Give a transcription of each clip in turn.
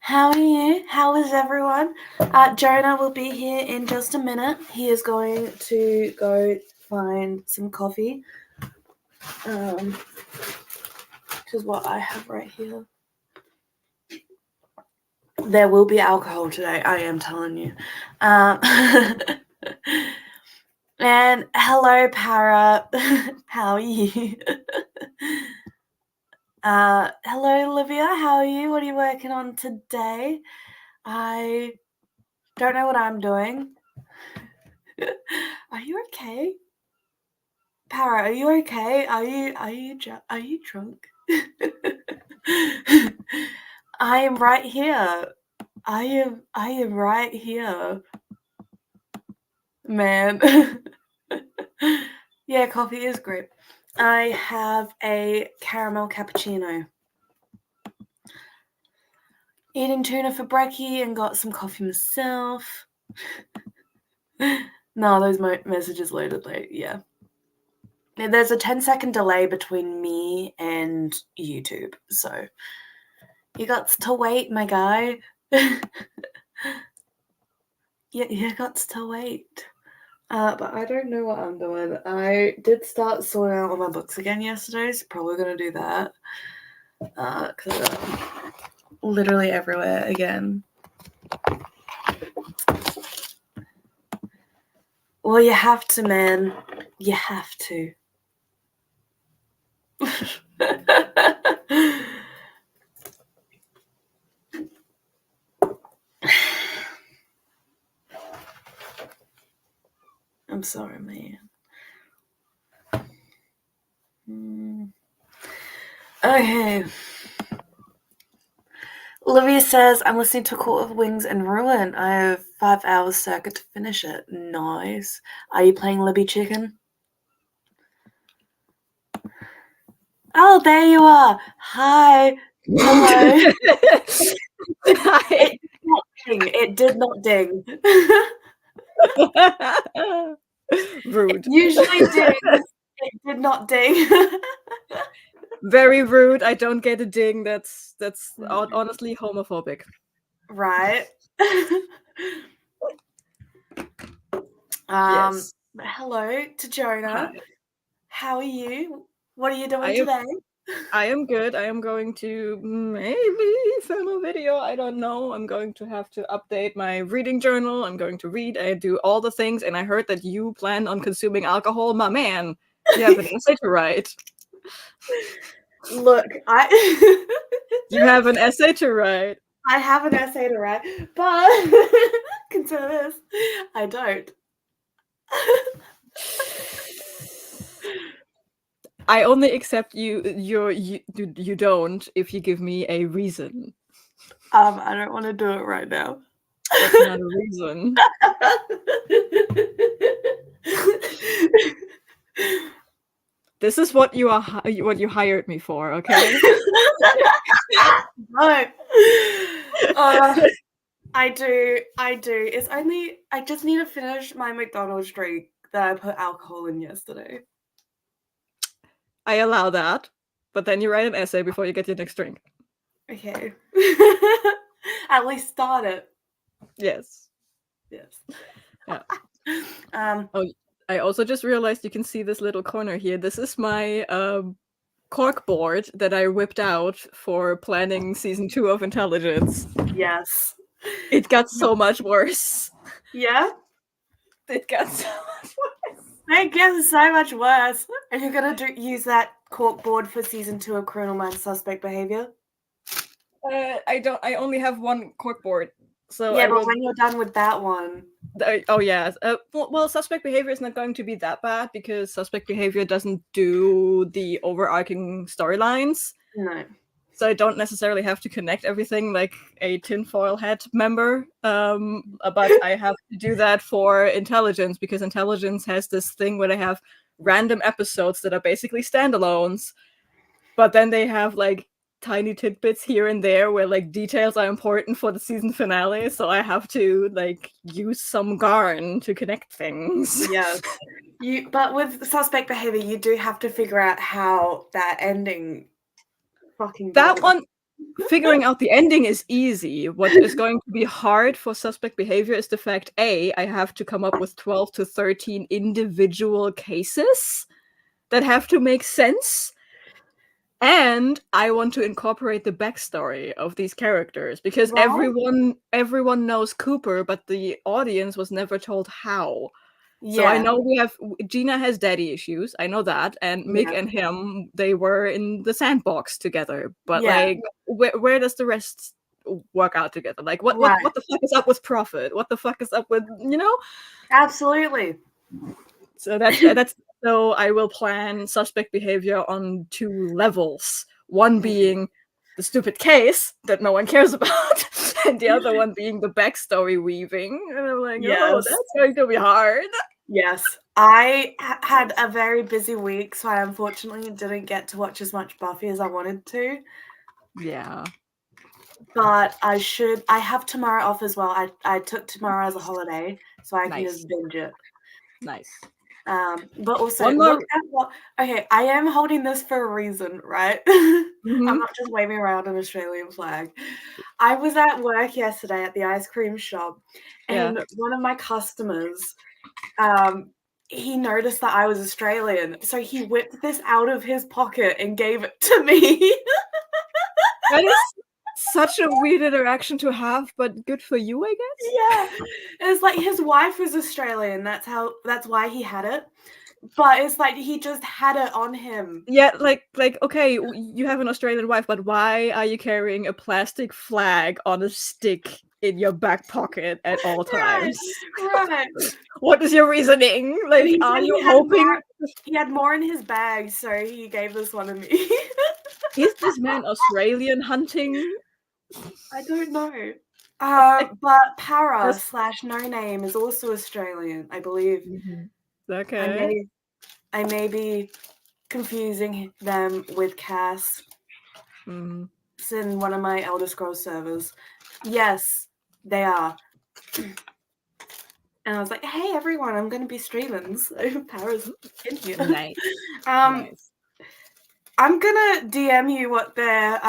How are you? How is everyone? Jonah will be here in just a minute. He is going to go find some coffee, which is what I have right here. There will be alcohol today, I am telling you. And hello, Para. How are you? Hello, Olivia. How are you? What are you working on today? I don't know what I'm doing. Are you okay? Para, are you okay? Are you drunk? I am right here. I am right here. Man. Yeah, coffee is great. I have a caramel cappuccino. Eating tuna for brekkie and got some coffee myself. No, those messages loaded late, yeah. There's a 10-second delay between me and YouTube, so you got to wait, my guy. You got to wait. But I don't know what I'm doing. I did start sorting out all my books again yesterday, so probably gonna do that. Because I'm literally everywhere again. Well, you have to, man. You have to. I'm sorry, man. Okay. Olivia says, I'm listening to Court of Wings and Ruin. I have 5 hours circa to finish it. Nice. Are you playing Libby Chicken? Oh, there you are. Hi. Hello. Hi. It did not ding. Rude. It usually dings. It did not ding. Very rude. I don't get a ding. That's honestly homophobic. Right. Yes. Hello to Jonah. Hi. How are you? What are you doing I today? am good. I am going to maybe film a video. I don't know. I'm going to have to update my reading journal. I'm going to read. I do all the things. And I heard that you plan on consuming alcohol. My man, you have an essay to write. Look, You have an essay to write. I have an essay to write, but consider this, I don't. I only accept you don't if you give me a reason. I don't want to do it right now. That's not a reason. This is what you hired me for, okay? No. I do. It's only I just need to finish my McDonald's drink that I put alcohol in yesterday. I allow that, but then you write an essay before you get your next drink. Okay. At least start it. Yes. Yes. Yeah. Oh, I also just realized you can see this little corner here. This is my cork board that I whipped out for planning season 2 of Intelligence. Yes. It got so much worse. Yeah? It got so much worse. It gets so much worse. Are you gonna use that cork board for season 2 of Criminal Minds Suspect Behavior? I only have one cork board. So yeah, but when you're done with that one. Oh yeah. Well, Suspect Behavior is not going to be that bad because Suspect Behavior doesn't do the overarching storylines. No. So I don't necessarily have to connect everything like a tinfoil hat member. But I have to do that for Intelligence because Intelligence has this thing where they have random episodes that are basically standalones, but then they have like tiny tidbits here and there where like details are important for the season finale, so I have to like use some garn to connect things. Yes. But with Suspect Behavior, you do have to figure out how that ending fucking that goes. one figuring out the ending is easy. What is going to be hard for suspect behavior is the fact I have to come up with 12 to 13 individual cases that have to make sense. And I want to incorporate the backstory of these characters because Right? everyone knows Cooper, but the audience was never told how. So I Yeah. know Gina has daddy issues. I know that, and Mick Yeah. and him, they were in the sandbox together. But Yeah. like, where does the rest work out together? Like, what Right. the fuck is up with Prophet? What the fuck is up with Absolutely. So that's so I will plan suspect behavior on 2 levels. One being the stupid case that no one cares about, and the other one being the backstory weaving. And I'm like, oh, Yes. that's going to be hard. Yes. I had a very busy week, so I unfortunately didn't get to watch as much Buffy as I wanted to. Yeah. But I have tomorrow off as well. I took tomorrow as a holiday, so I can just binge it. Nice. But also One more- look at what. Okay, I am holding this for a reason, right? Mhm. I'm not just waving around an Australian flag. I was at work yesterday at the ice cream shop, Yeah. and one of my customers, he noticed that I was Australian, so he whipped this out of his pocket and gave it to me. That is such a weird interaction to have, but good for you, I guess. Yeah, it's like his wife was Australian. That's why he had it. But it's like he just had it on him. Yeah, like okay, you have an Australian wife, but why are you carrying a plastic flag on a stick in your back pocket at all times? Right. What is your reasoning? Like, He are said you he had hoping? he had more in his bag, so he gave this one to me. Is this man Australian hunting? I don't know. But Para / No Name is also Australian, I believe. Okay. I may be confusing them with Cass. It's in one of my Elder Scrolls servers. Yes, they are. And I was like, hey everyone, I'm going to be streaming, so Para's in here. Nice. Nice. I'm going to DM you what their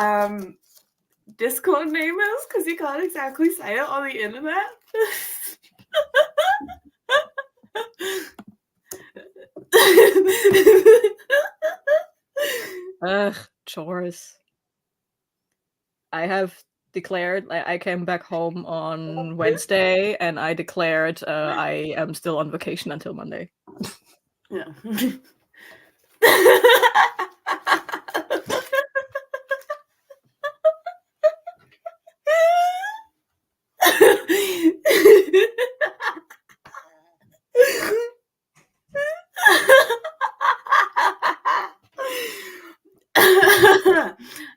Discord name is, because you can't exactly say it on the internet. Ugh, chores. I have declared, I came back home on Wednesday, and I declared I am still on vacation until Monday. Yeah.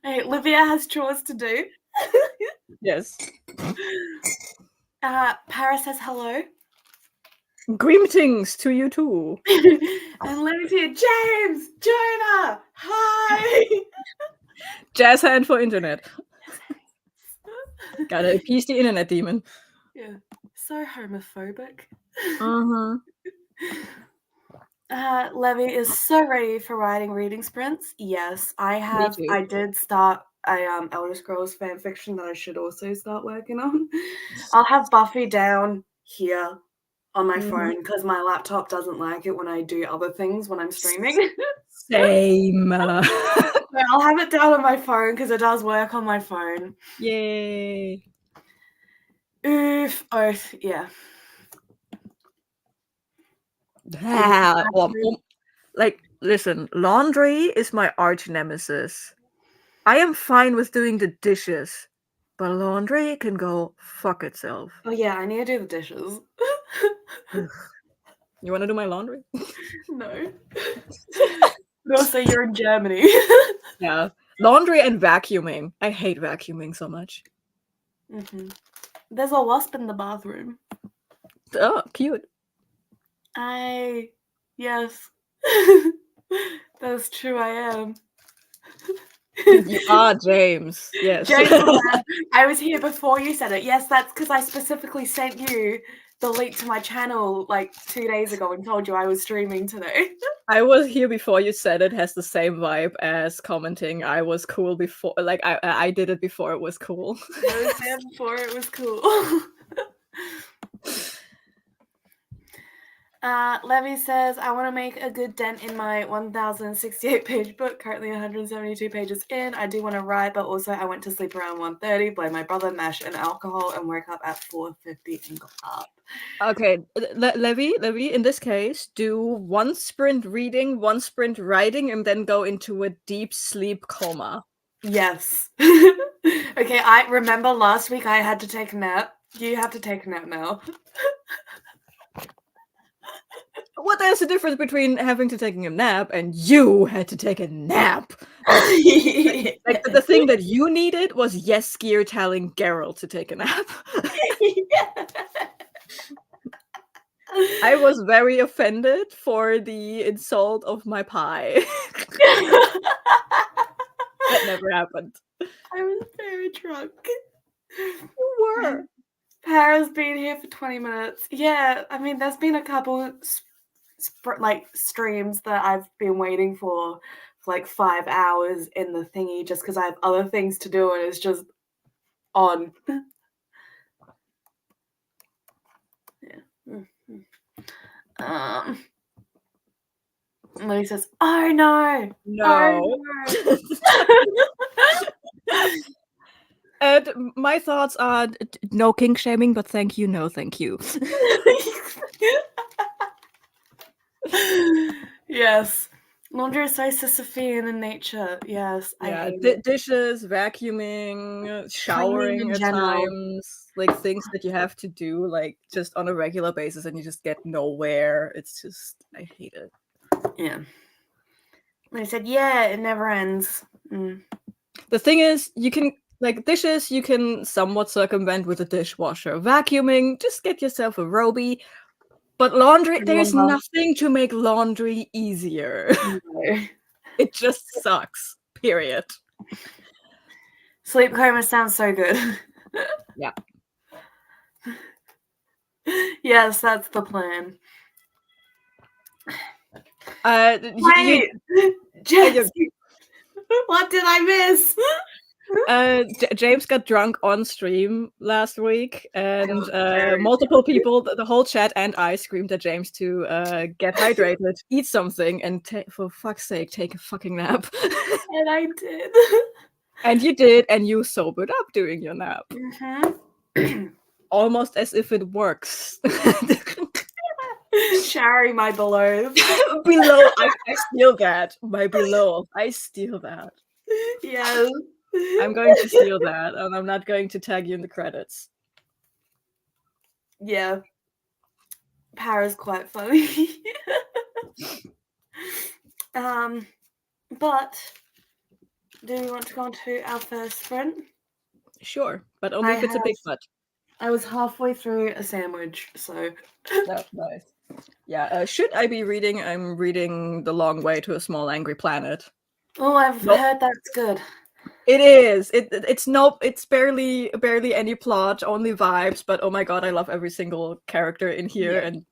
Hey, Livia has chores to do. Yes. Para says hello. Greetings to you too. And Livia, James, Jonah, hi. Jazz hand for internet. Gotta appease the internet demon. Yeah, so homophobic. Levy is so ready for writing reading sprints. Yes, I have. too. I did start a Elder Scrolls fan fiction that I should also start working on. I'll have Buffy down here on my phone because my laptop doesn't like it when I do other things when I'm streaming. Same. I'll have it down on my phone because it does work on my phone. Yay. Oof, oath, yeah. Like, listen, laundry is my arch nemesis. I am fine with doing the dishes, but laundry can go fuck itself. Oh yeah, I need to do the dishes. You want to do my laundry? No. But also, you're in Germany. Yeah. Laundry and vacuuming. I hate vacuuming so much. There's a wasp in the bathroom. Oh, cute. Yes. That's true, I am. You are James. Yes. James, I was here before you said it. Yes, that's because I specifically sent you the link to my channel like 2 days ago and told you I was streaming today. I was here before you said it has the same vibe as commenting I was cool before, like I did it before it was cool. I was there before it was cool. Levy says, I want to make a good dent in my 1,068 page book, currently 172 pages in. I do want to write, but also I went to sleep around 1:30, blame my brother, mash and alcohol, and woke up at 4:50 and got up. Okay, Levy, in this case, do 1 sprint reading, 1 sprint writing, and then go into a deep sleep coma. Yes. Okay, I remember last week I had to take a nap. You have to take a nap now. What there's a difference between having to take a nap and you had to take a nap? Like the thing that you needed was Yes-Gear telling Geralt to take a nap. I was very offended for the insult of my pie. That never happened. I was very drunk. You were. Para's been here for 20 minutes. Yeah, I mean, there's been a couple streams that I've been waiting for like 5 hours in the thingy just because I have other things to do and it's just on. Yeah. Louis says, "Oh no, no." Oh, no. And my thoughts are no kink shaming, but thank you, no thank you. Yes. Laundry is so Sisyphean in nature. Yes. Yeah, I hate it. dishes, vacuuming, showering in at general. times, like things that you have to do like just on a regular basis and you just get nowhere. It's just, I hate it. Yeah. They said, yeah, it never ends. The thing is, you can, like, dishes, you can somewhat circumvent with a dishwasher. Vacuuming, just get yourself a Roby. But laundry, there's nothing to make laundry easier. No. It just sucks. Period. Sleep coma sounds so good. Yeah. Yes, that's the plan. Wait, Jess, what did I miss? James got drunk on stream last week, and multiple people, the whole chat and I screamed at James to get hydrated, eat something, and for fuck's sake, take a fucking nap. And I did. And you did, and you sobered up during your nap. Mm-hmm. Almost as if it works. Shari, my below. Below, I steal that. My below, I steal that. Yes. I'm going to steal that, and I'm not going to tag you in the credits. Yeah. Para's quite funny. But do we want to go on to our first sprint? Sure, but only if it's a big butt. I was halfway through a sandwich, so that's nice. Yeah, should I be reading? I'm reading The Long Way to a Small Angry Planet. Oh, I've heard that's good. It is. It's barely any plot, only vibes, but oh my god, I love every single character in here. Yeah. And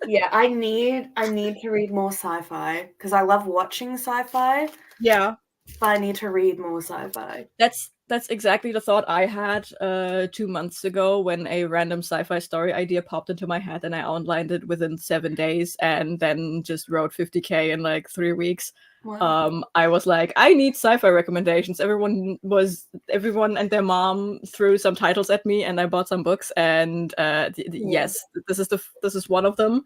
yeah, I need to read more sci-fi because I love watching sci-fi. Yeah. But I need to read more sci-fi. That's exactly the thought I had 2 months ago when a random sci-fi story idea popped into my head and I outlined it within 7 days and then just wrote 50k in like 3 weeks. Wow. I was like, I need sci-fi recommendations. Everyone and their mom threw some titles at me and I bought some books and yes, this is one of them.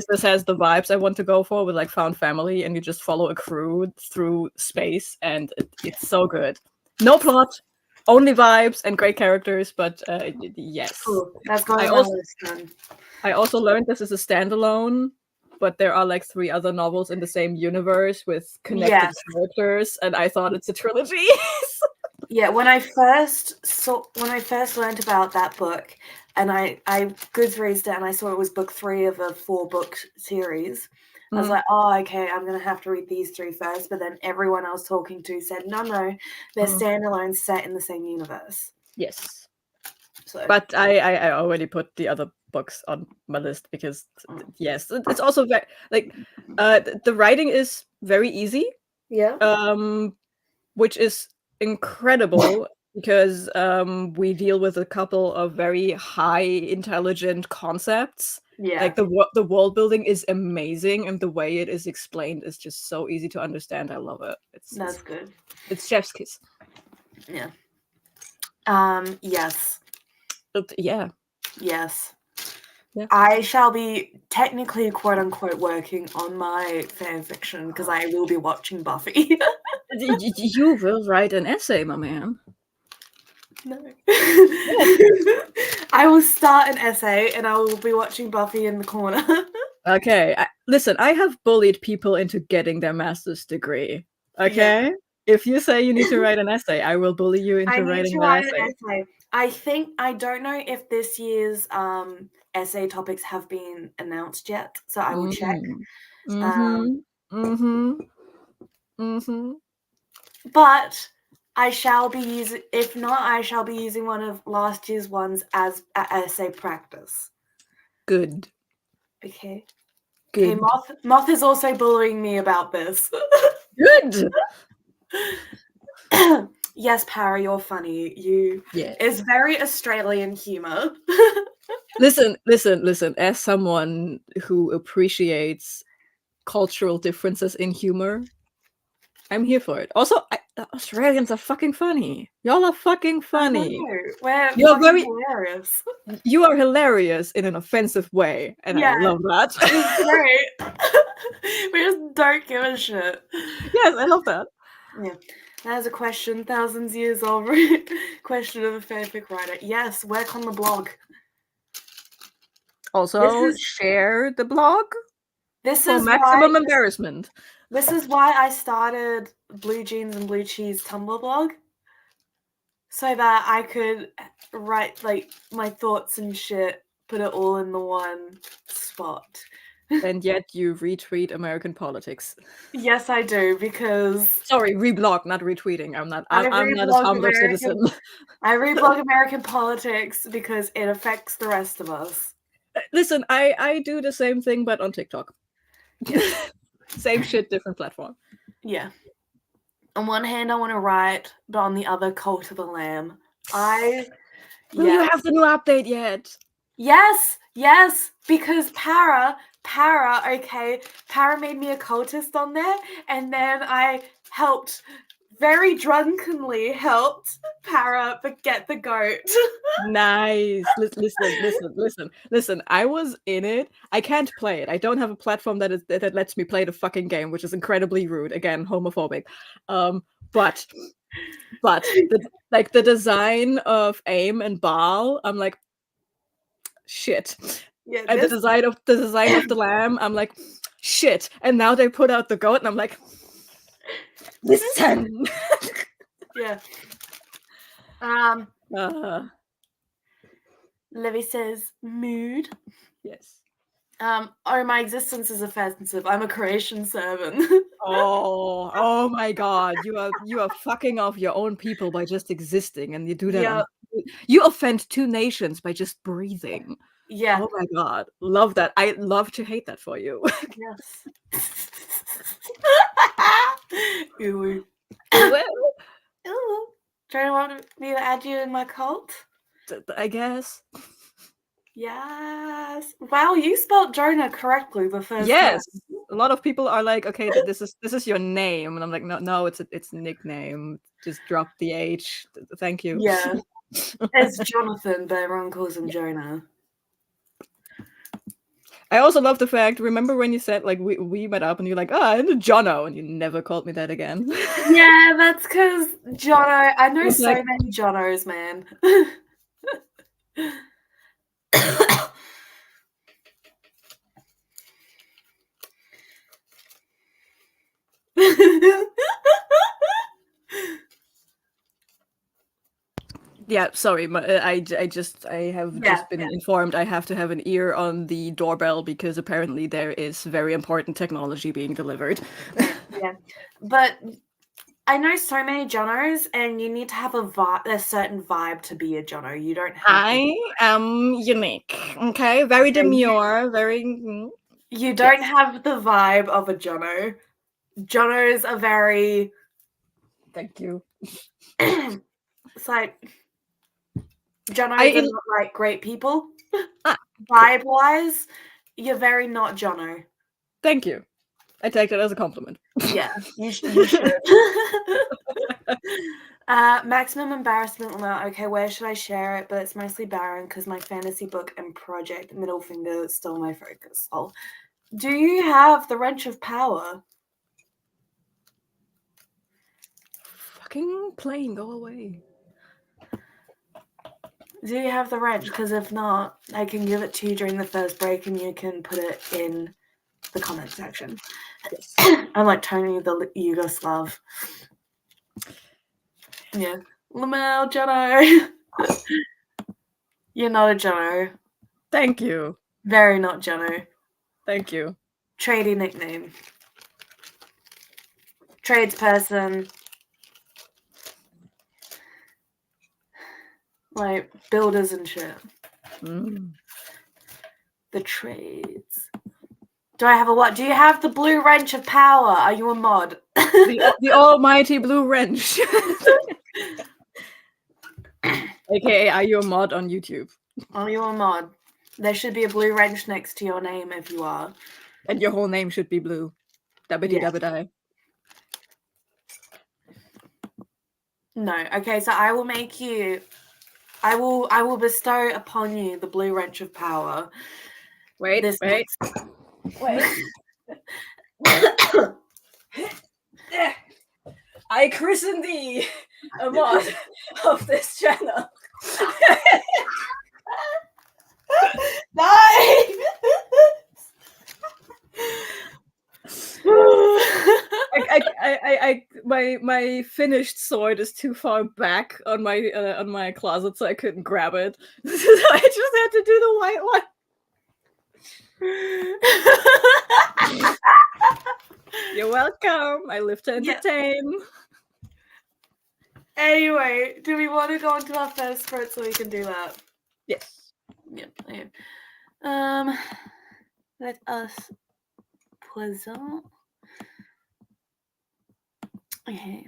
This has the vibes I want to go for with like found family and you just follow a crew through space and it's so good. No plot, only vibes and great characters, but yes. Cool. That's going on my list then. I also learned this is a standalone, but there are like 3 other novels in the same universe with connected characters, and I thought it's a trilogy. Yeah, when I first learned about that book, and I Goodreads it, and I saw it was book 3 of a 4-book series. I was like, oh, okay, I'm going to have to read these 3 first. But then everyone I was talking to said, no, they're standalone set in the same universe. Yes. So. But I already put the other books on my list because yes, it's also very like the writing is very easy, Yeah. which is incredible because we deal with a couple of very high intelligent concepts. Yeah. Like the world building is amazing, and the way it is explained is just so easy to understand. I love it. That's good. It's chef's kiss. Yeah. Yes. Yeah. Yes. Yeah. I shall be technically, quote unquote, working on my fan fiction because I will be watching Buffy. You will write an essay, my man. No. I will start an essay and I will be watching Buffy in the corner. Okay, listen, I have bullied people into getting their master's degree. Okay? If you say you need to write an essay, I will bully you into writing that essay. I don't know if this year's essay topics have been announced yet, so I will check. But I shall be using, if not, I shall be using one of last year's ones as essay practice. Good. Okay. Good. Okay, Moth is also bullying me about this. Good. Yes, Para, you're funny. It's very Australian humor. Listen. As someone who appreciates cultural differences in humor, I'm here for it. Also, Australians are fucking funny. Y'all are fucking funny. You're very hilarious. You are hilarious in an offensive way, and I love that. It's great. We just don't give a shit. Yes, I love that. Yeah. That is a question, thousands years old question of a fanfic writer. Yes, work on the blog. Also, share the blog. This for is maximum embarrassment. This is why I started Blue Jeans and Blue Cheese Tumblr blog. So that I could write like my thoughts and shit, put it all in the one spot. And yet you retweet American politics. Yes, I do, because sorry, reblog, not retweeting. I'm not a Tumblr citizen. I reblog American politics because it affects the rest of us. Listen, I do the same thing, but on TikTok. Same shit, different platform. Yeah. On one hand, I want to write, but on the other, Cult of the Lamb. Do you have the new update yet? Yes, because Para made me a cultist on there, and then I very drunkenly helped Para get the goat. Nice. Listen. I was in it. I can't play it. I don't have a platform that lets me play the fucking game, which is incredibly rude. Again, homophobic. But the design of Aim and Baal, I'm like, shit. Yeah, and the design of the lamb, I'm like, shit. And now they put out the goat, and I'm like, listen. Yeah. Livy says mood. Yes. My existence is offensive. I'm a creation servant. oh my god. You are fucking off your own people by just existing, and you do that. Yeah. You offend two nations by just breathing. Yeah. Oh my god. Love that. I love to hate that for you. Yes. Ooh. Do you want me to add you in my cult? I guess. Yes. Wow, you spelled Jonah correctly the first Yes. time. A lot of people are like, okay, this is your name, and I'm like, no, it's a nickname. Just drop the H. Thank you. Yeah. It's Jonathan, but everyone calls him Jonah. I also love the fact, remember when you said, like, we met up and you're like, I'm a Jono, and you never called me that again. Yeah, that's because Jono, I know so many Jonos, man. Yeah, sorry, I have just been informed I have to have an ear on the doorbell because apparently there is very important technology being delivered. Yeah, but I know so many Jonos, and you need to have a certain vibe to be a Jono. You don't have I am unique. Okay, very Yeah, demure, very. you don't Yes. have the vibe of a Jono. Jonos are very. Thank you. It's like Jonos I are not like great people. Ah, Vibe wise, you're very not Jono. thank you. I take that as a compliment. Yeah, you should. Maximum embarrassment amount. Okay, where should I share it? But it's mostly barren because my fantasy book and project middle finger stole my focus. Oh, do you have the wrench of power? Fucking plane, go away. Do you have the wrench? Because if not, I can give it to you during the first break, and you can put it in the comment section. Yes. I'm like Tony the Yugoslav. Yeah, Lamel Jono. You're not a Jono. Thank you. Very not Jono. Thank you. Tradie nickname. Tradesperson. Like builders and shit. Mm. The trades. Do I have a what? Do you have the blue wrench of power? Are you a mod? The almighty blue wrench. AKA, are you a mod on YouTube? Are you a mod? There should be a blue wrench next to your name if you are. And your whole name should be blue. Dabbity Yeah. dabbity. No. Okay, so I will make you. I will bestow upon you the blue wrench of power. Wait. I christen thee a mod of this channel. Nice. My finished sword is too far back on my closet, so I couldn't grab it. So I just had to do the white one. You're welcome. I live to entertain. Anyway, do we want to go into our first sprint so we can do that? Yes. Yep. Let us present. Okay.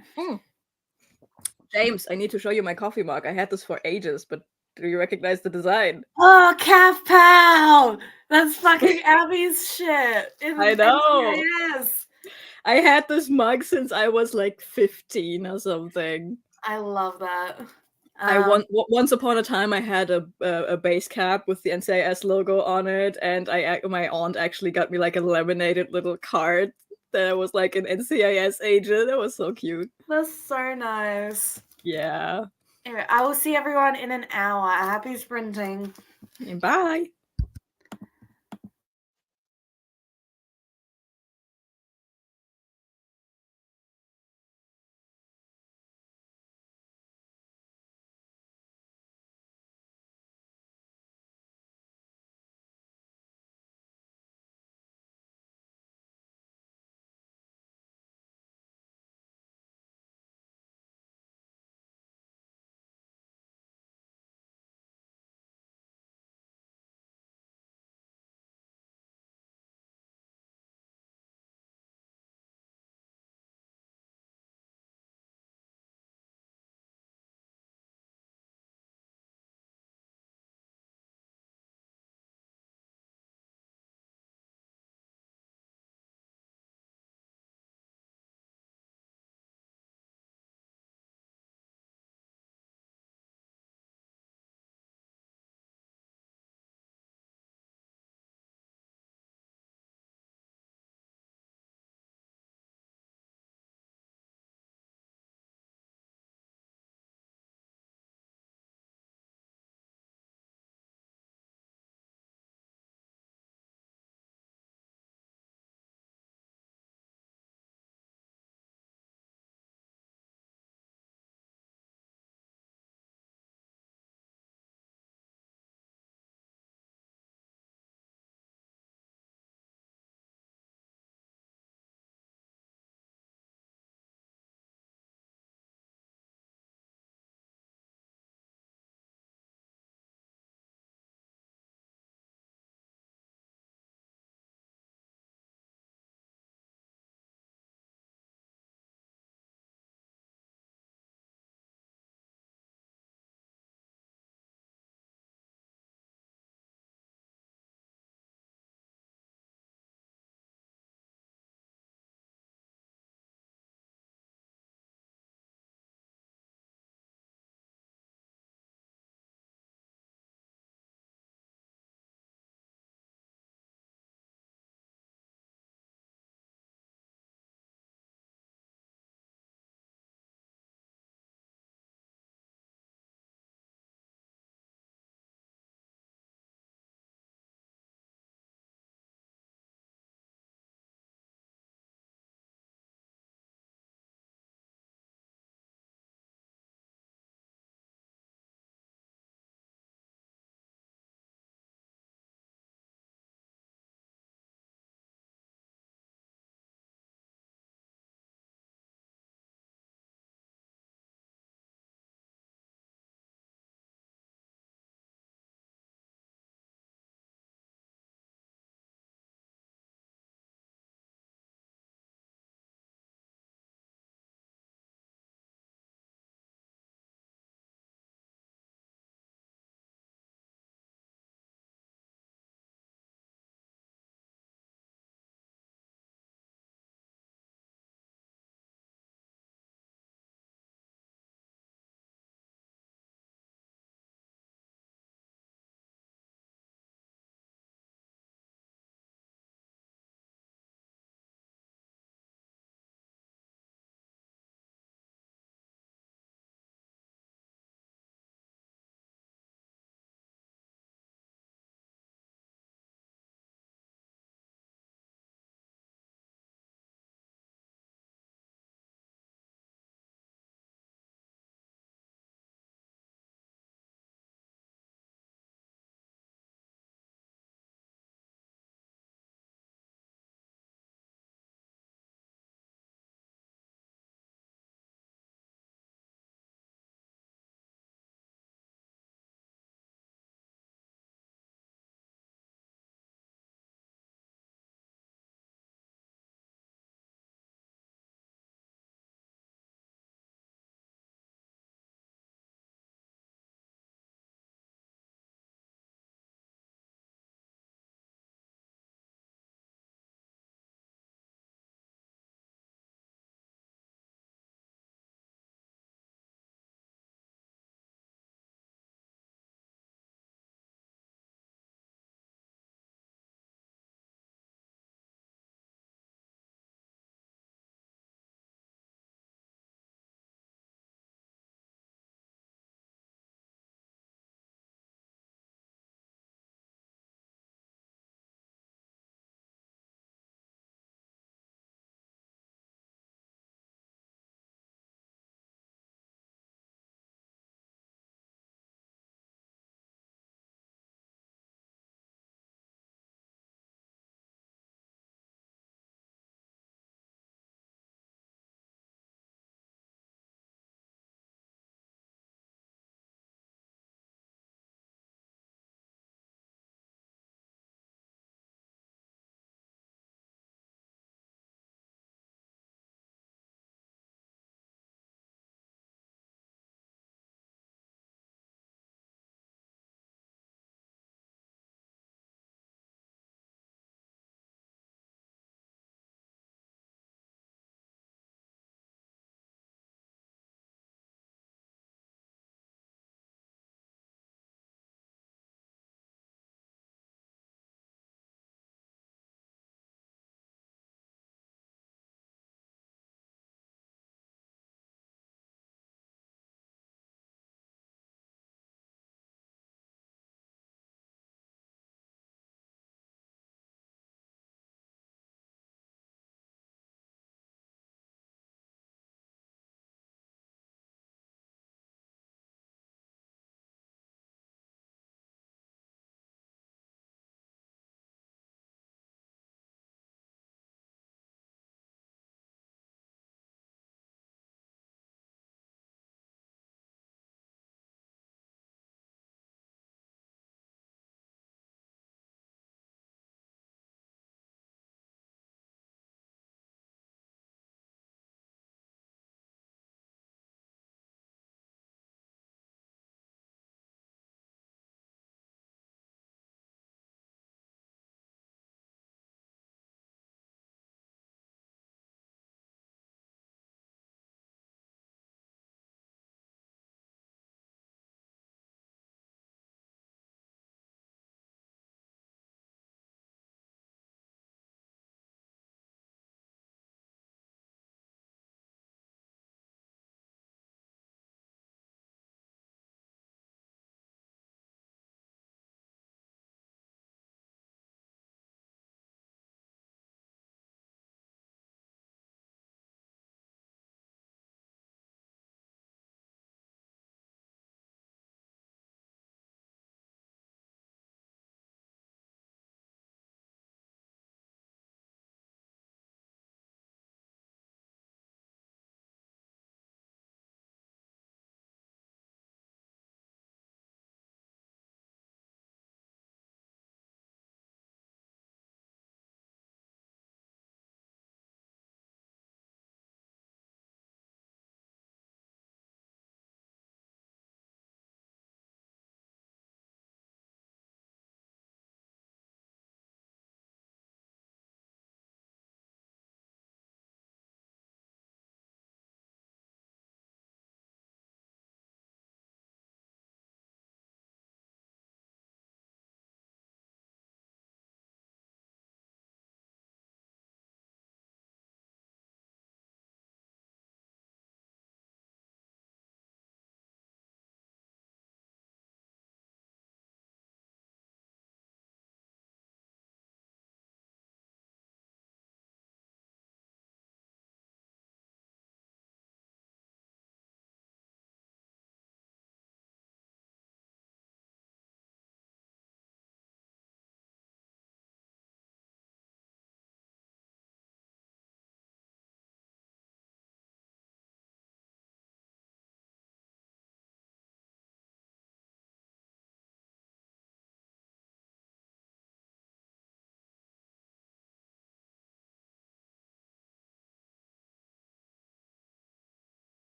James, I need to show you my coffee mug. I had this for ages, but do you recognize the design? Oh, Calf Pal! That's fucking Abby's shit. I know. Yes. I had this mug since I was like 15 or something. I love that. Once upon a time I had a base cap with the NCIS logo on it, and my aunt actually got me like a laminated little card that was like an NCIS agent. It was so cute. That's so nice. Yeah. Anyway, I will see everyone in an hour. Happy sprinting. Bye.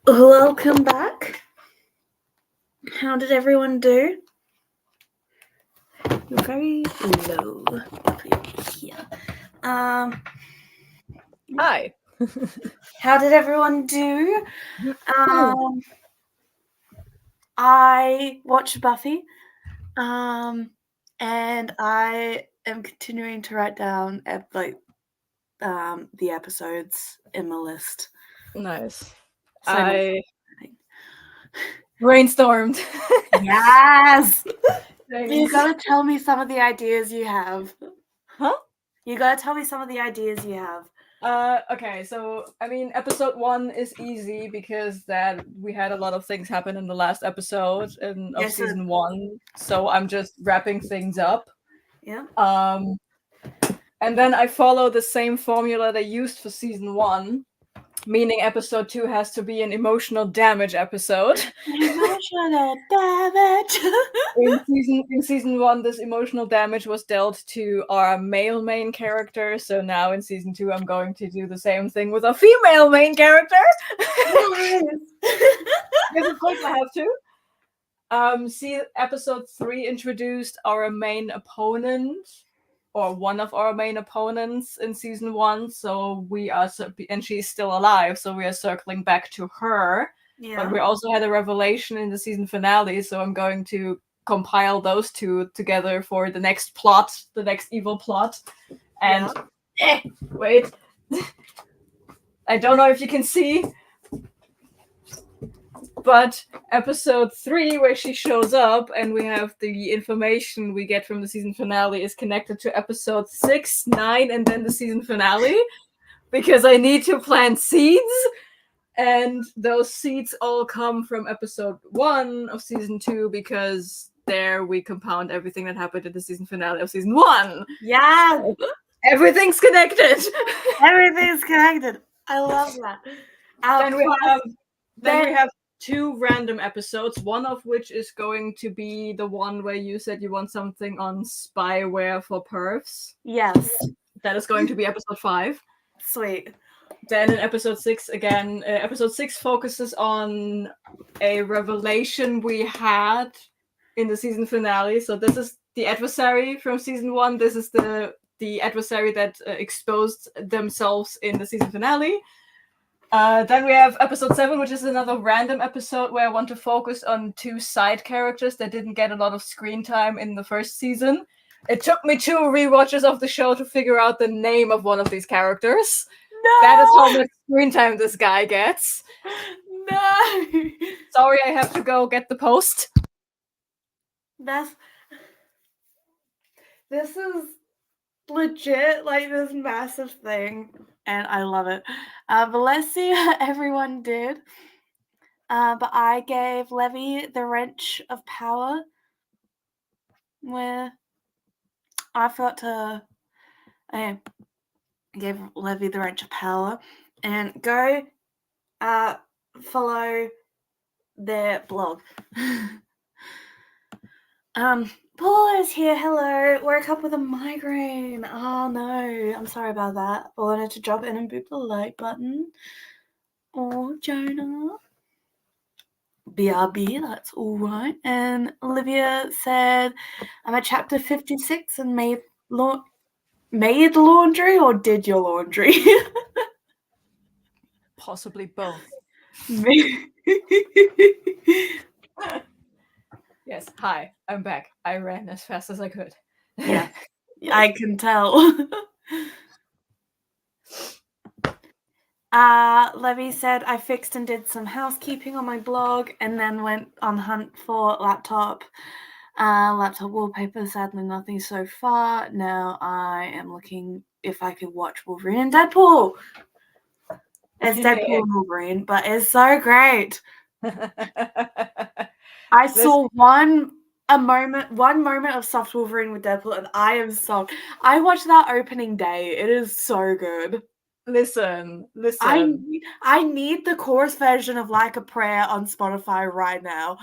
Welcome back. How did everyone do? You're very low here. Hi. How did everyone do? I watched Buffy, and I am continuing to write down the episodes in my list. Nice. So I brainstormed. yes. You Thanks. gotta tell me some of the ideas you have. Huh? You gotta tell me some of the ideas you have. Okay, so I mean, episode 1 is easy because that we had a lot of things happen in the last episode of Yes, sir. season 1, so I'm just wrapping things up. Yeah. And then I follow the same formula they used for season 1, meaning episode 2 has to be an emotional damage episode. Emotional damage. In season 1, this emotional damage was dealt to our male main character. So now in season 2, I'm going to do the same thing with a female main character. Yes. Because of course I have to. See, episode 3 introduced our main opponent, or one of our main opponents in season 1. So we are, and she's still alive. So we are circling back to her. Yeah. But we also had a revelation in the season finale. So I'm going to compile those two together for the next plot, the next evil plot. And wait, I don't know if you can see, but episode 3, where she shows up and we have the information we get from the season finale, is connected to episode 6, 9, and then the season finale, because I need to plant seeds. And those seeds all come from episode 1 of season 2, because there we compound everything that happened in the season finale of season 1. Yeah. Everything's connected. Everything's connected. I love that. Then we have 2 random episodes, one of which is going to be the one where you said you want something on spyware for pervs. Yes. That is going to be episode 5. Sweet. Then in episode 6, again, episode 6 focuses on a revelation we had in the season finale. So this is the adversary from season 1. This is the adversary that exposed themselves in the season finale. Then we have episode 7, which is another random episode where I want to focus on 2 side characters that didn't get a lot of screen time in the first season. It took me 2 rewatches of the show to figure out the name of one of these characters. No! That is how much screen time this guy gets. No! Sorry, I have to go get the post. This is legit, like, this massive thing, and I love it. But let's see what everyone did. But I gave Levy the wrench of power, where I forgot to... I gave Levy the wrench of power, and go follow their blog. Paula is here. Hello. Woke up with a migraine. Oh no, I'm sorry about that. I wanted to drop in and boop the like button. Oh, Jonah. BRB, that's all right. And Olivia said, I'm at chapter 56 and made laundry or did your laundry? Possibly both. Yes, hi, I'm back. I ran as fast as I could. Yeah, I can tell. Levy said, I fixed and did some housekeeping on my blog and then went on hunt for laptop wallpaper. Sadly, nothing so far. Now I am looking if I could watch Wolverine and Deadpool. It's Deadpool and Wolverine, but it's so great. I saw one moment of soft Wolverine with Deadpool, and I am sold. I watched that opening day. It is so good. Listen. I need the chorus version of Like a Prayer on Spotify right now.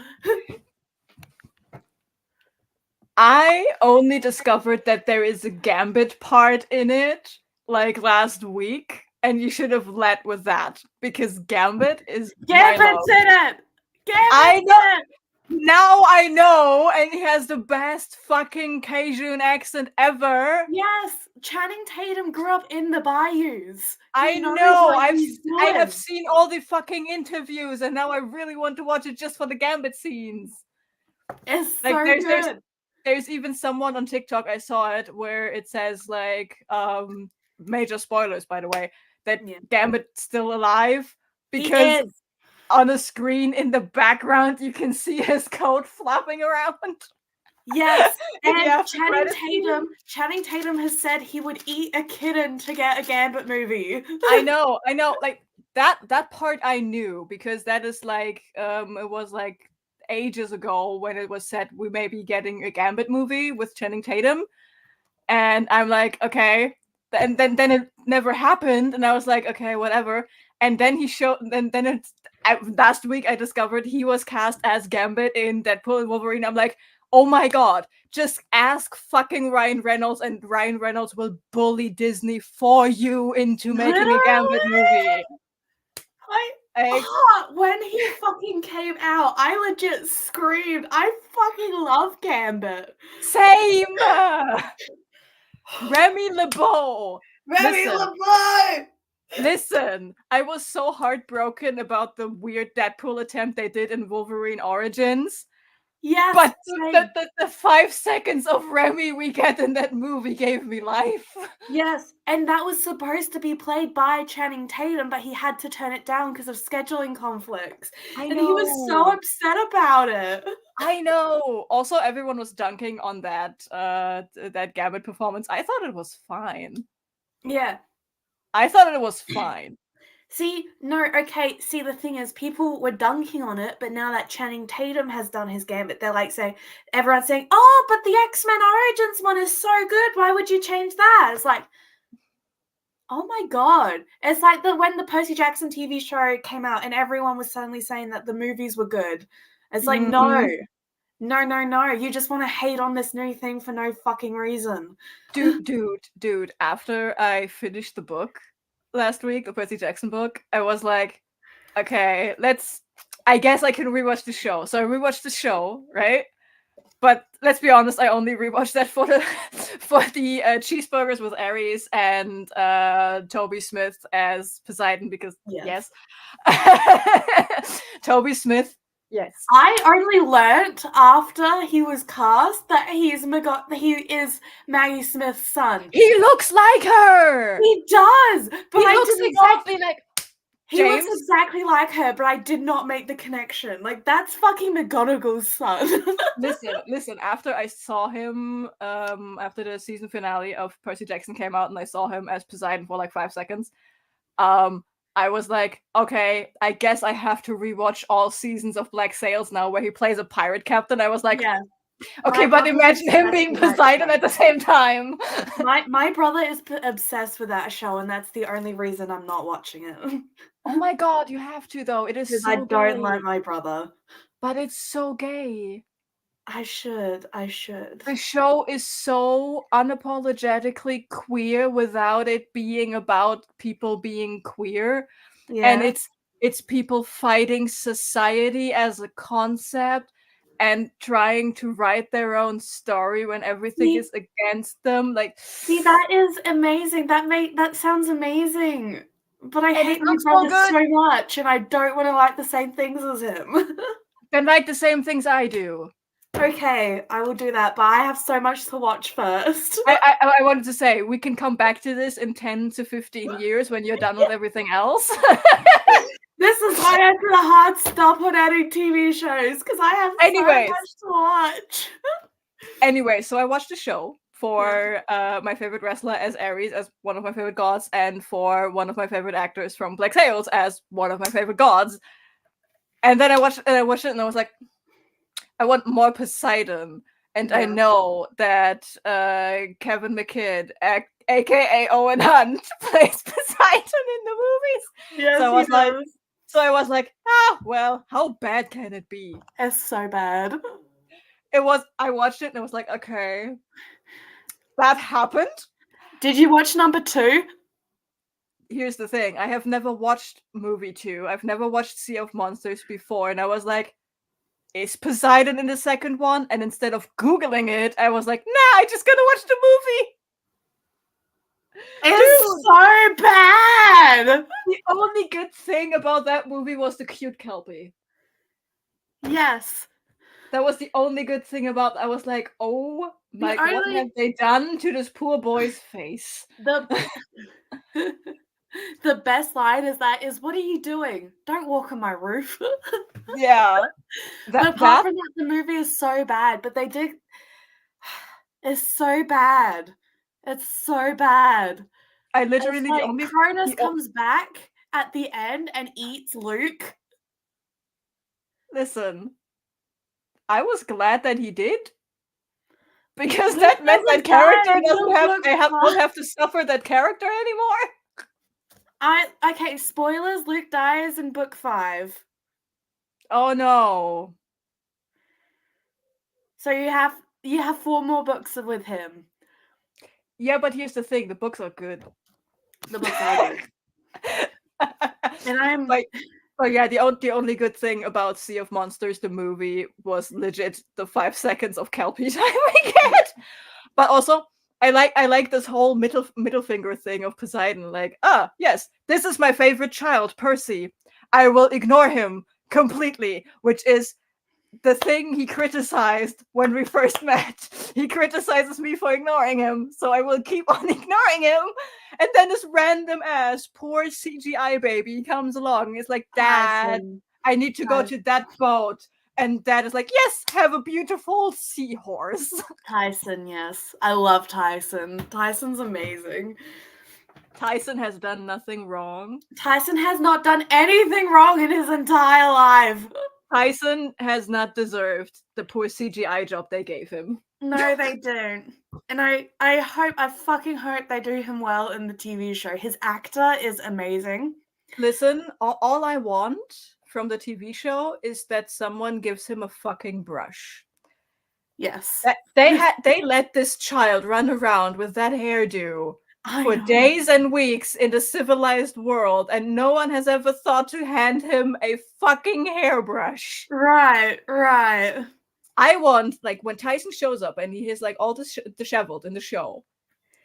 I only discovered that there is a Gambit part in it, like, last week. and you should have led with that because Gambit is my Gambit's love. in it! I Gambit's know. in it! Now I know, and he has the best fucking Cajun accent ever. Yes! Channing Tatum grew up in the bayous. I He knows know. what he's I have doing. seen all the fucking interviews, and now I really want to watch it just for the Gambit scenes. It's Like, so good. there's even someone on TikTok, I saw it, where it says like major spoilers, by the way, that Gambit's still alive because on the screen in the background you can see his coat flopping around. Yes, and Yeah, Channing Tatum has said he would eat a kitten to get a Gambit movie. I know. Like that part I knew because that is like it was like ages ago when it was said we may be getting a Gambit movie with Channing Tatum, and I'm like, okay, and then it never happened, and I was like, okay, whatever. And then he showed, then it's last week I discovered he was cast as Gambit in Deadpool and Wolverine. I'm like, oh my god, just ask fucking Ryan Reynolds, and Ryan Reynolds will bully Disney for you into making a Gambit movie. When he fucking came out, I legit screamed. I fucking love Gambit. Same! Remy LeBeau! Listen, I was so heartbroken about the weird Deadpool attempt they did in Wolverine Origins. Yes, but the 5 seconds of Remy we get in that movie gave me life. Yes, and that was supposed to be played by Channing Tatum, but he had to turn it down because of scheduling conflicts. And he was so upset about it. I know. Also, everyone was dunking on that Gambit performance. I thought it was fine. Yeah. I thought it was fine. See, the thing is, people were dunking on it, but now that Channing Tatum has done his Gambit, they're like everyone's saying, oh, but the X-Men Origins one is so good, why would you change that? It's like, oh my god. It's like when the Percy Jackson TV show came out and everyone was suddenly saying that the movies were good. It's like, no, you just want to hate on this new thing for no fucking reason. Dude, after I finished the book last week, the Percy Jackson book, I was like, okay, I guess I can rewatch the show. So I rewatched the show, right? But let's be honest, I only rewatched that for the cheeseburgers with Ares and Toby Smith as Poseidon because yes. Toby Smith. Yes. I only learnt after he was cast that he is Maggie Smith's son. He looks like her. He does. But he looks exactly like He looks exactly like her, but I did not make the connection. Like, that's fucking McGonagall's son. Listen, after I saw him, after the season finale of Percy Jackson came out and I saw him as Poseidon for like 5 seconds, I was like, okay, I guess I have to rewatch all seasons of Black Sails now where he plays a pirate captain. I was like, yeah. Okay, but imagine him being Poseidon at the same time. My brother is obsessed with that show, and that's the only reason I'm not watching it. Oh my god, you have to though. It is so I don't like my brother. But it's so gay. I should. The show is so unapologetically queer without it being about people being queer. Yeah. And it's people fighting society as a concept and trying to write their own story when everything is against them. Like, see, that is amazing. That sounds amazing. But I hate my brother so much, and I don't want to like the same things as him. Then like the same things I do. Okay, I will do that, but I have so much to watch first. I wanted to say, we can come back to this in 10 to 15 years when you're done with everything else. This is why I put a hard stop on adding TV shows, because I have so much to watch. Anyway, so I watched the show for my favorite wrestler as Ares, as one of my favorite gods, and for one of my favorite actors from Black Sails as one of my favorite gods. And then I watched it and I was like, I want more Poseidon. And I know that Kevin McKidd, aka Owen Hunt, plays Poseidon in the movies. Yes, so I was like, well, how bad can it be? It's so bad. I watched it and I was like, okay, that happened. Did you watch number 2? here's the thing. I have never watched movie 2. I've never watched Sea of Monsters before, and I was like, is Poseidon in the second one? And instead of Googling it, I was like, nah, I just gotta watch the movie. It's so bad. The only good thing about that movie was the cute Kelpie. Yes. That was the only good thing about. I was like, oh my, what only- have they done to this poor boy's face? The the best line is what are you doing? Don't walk on my roof. Yeah. But apart from that, the movie is so bad. But they did. It's so bad. It's so bad. I literally It's the like only Cronus comes back at the end and eats Luke. Listen. I was glad that he did. Because that meant that character won't have to suffer that character anymore. Okay, spoilers, Luke dies in book 5. Oh no. So you have 4 more books with him. Yeah, but here's the thing, the books are good. The books are good. And I'm like, but yeah, the only good thing about Sea of Monsters, the movie, was legit the 5 seconds of Kelpie time we get. But also, I like this whole middle finger thing of Poseidon. Like, yes, this is my favorite child, Percy. I will ignore him completely, which is the thing he criticized when we first met. He criticizes me for ignoring him, so I will keep on ignoring him. And then this random ass poor CGI baby comes along. It's like, Dad, I need to go to that boat. And Dad is like, yes, have a beautiful seahorse. Tyson, yes. I love Tyson. Tyson's amazing. Tyson has done nothing wrong. Tyson has not done anything wrong in his entire life. Tyson has not deserved the poor CGI job they gave him. No, they don't. And I fucking hope they do him well in the TV show. His actor is amazing. Listen, all I want from the TV show is that someone gives him a fucking brush. Yes. They let this child run around with that hairdo for days and weeks in the civilized world, and no one has ever thought to hand him a fucking hairbrush. Right. I want, like, when Tyson shows up and he is like all disheveled in the show,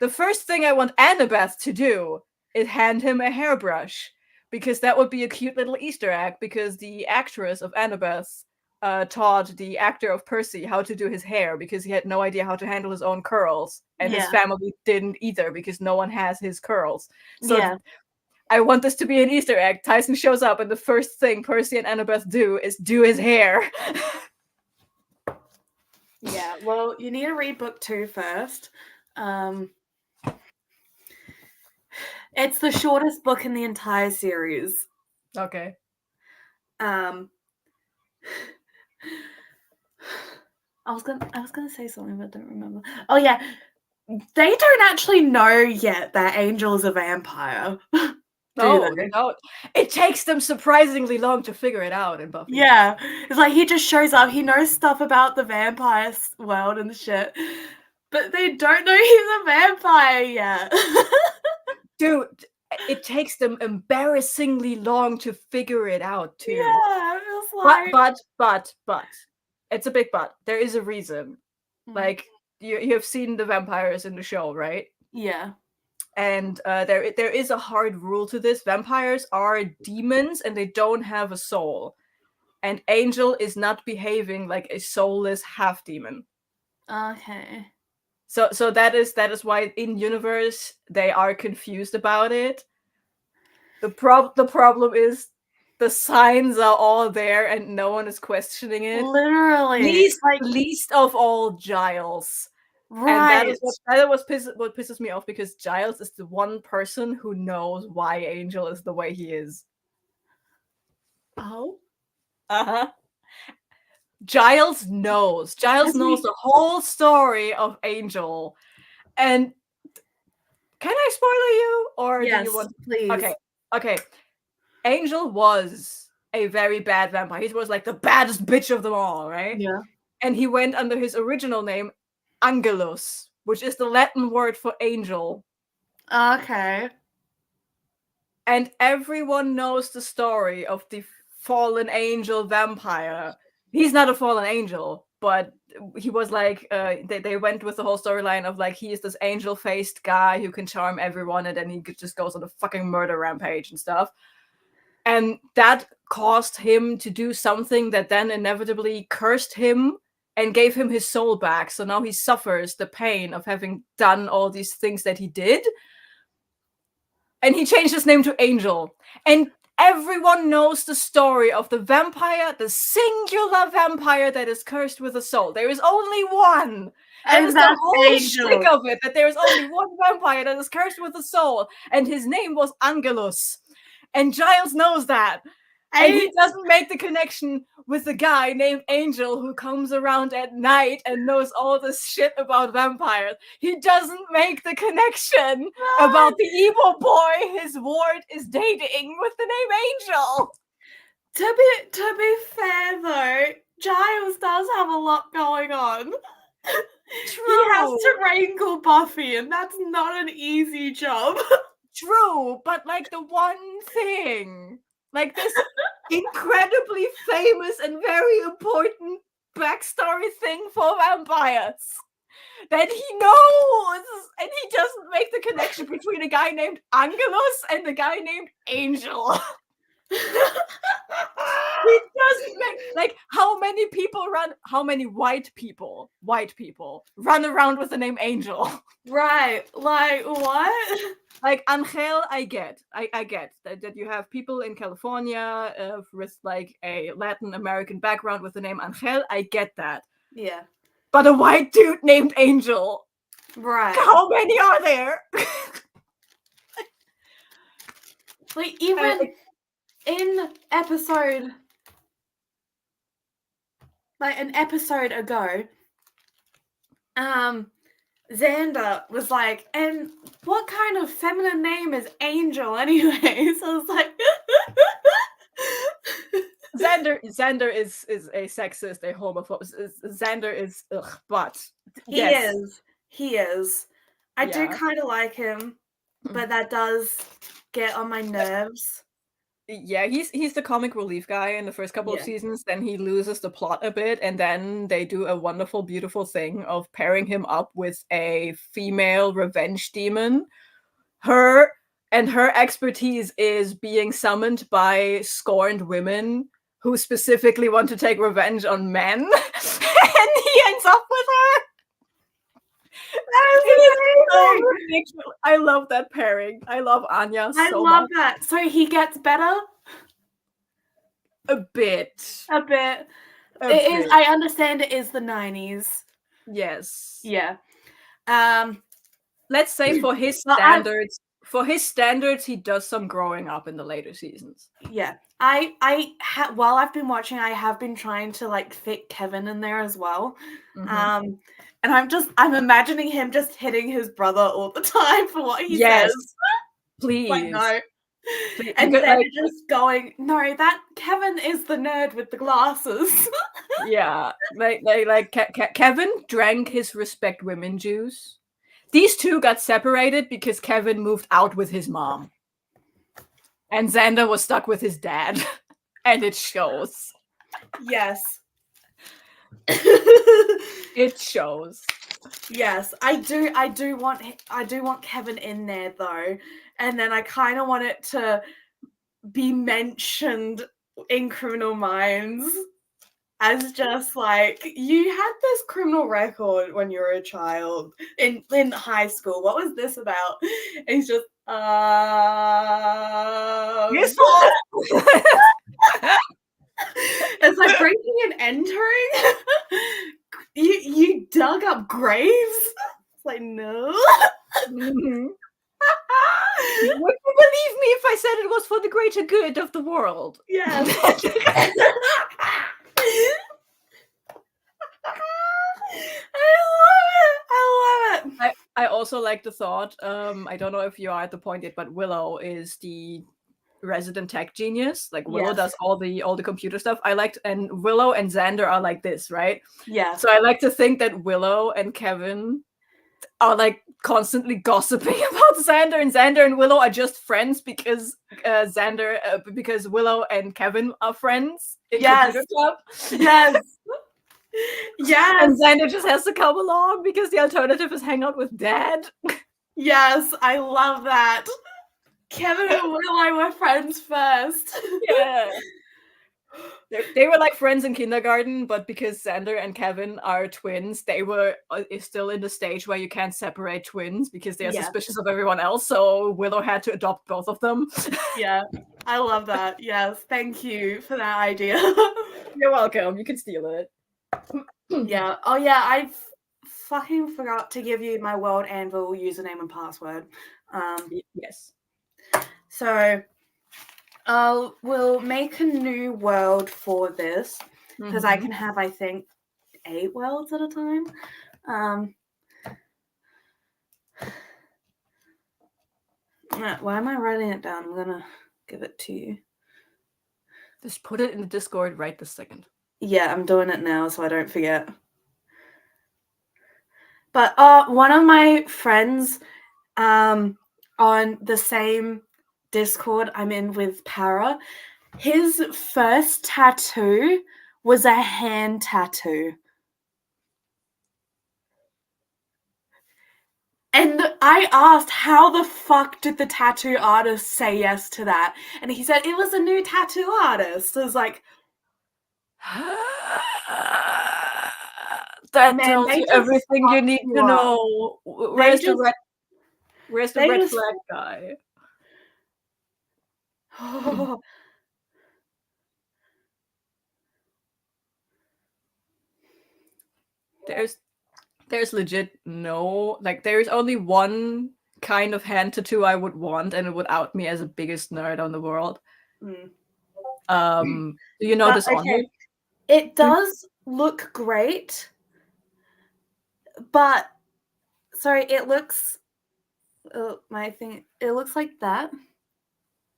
the first thing I want Annabeth to do is hand him a hairbrush, because that would be a cute little Easter egg, because the actress of Annabeth taught the actor of Percy how to do his hair, because he had no idea how to handle his own curls, and his family didn't either, because no one has his curls. So I want this to be an Easter egg. Tyson shows up, and the first thing Percy and Annabeth do is do his hair. Yeah, well, you need to read book 2 first. It's the shortest book in the entire series. Okay. I was gonna say something, but I don't remember. Oh yeah, they don't actually know yet that Angel is a vampire. No, they don't. It takes them surprisingly long to figure it out in Buffy. Yeah, it's like he just shows up. He knows stuff about the vampire world and shit, but they don't know he's a vampire yet. Dude, it takes them embarrassingly long to figure it out too. Yeah, it was like... But it's a big but. There is a reason. Like, you have seen the vampires in the show, right? Yeah. And there is a hard rule to this. Vampires are demons and they don't have a soul. And Angel is not behaving like a soulless half demon. Okay. So that is why in universe they are confused about it. The problem is the signs are all there and no one is questioning it. Literally. Least of all Giles. Right. And that was what pisses me off, because Giles is the one person who knows why Angel is the way he is. Oh? Uh-huh. Giles knows. Giles knows the whole story of Angel. And can I spoil you? Or yes, do you want... please. Okay. Angel was a very bad vampire. He was like the baddest bitch of them all, right? Yeah. And he went under his original name, Angelus, which is the Latin word for angel. Okay. And everyone knows the story of the fallen angel vampire. He's not a fallen angel, but he was like, they went with the whole storyline of like, he is this angel-faced guy who can charm everyone, and then he just goes on a fucking murder rampage and stuff. And that caused him to do something that then inevitably cursed him and gave him his soul back. So now he suffers the pain of having done all these things that he did. And he changed his name to Angel. And everyone knows the story of the vampire, the singular vampire that is cursed with a soul. There is only one. And it's the whole shtick of it, that there is only one vampire that is cursed with a soul. And his name was Angelus. And Giles knows that. And he doesn't make the connection with the guy named Angel who comes around at night and knows all this shit about vampires. He doesn't make the connection about the evil boy his ward is dating with the name Angel. To be fair though, Giles does have a lot going on. True. He has to wrangle Buffy, and that's not an easy job. True, but like the one thing, like this incredibly famous and very important backstory thing for vampires that he knows, and he doesn't make the connection between a guy named Angelus and a guy named Angel. He doesn't make, like, how many white people run around with the name Angel? Right, like what? Like Angel, I get that you have people in California with like a Latin American background with the name Angel. I get that. Yeah. But a white dude named Angel, right? How many are there? Like even in episode, like an episode ago, Xander was like, and what kind of feminine name is Angel anyway? So I was like, Xander is a sexist, a homophobe. Xander is, but he is. I do kind of like him, but that does get on my nerves. Yeah, he's the comic relief guy in the first couple of seasons. Then he loses the plot a bit, and then they do a wonderful, beautiful thing of pairing him up with a female revenge demon. Her expertise is being summoned by scorned women who specifically want to take revenge on men, and he ends up with her. I love that pairing. I love Anya so much. I love that. So he gets better? A bit. It is. I understand it is the 90s. Yes. Yeah. Let's say for his standards, he does some growing up in the later seasons. Yeah. While I've been watching, I have been trying to like fit Kevin in there as well. Mm-hmm. And I'm imagining him just hitting his brother all the time for what he says. Please. Like, no. Please. And then just going, no, that Kevin is the nerd with the glasses. Yeah. Kevin drank his respect women juice. These two got separated because Kevin moved out with his mom. And Xander was stuck with his dad. And it shows. Yes. It shows. Yes, I do want Kevin in there though, and then I kind of want it to be mentioned in Criminal Minds as just like, you had this criminal record when you were a child in high school. What was this about? And he's just it's like breaking and entering. You dug up graves? It's like, no. Mm-hmm. Would you believe me if I said it was for the greater good of the world? Yes. I love it. I also like the thought. I don't know if you are at the point yet, but Willow is the resident tech genius. Like Willow does all the computer stuff. And Willow and Xander are like this, right? Yeah. So I like to think that Willow and Kevin are like constantly gossiping about Xander, and Xander and Willow are just friends because because Willow and Kevin are friends in computer club. Yes. Yes. And Xander just has to come along because the alternative is hang out with Dad. Yes, I love that. Kevin and Willow were friends first. Yeah. They were like friends in kindergarten, but because Xander and Kevin are twins, they were still in the stage where you can't separate twins because they're suspicious of everyone else. So Willow had to adopt both of them. Yeah, I love that. Yes, thank you for that idea. You're welcome. You can steal it. Yeah. Oh yeah, I fucking forgot to give you my World Anvil username and password. Yes. So we'll make a new world for this because I can have, I think, 8 worlds at a time. Why am I writing it down? I'm gonna give it to you. Just put it in the Discord right this second. Yeah, I'm doing it now so I don't forget. But one of my friends on the same Discord I'm in with Para, his first tattoo was a hand tattoo. And I asked, how the fuck did the tattoo artist say yes to that? And he said, it was a new tattoo artist. I was like, that tells you everything you need to know. Where's the red flag guy? Oh. There's legit no, like, there's only one kind of hand tattoo I would want, and it would out me as the biggest nerd on the world. Do you know this on you? It does look great, but sorry, it looks it looks like that.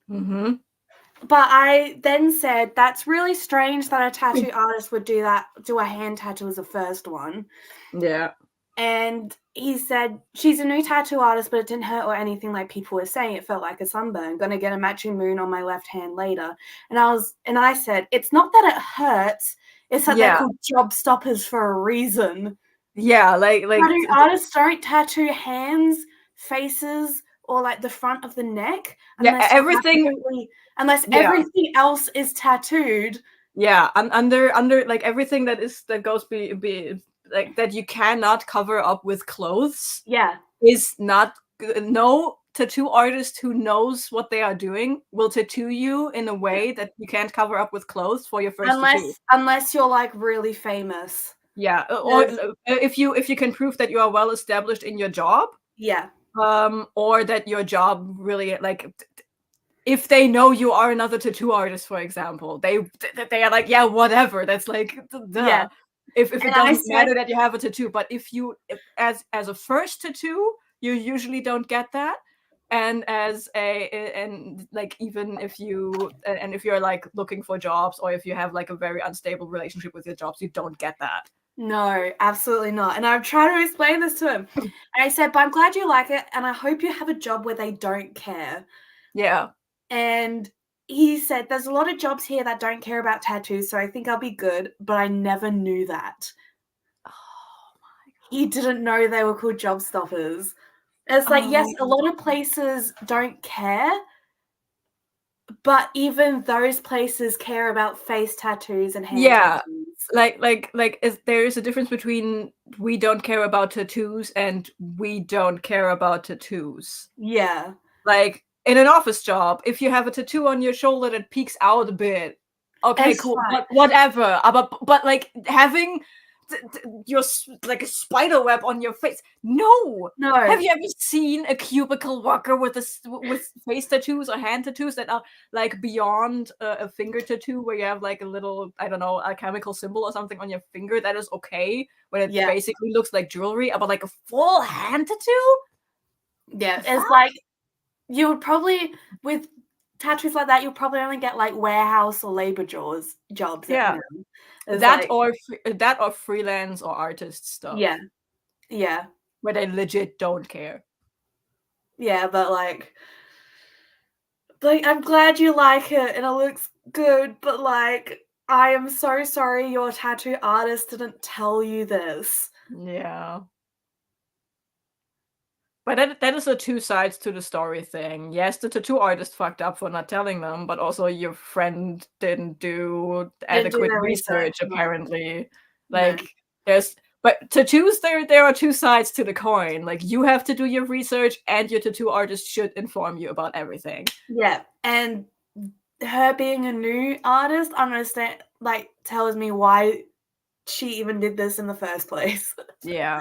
But I then said, that's really strange that a tattoo artist would do a hand tattoo as a first one. Yeah. And he said, she's a new tattoo artist, but it didn't hurt or anything like people were saying. It felt like a sunburn. Gonna get a matching moon on my left hand later. And I said, it's not that it hurts, it's that they're called job stoppers for a reason. Yeah, like tattoo artists don't tattoo hands, faces, or like the front of the neck unless everything else is tattooed. Yeah, under like everything that goes be like that you cannot cover up with clothes. Yeah, is not no tattoo artist who knows what they are doing will tattoo you in a way that you can't cover up with clothes for your first tattoo. Unless you're like really famous. Yeah, or if you can prove that you are well established in your job. Yeah. Or that your job really, like, if they know you are another tattoo artist, for example, they are like, yeah, whatever. That's like, duh. Yeah. If it doesn't matter that you have a tattoo, but if as a first tattoo, you usually don't get that. And like, even if if you're like looking for jobs, or if you have like a very unstable relationship with your jobs, you don't get that. No, absolutely not. And I'm trying to explain this to him. And I said, but I'm glad you like it, and I hope you have a job where they don't care. Yeah. And he said, there's a lot of jobs here that don't care about tattoos, so I think I'll be good, but I never knew that. Oh my God. He didn't know they were called job stoppers. It's like, yes, a lot of places don't care, but even those places care about face tattoos and hand tattoos. Like there is a difference between we don't care about tattoos and we don't care about tattoos. Yeah. Like, in an office job, if you have a tattoo on your shoulder that peeks out a bit, okay, cool, whatever. But like having your like a spider web on your face, no. Have you ever seen a cubicle worker with face tattoos or hand tattoos that are like beyond a finger tattoo, where you have like a little, I don't know, a chemical symbol or something on your finger? That is okay when it basically looks like jewelry, but like a full hand tattoo? Yeah, it's like, you would probably, with tattoos like that, you'll probably only get like warehouse or labor jobs. Yeah, that, like, or freelance or artist stuff. Yeah. where they legit don't care. Yeah, but like I'm glad you like it and it looks good, but like I am so sorry your tattoo artist didn't tell you this. Yeah. But that is the two sides to the story thing. Yes, the tattoo artist fucked up for not telling them, but also your friend didn't do adequate their research, research, no. apparently. No. Like, but tattoos, there are two sides to the coin. Like, you have to do your research, and your tattoo artist should inform you about everything. Yeah, and her being a new artist, understand, like, tells me why she even did this in the first place. Yeah.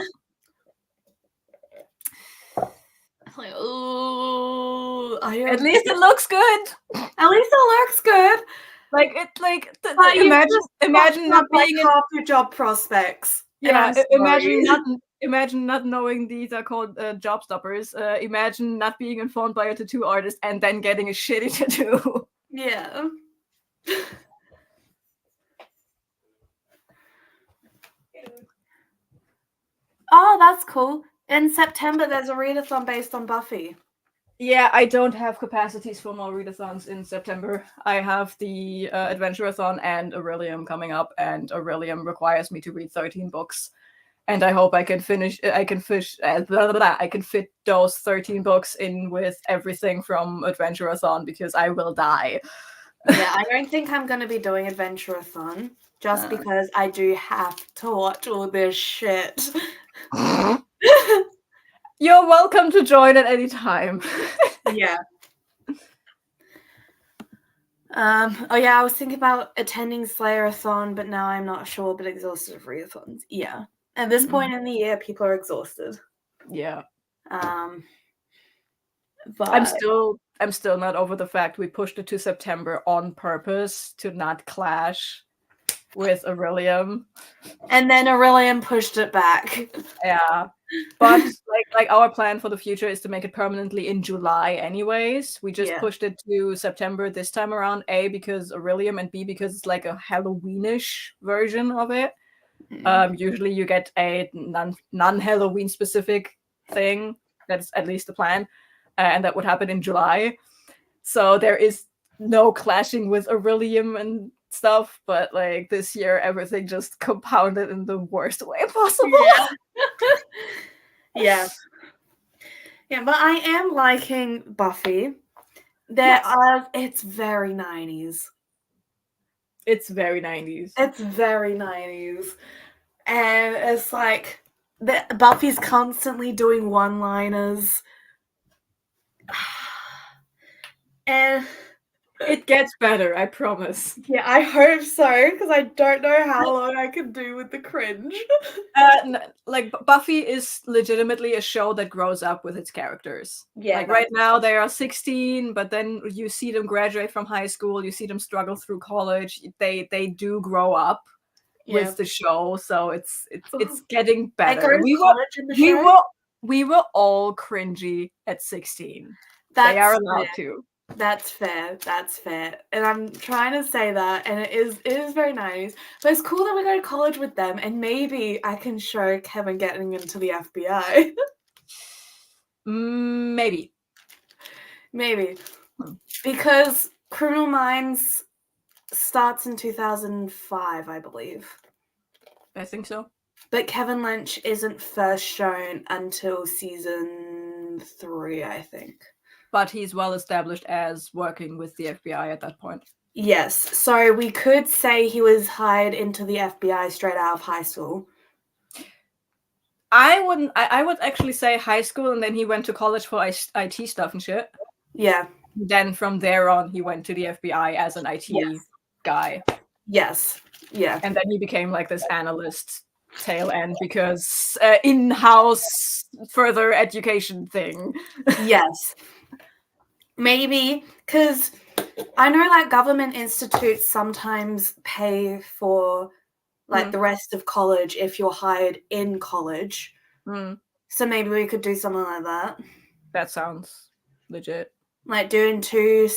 Like, ooh, At least it looks good. At least it looks good. Like But imagine not being like half your job prospects. Yeah, imagine not knowing these are called job stoppers. Imagine not being informed by a tattoo artist and then getting a shitty tattoo. Yeah. Oh, that's cool. In September, there's a readathon based on Buffy. Yeah, I don't have capacities for more readathons in September. I have the Adventure-a-thon and Aurelium coming up, and Aurelium requires me to read 13 books. And I hope I can I can fit those 13 books in with everything from Adventure-a-thon because I will die. Yeah, I don't think I'm going to be doing Adventure-a-thon just because I do have to watch all this shit. You're welcome to join at any time. Yeah. Oh yeah, I was thinking about attending Slayer-a-thon, but now I'm not sure, but exhausted of readathons. Yeah. At this point in the year, people are exhausted. Yeah. But I'm still not over the fact we pushed it to September on purpose to not clash with Aurelium. And then Aurelium pushed it back. Yeah. But like our plan for the future is to make it permanently in July anyways. We just pushed it to September this time around, A, because Aurelium, and B, because it's like a Halloweenish version of it. Usually you get a non-Halloween specific thing. That's at least the plan. And that would happen in July. So there is no clashing with Aurelium and stuff, but like this year everything just compounded in the worst way possible. Yeah. Yeah, but I am liking Buffy. It's very 90s. It's very 90s. It's very 90s. And it's like Buffy's constantly doing one-liners. And it gets better, I promise. Yeah, I hope so, because I don't know how long I can do with the cringe. Like, Buffy is legitimately a show that grows up with its characters. Yeah, like right now they are 16, but then you see them graduate from high school, you see them struggle through college. They do grow up with the show, so it's getting better. We were all cringy at 16. They are allowed to. That's fair. That's fair. And I'm trying to say that, and it is very nice. But it's cool that we go to college with them, and maybe I can show Kevin getting into the FBI. Maybe. Because Criminal Minds starts in 2005, I believe. I think so. But Kevin Lynch isn't first shown until season 3, I think. But he's well established as working with the FBI at that point. Yes. So we could say he was hired into the FBI straight out of high school. I would actually say high school, and then he went to college for IT stuff and shit. Yeah. Then from there on, he went to the FBI as an IT guy. Yes. Yeah. And then he became like this analyst tail end because in-house further education thing. Yes. Maybe, because I know like government institutes sometimes pay for like the rest of college if you're hired in college. So maybe we could do something like that. That sounds legit. Like doing 2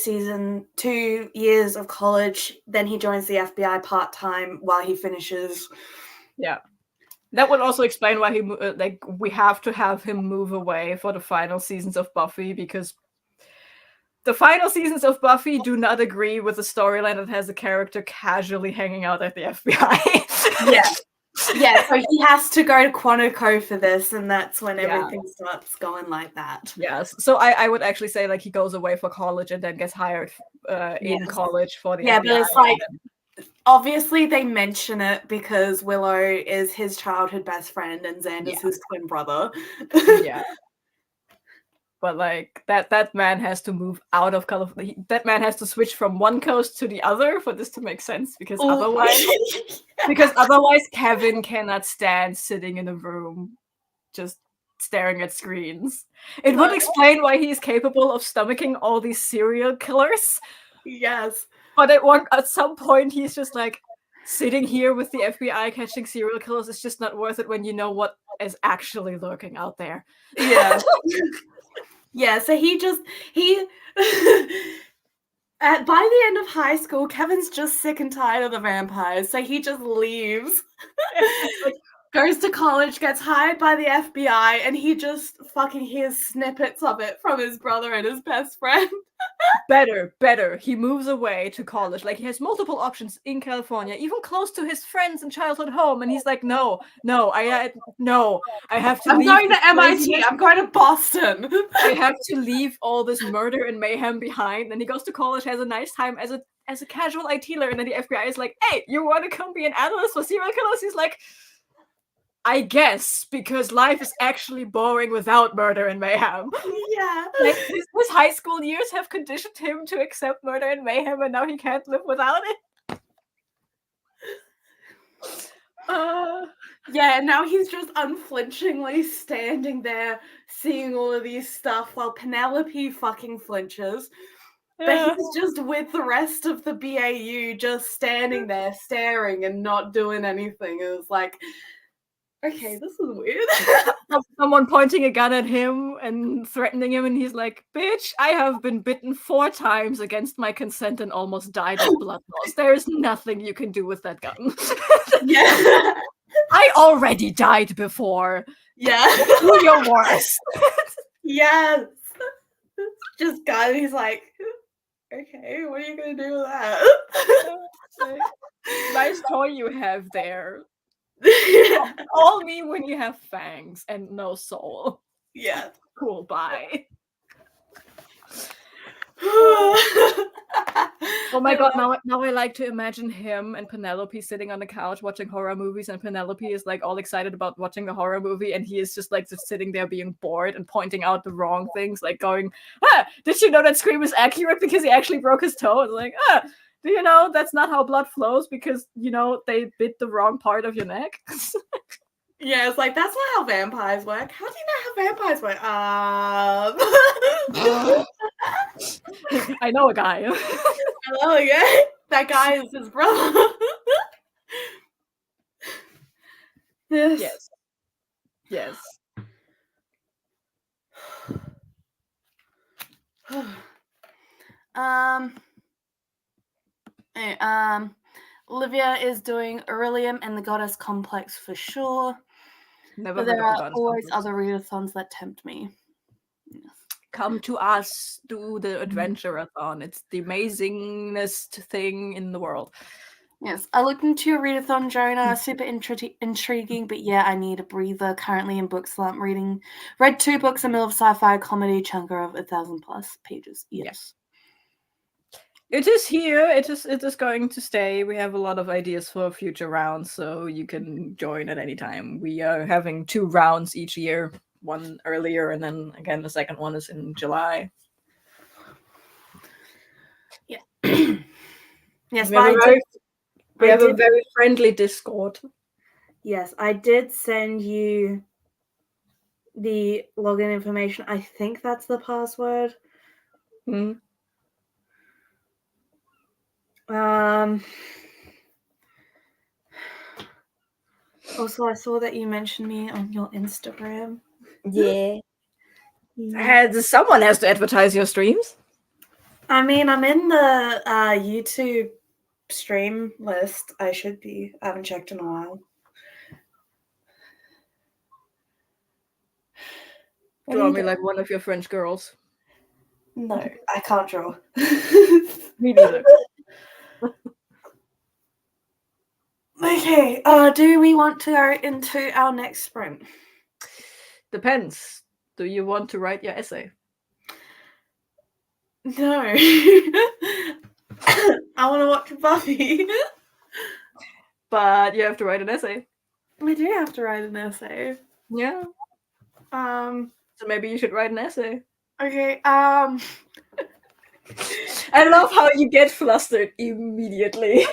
years of college, then he joins the FBI part-time while he finishes. Yeah. That would also explain why we have to have him move away for the final seasons of Buffy, because the final seasons of Buffy do not agree with the storyline that has a character casually hanging out at the FBI. Yeah. Yeah, so he has to go to Quantico for this, and that's when Yeah. everything starts going like that. Yes. So I would actually say like he goes away for college and then gets hired in Yes. college for the Yeah, FBI. but it's like, obviously they mention it because Willow is his childhood best friend and Xander's his twin brother. Yeah. But like that man has to move out of California. That man has to switch from one coast to the other for this to make sense, because otherwise Kevin cannot stand sitting in a room just staring at screens. It would explain why he's capable of stomaching all these serial killers. Yes. But at some point he's just like, sitting here with the FBI catching serial killers is just not worth it when you know what is actually lurking out there. Yeah. Yeah, so by the end of high school, Kevin's just sick and tired of the vampires, so he just leaves. Goes to college, gets hired by the FBI, and he just fucking hears snippets of it from his brother and his best friend. Better. He moves away to college. Like, he has multiple options in California, even close to his friends and childhood home. And he's like, no, I have to leave. I'm going to MIT. I'm going to Boston. I have to leave all this murder and mayhem behind. And he goes to college, has a nice time as a casual ITler. And then the FBI is like, hey, you want to come be an analyst for serial killers? He's like, I guess, because life is actually boring without murder and mayhem. Yeah. Like, his high school years have conditioned him to accept murder and mayhem, and now he can't live without it. Yeah, and now he's just unflinchingly standing there, seeing all of these stuff while Penelope fucking flinches. But he's just with the rest of the BAU, just standing there, staring and not doing anything. It was like, okay, this is weird. Someone pointing a gun at him and threatening him, and he's like, bitch, I have been bitten 4 times against my consent and almost died of blood loss. There is nothing you can do with that gun. Yeah. I already died before. Yeah. Do your worst. Yes. Just God, he's like, okay, what are you gonna do with that? Nice toy you have there. Call me when you have fangs and no soul. Yeah. Cool, bye. Oh my god, now I like to imagine him and Penelope sitting on the couch watching horror movies, and Penelope is like all excited about watching the horror movie, and he is just like just sitting there being bored and pointing out the wrong things, like going, did you know that Scream is accurate because he actually broke his toe? And like, do you know that's not how blood flows because, you know, they bit the wrong part of your neck? Yeah, it's like, that's not how vampires work. How do you know how vampires work? I know a guy. Hello, yeah. That guy is his brother. Yes. Olivia is doing Aurelium and the Goddess Complex for sure. But there are always other readathons that tempt me. Yes. Come to us, do the Adventure-a-thon. It's the amazingest thing in the world. Yes, I looked into your readathon, Jonah. Super intriguing, but yeah, I need a breather. Currently in book slump, read 2 books, a middle of sci-fi comedy, chunker of 1,000+ pages. Yes. It is here. It is going to stay. We have a lot of ideas for future rounds, so you can join at any time. We are having 2 rounds each year, one earlier, and then again the second one is in July. Yeah. Yes, we have a very friendly Discord. Yes, I did send you the login information. I think that's the password. Also, I saw that you mentioned me on your Instagram. Yeah. Someone has to advertise your streams. I mean, I'm in the YouTube stream list. I should be. I haven't checked in a while. What are Draw you me doing? like one of your French girls. No, I can't draw. Me neither. Okay, do we want to go into our next sprint? Depends. Do you want to write your essay? No. I want to watch Buffy. But you have to write an essay. I do have to write an essay. Yeah. So maybe you should write an essay. Okay, I love how you get flustered immediately.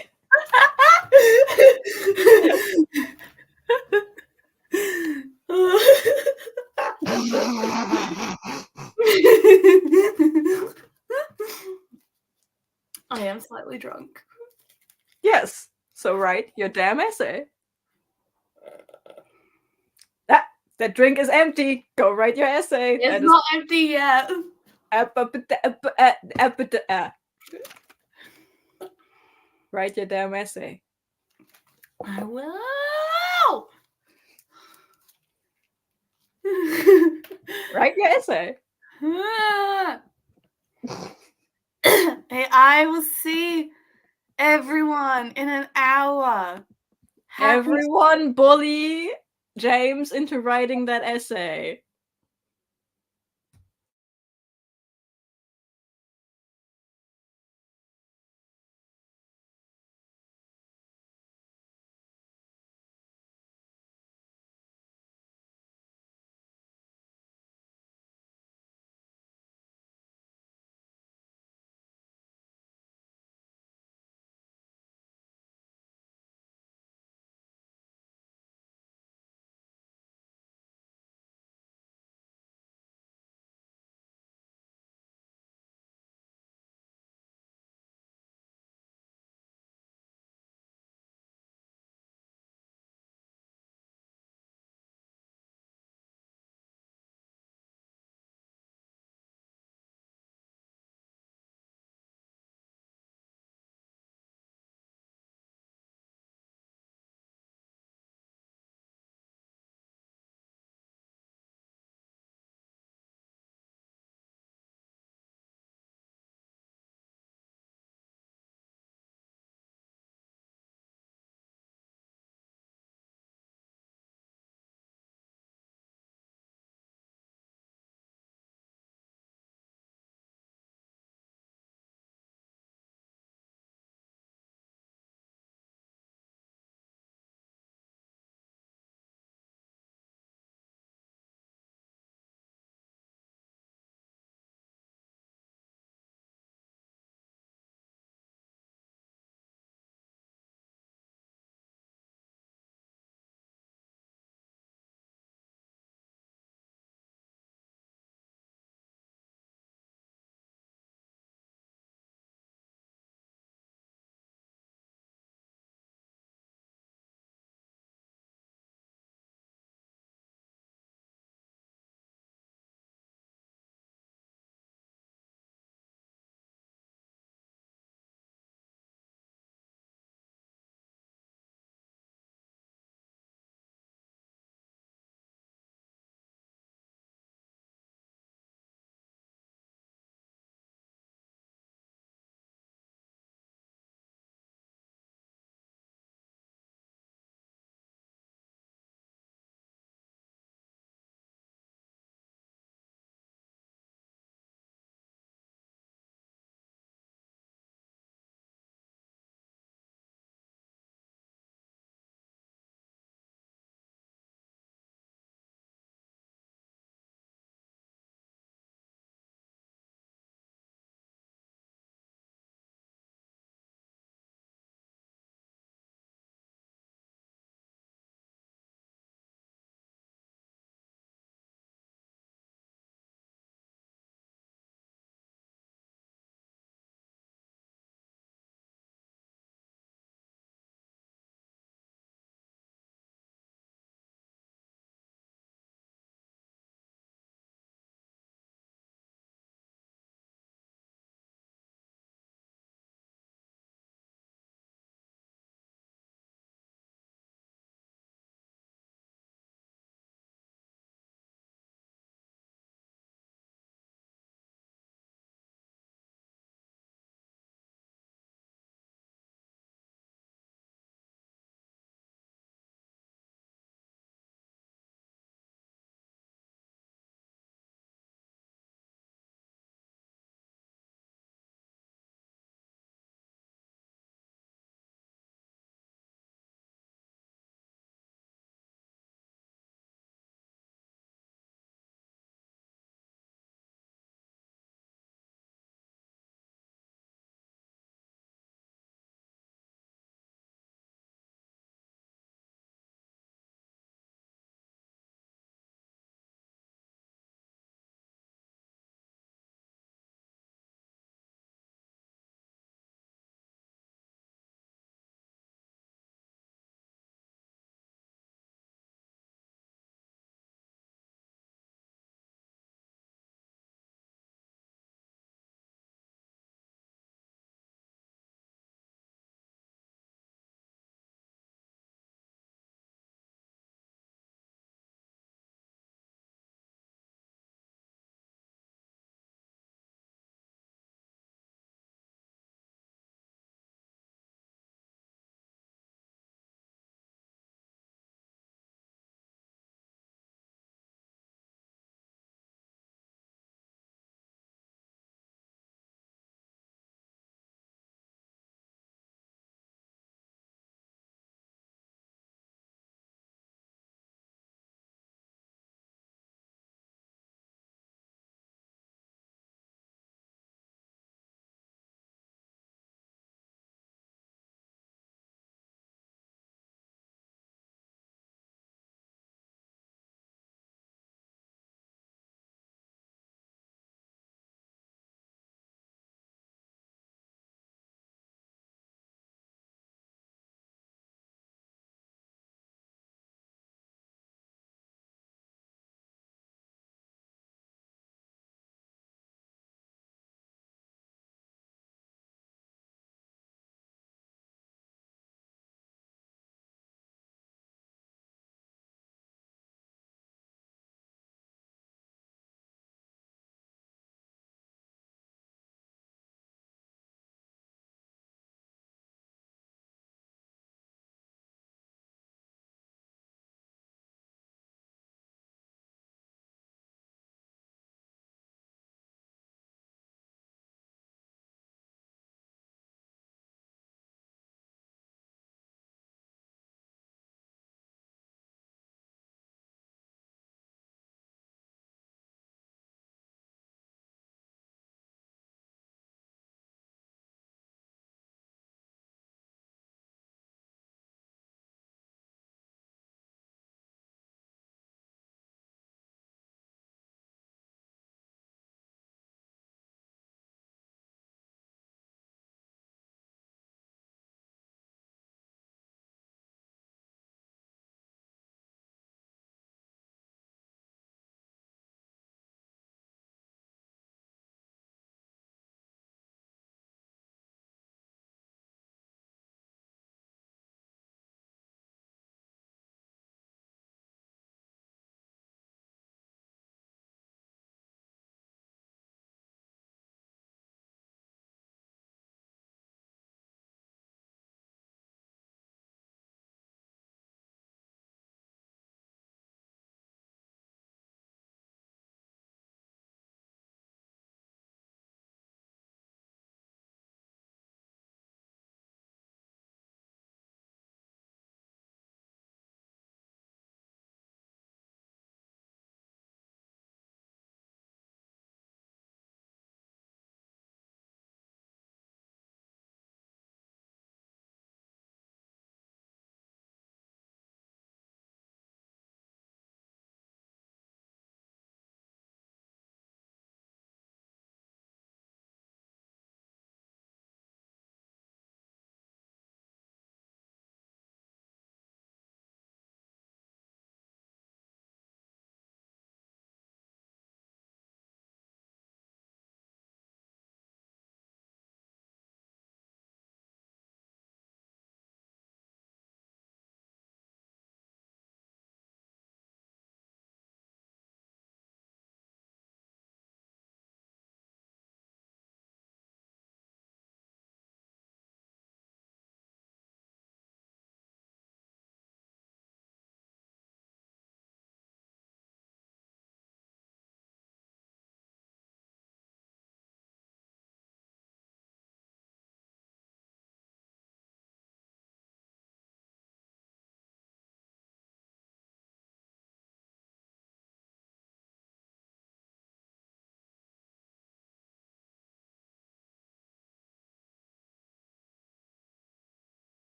I am slightly drunk. Yes. So write your damn essay. Ah, that drink is empty. Go write your essay. It's That not empty yet. Write your damn essay. I will. Write your essay. Hey, I will see everyone in an hour. Happy Everyone bully James into writing that essay.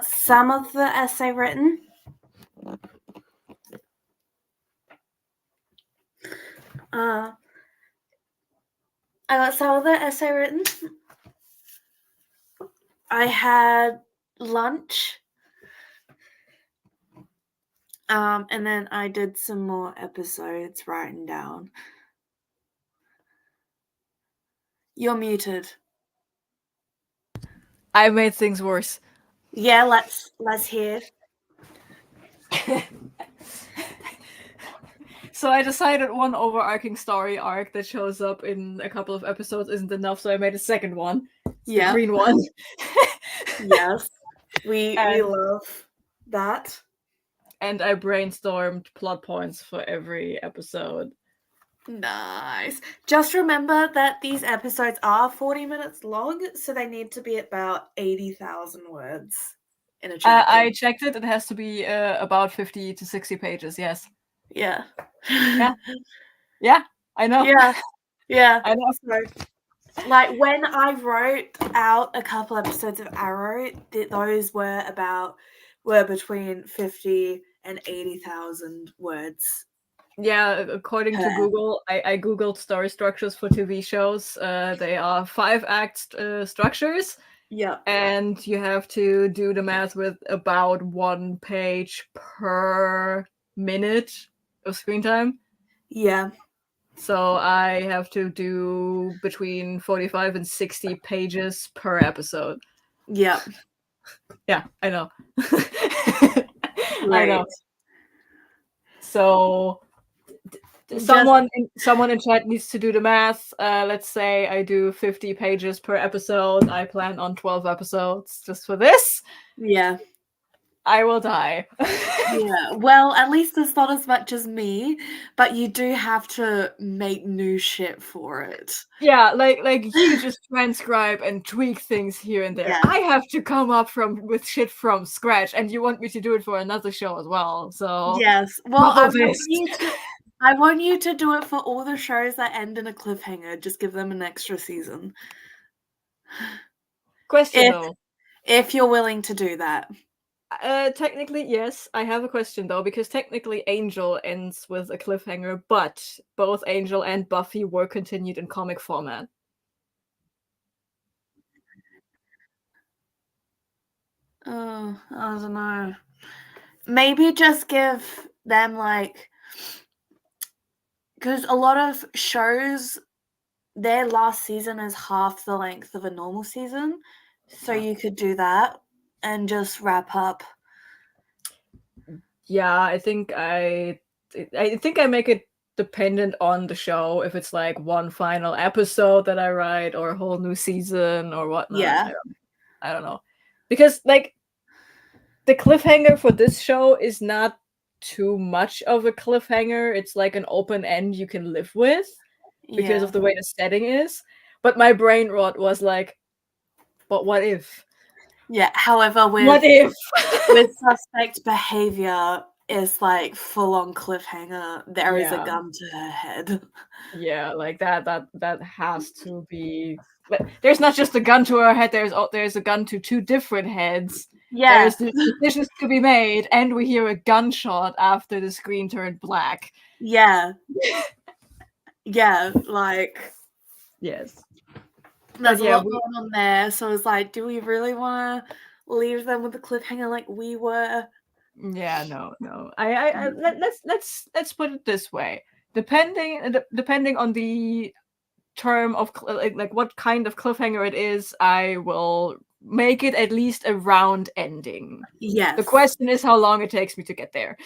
Some of the essay written. I got some of the essay written. I had lunch. And then I did some more episodes writing down. You're muted. I made things worse. Yeah, let's hear. So I decided one overarching story arc that shows up in a couple of episodes isn't enough, so I made a second one. The green one. Yes. We love that. And I brainstormed plot points for every episode. Nice. Just remember that these episodes are 40 minutes long, so they need to be about 80,000 words in a chapter. I checked it. It has to be about 50 to 60 pages, yes. Yeah. Yeah, I know. Yeah. I know. So, like, when I wrote out a couple episodes of Arrow, those were between 50 and 80,000 words. Yeah, according to Google, I googled story structures for TV shows. They are 5-act structures. Yeah. And you have to do the math with about 1 page per minute of screen time. Yeah. So I have to do between 45 and 60 pages per episode. Yeah. Yeah, I know. I know. So someone in chat needs to do the math. Let's say I do 50 pages per episode. I plan on 12 episodes just for this. Yeah. I will die. Yeah. Well, at least it's not as much as me, but you do have to make new shit for it. Yeah, like you just transcribe and tweak things here and there. Yeah. I have to come up with shit from scratch, and you want me to do it for another show as well. So yes. Well, I want you to do it for all the shows that end in a cliffhanger. Just give them an extra season. Question though. If you're willing to do that. Technically, yes. I have a question though, because technically Angel ends with a cliffhanger, but both Angel and Buffy were continued in comic format. Oh, I don't know. Maybe just give them because a lot of shows, their last season is half the length of a normal season. So you could do that and just wrap up. Yeah, I think I make it dependent on the show, if it's like one final episode that I write or a whole new season or whatnot. Yeah. I don't know. Because like the cliffhanger for this show is not too much of a cliffhanger. It's like an open end you can live with because of the way the setting is. But my brain rot was like, but what if? Yeah, however, what if? with suspect behavior, it's like full on cliffhanger. There is a gun to her head. Yeah, like that has to be. There's not just a gun to her head. There's a gun to 2 different heads. Yeah, there's decisions to be made, and we hear a gunshot after the screen turned black. Yeah, yeah, like yes. There's a lot going on there, so it's like, do we really want to leave them with the cliffhanger like we were? Yeah, no. Let's put it this way. Depending on the term of like what kind of cliffhanger it is, I will make it at least a round ending. Yes. The question is how long it takes me to get there.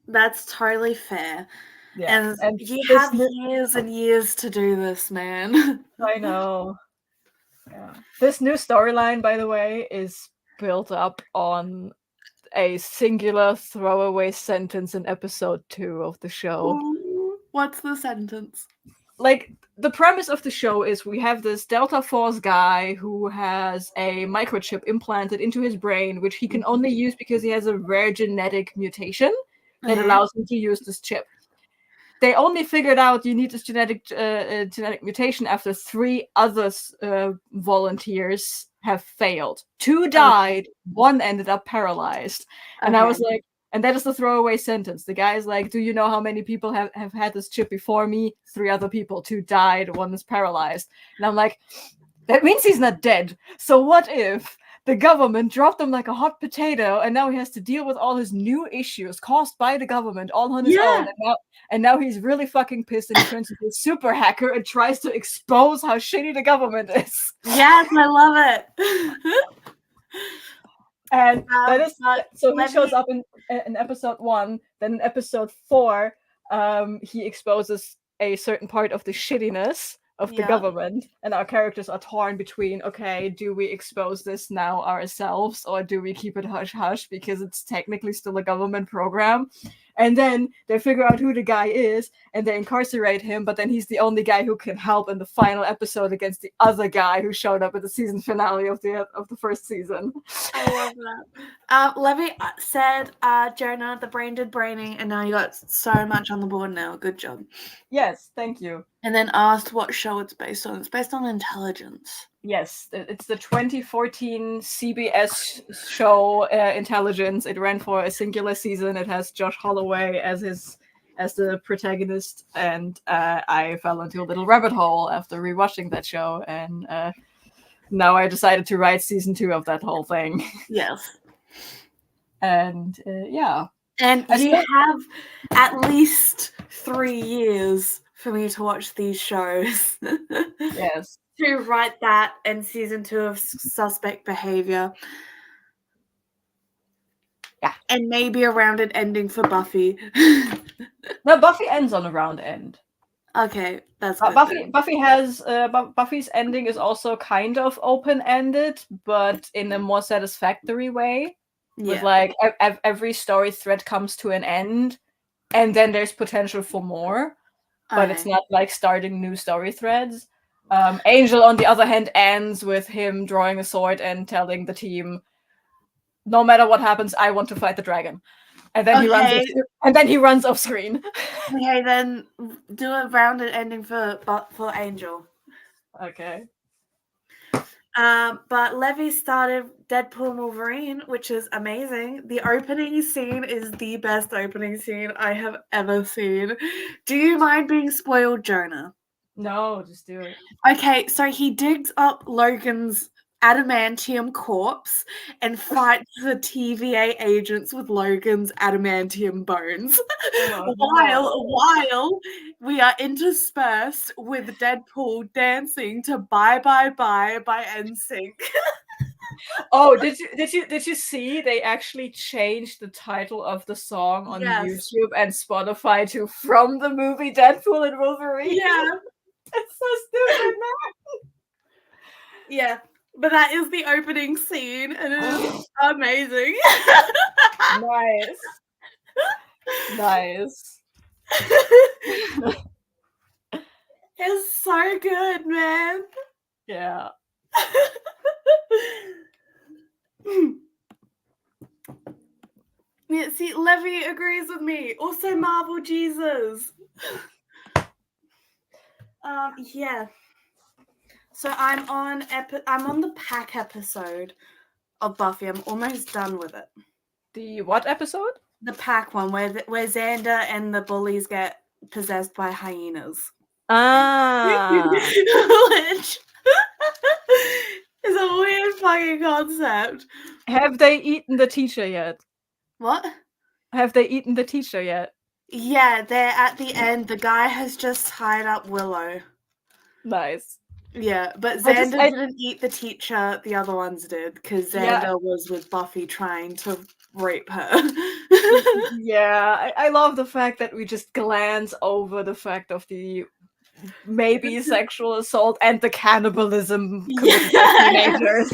That's totally fair. Yeah. And you have years and years to do this, man. I know. Yeah. This new storyline, by the way, is built up on a singular throwaway sentence in episode 2 of the show. Ooh, what's the sentence? Like, the premise of the show is we have this Delta Force guy who has a microchip implanted into his brain, which he can only use because he has a rare genetic mutation that allows him to use this chip. they only figured out you need this genetic mutation after 3 other volunteers have failed. 2 died, 1 ended up paralyzed. And I was like, and that is the throwaway sentence. The guy is like, do you know how many people have had this chip before me? 3 other people. 2 died, 1 is paralyzed. And I'm like, that means he's not dead. So what if the government dropped him like a hot potato, and now he has to deal with all his new issues caused by the government all on his own. And now he's really fucking pissed, and he turns into a super hacker and tries to expose how shitty the government is. Yes, I love it. And that is so he shows up in episode 1. Then in episode 4, he exposes a certain part of the shittiness of the government, and our characters are torn between, okay, do we expose this now ourselves, or do we keep it hush hush because it's technically still a government program? And then they figure out who the guy is, and they incarcerate him, but then he's the only guy who can help in the final episode against the other guy who showed up at the season finale of the first season. I love that. Levy said, Jonah, the brain did braining, and now you got so much on the board now. Good job. Yes, thank you. And then asked what show it's based on. It's based on Intelligence. Yes, it's the 2014 CBS show Intelligence. It ran for a singular season. It has Josh Holloway as the protagonist, and I fell into a little rabbit hole after rewatching that show, and now I decided to write season 2 of that whole thing. Yes. And yeah. And you have at least 3 years for me to watch these shows. Yes. To write that and season 2 of Suspect Behavior. Yeah. And maybe a rounded ending for Buffy. No, Buffy ends on a round end. Okay, that's good. Buffy has Buffy's ending is also kind of open-ended, but in a more satisfactory way. Yeah. With like every story thread comes to an end, and then there's potential for more, but it's not like starting new story threads. Angel, on the other hand, ends with him drawing a sword and telling the team, "No matter what happens, I want to fight the dragon." And then he runs off screen. Okay, then do a rounded ending for Angel. Okay. But Levy started Deadpool and Wolverine, which is amazing. The opening scene is the best opening scene I have ever seen. Do you mind being spoiled, Jonah? No, just do it. Okay, so he digs up Logan's adamantium corpse and fights the TVA agents with Logan's adamantium bones. While we are interspersed with Deadpool dancing to Bye Bye Bye by NSYNC. Oh, did you see they actually changed the title of the song on YouTube and Spotify to From the Movie Deadpool and Wolverine? Yeah. It's so stupid, man. Yeah, but that is the opening scene, and it is amazing. Nice. It's so good, man. Yeah. Yeah, see, Levy agrees with me. Also, Marvel Jesus. Yeah. So I'm on the pack episode of Buffy. I'm almost done with it. The what episode? The pack one, where Xander and the bullies get possessed by hyenas. Which is a weird fucking concept. Have they eaten the teacher yet? What? Have they eaten the teacher yet? Yeah, they're at the end. The guy has just tied up Willow. Nice. Yeah, but Xander didn't eat the teacher. The other ones did, because Xander was with Buffy trying to rape her. Yeah, I love the fact that we just glance over the fact of the maybe sexual assault and the cannibalism committed by teenagers.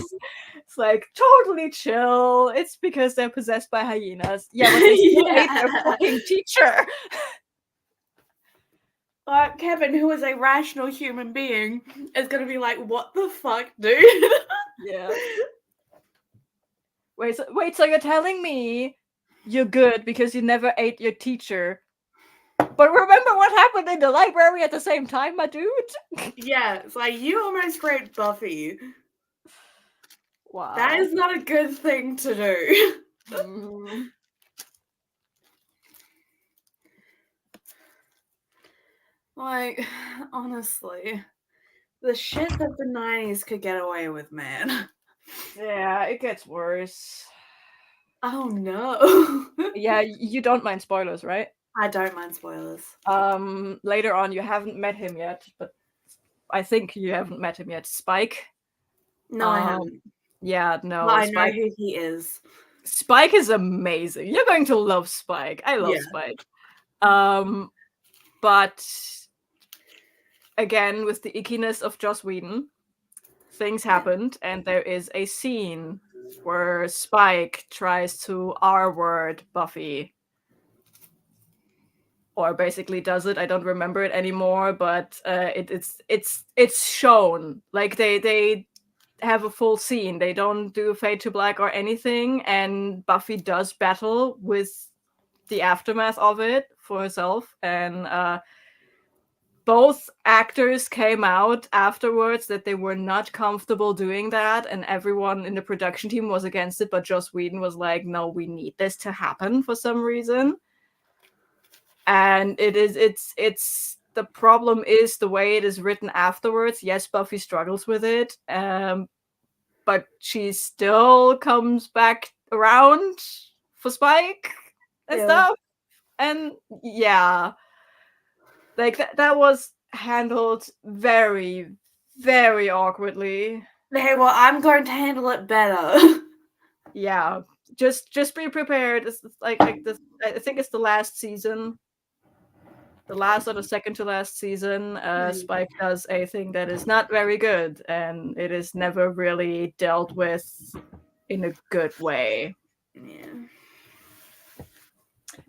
It's like, totally chill. It's because they're possessed by hyenas. Yeah, but they still hate their fucking teacher. Kevin, who is a rational human being, is going to be like, what the fuck, dude? Yeah. Wait, so you're telling me you're good because you never ate your teacher, But remember what happened in the library at the same time, my dude? Yeah, it's like you almost raped Buffy. Wow. That is not a good thing to do. Mm. Like, honestly, the shit that the 90s could get away with, man. Yeah, it gets worse. Oh no. Yeah, you don't mind spoilers, right? I don't mind spoilers. Later on, you haven't met him yet, but I think you haven't met him yet. Spike. No, I haven't. Yeah, no. But I know Spike. who he is. Spike is amazing. You're going to love Spike. I love Yeah. Spike. But again, with the ickiness of Joss Whedon, things happened, and there is a scene where Spike tries to R-word Buffy. Or basically does it. I don't remember it anymore, but it's shown. Like they have a full scene. They don't do Fade to Black or anything, and Buffy does battle with the aftermath of it for herself. And both actors came out afterwards that they were not comfortable doing that, and everyone in the production team was against it. But Joss Whedon was like, "No, we need this to happen for some reason." And it's the problem is the way it is written afterwards. Yes, Buffy struggles with it, but she still comes back around for Spike and stuff. And yeah, like that was handled very, very awkwardly. Hey, well, I'm going to handle it better. Yeah, just be prepared. It's like this. I think it's the last season. The last or the second to last season, Spike does a thing that is not very good, and it is never really dealt with in a good way. Yeah.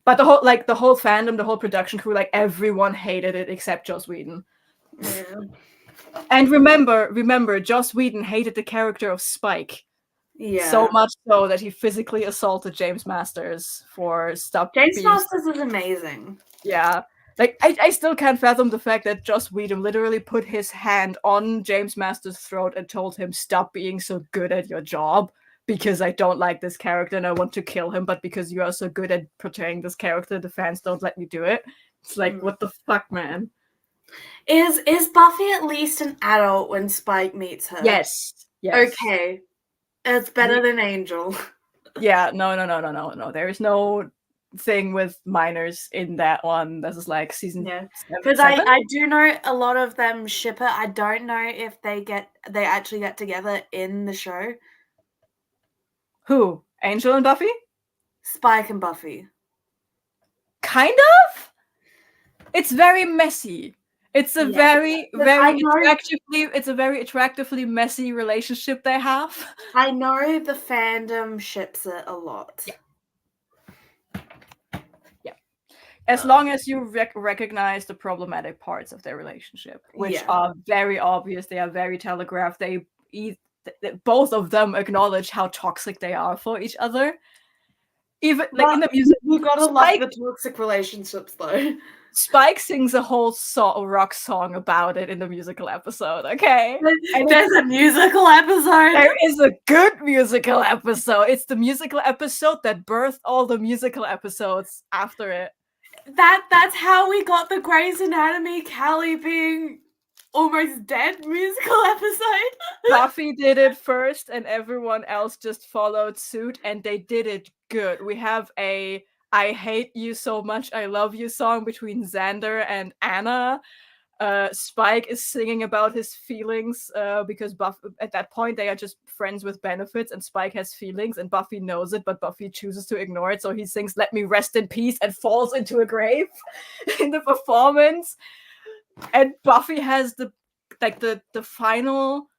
But the whole fandom, the whole production crew, like everyone hated it except Joss Whedon. Yeah. And remember, Joss Whedon hated the character of Spike. Yeah. So much so that he physically assaulted James Masters for James Masters is amazing. Yeah. Like, I still can't fathom the fact that Joss Whedon literally put his hand on James Masters' throat and told him, "Stop being so good at your job, because I don't like this character and I want to kill him, but because you are so good at portraying this character, the fans don't let me do it." It's like, what the fuck, man? Is Buffy at least an adult when Spike meets her? Yes. Okay. It's better than Angel. Yeah, no. There is no thing with minors in that one. This is like season 7. Because I do know a lot of them ship it. I don't know if they actually get together in the show. Who? Angel and Buffy? Spike and Buffy. Kind of? It's very messy. It's a very attractively messy relationship they have. I know the fandom ships it a lot. Yeah. As long as you recognize the problematic parts of their relationship, which are very obvious, they are very telegraphed. Both of them acknowledge how toxic they are for each other. Even like in the music, you gotta love the toxic relationships, though. Spike sings a whole rock song about it in the musical episode. Okay, there's a musical episode. There is a good musical episode. It's the musical episode that birthed all the musical episodes after it. That's how we got the Grey's Anatomy Callie being almost dead musical episode. Buffy did it first, and everyone else just followed suit, and they did it good. We have a "I hate you so much, I love you" song between Xander and Anna. Spike is singing about his feelings because Buffy, at that point, they are just friends with benefits, and Spike has feelings, and Buffy knows it, but Buffy chooses to ignore it. So he sings "Let Me Rest in Peace" and falls into a grave in the performance. And Buffy has the final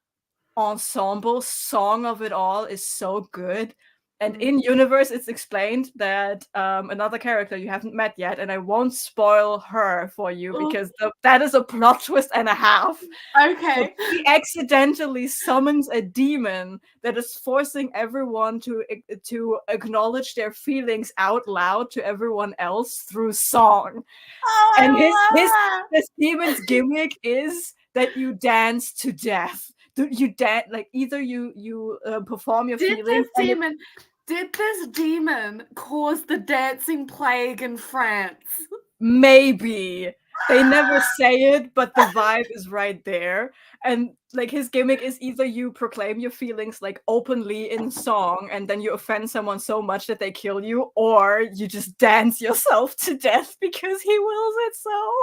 ensemble song of it all is so good. And in universe, it's explained that another character you haven't met yet, and I won't spoil her for you because that is a plot twist and a half. Okay. So he accidentally summons a demon that is forcing everyone to acknowledge their feelings out loud to everyone else through song. Oh, And this demon's gimmick is that you dance to death. You dance like either you perform your feelings. Did this demon cause the dancing plague in France? Maybe. They never say it, but the vibe is right there. And like his gimmick is either you proclaim your feelings like openly in song and then you offend someone so much that they kill you, or you just dance yourself to death because he wills it so.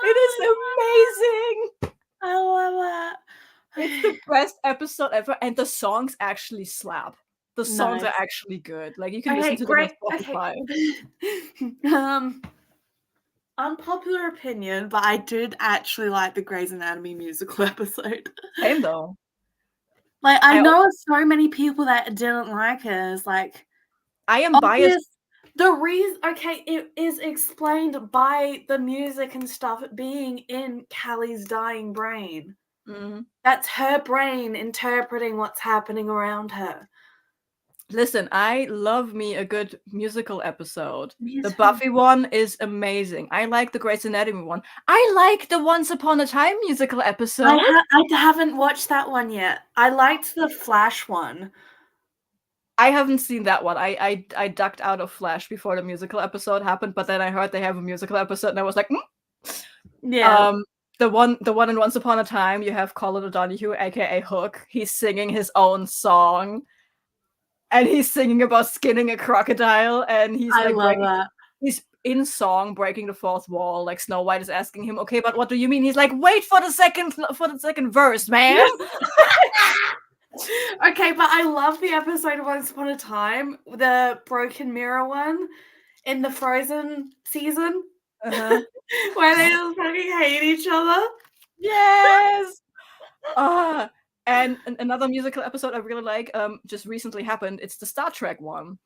It is amazing. I love that. It's the best episode ever, and the songs actually slap. The songs are actually good. Like you can listen to them on Spotify. Unpopular opinion, but I did actually like the Grey's Anatomy musical episode. Same though. Like I know so many people that didn't like it. It's like I am biased. The reason, it is explained by the music and stuff being in Callie's dying brain. Mm-hmm. That's her brain interpreting what's happening around her. Listen, I love me a good musical episode. The Buffy one is amazing. I like the Grey's Anatomy one. I like the Once Upon a Time musical episode. I haven't watched that one yet. I liked the Flash one. I haven't seen that one. I ducked out of Flash before the musical episode happened, but then I heard they have a musical episode, and I was like, yeah. The one in Once Upon a Time, you have Colin O'Donoghue, aka Hook. He's singing his own song. And he's singing about skinning a crocodile, and he's he's in song breaking the fourth wall. Like Snow White is asking him, "Okay, but what do you mean?" He's like, "Wait for the second verse, man." Okay, but I love the episode of Once Upon a Time, the Broken Mirror one in the Frozen season, where they just fucking hate each other. Yes. And another musical episode I really like just recently happened. It's the Star Trek one.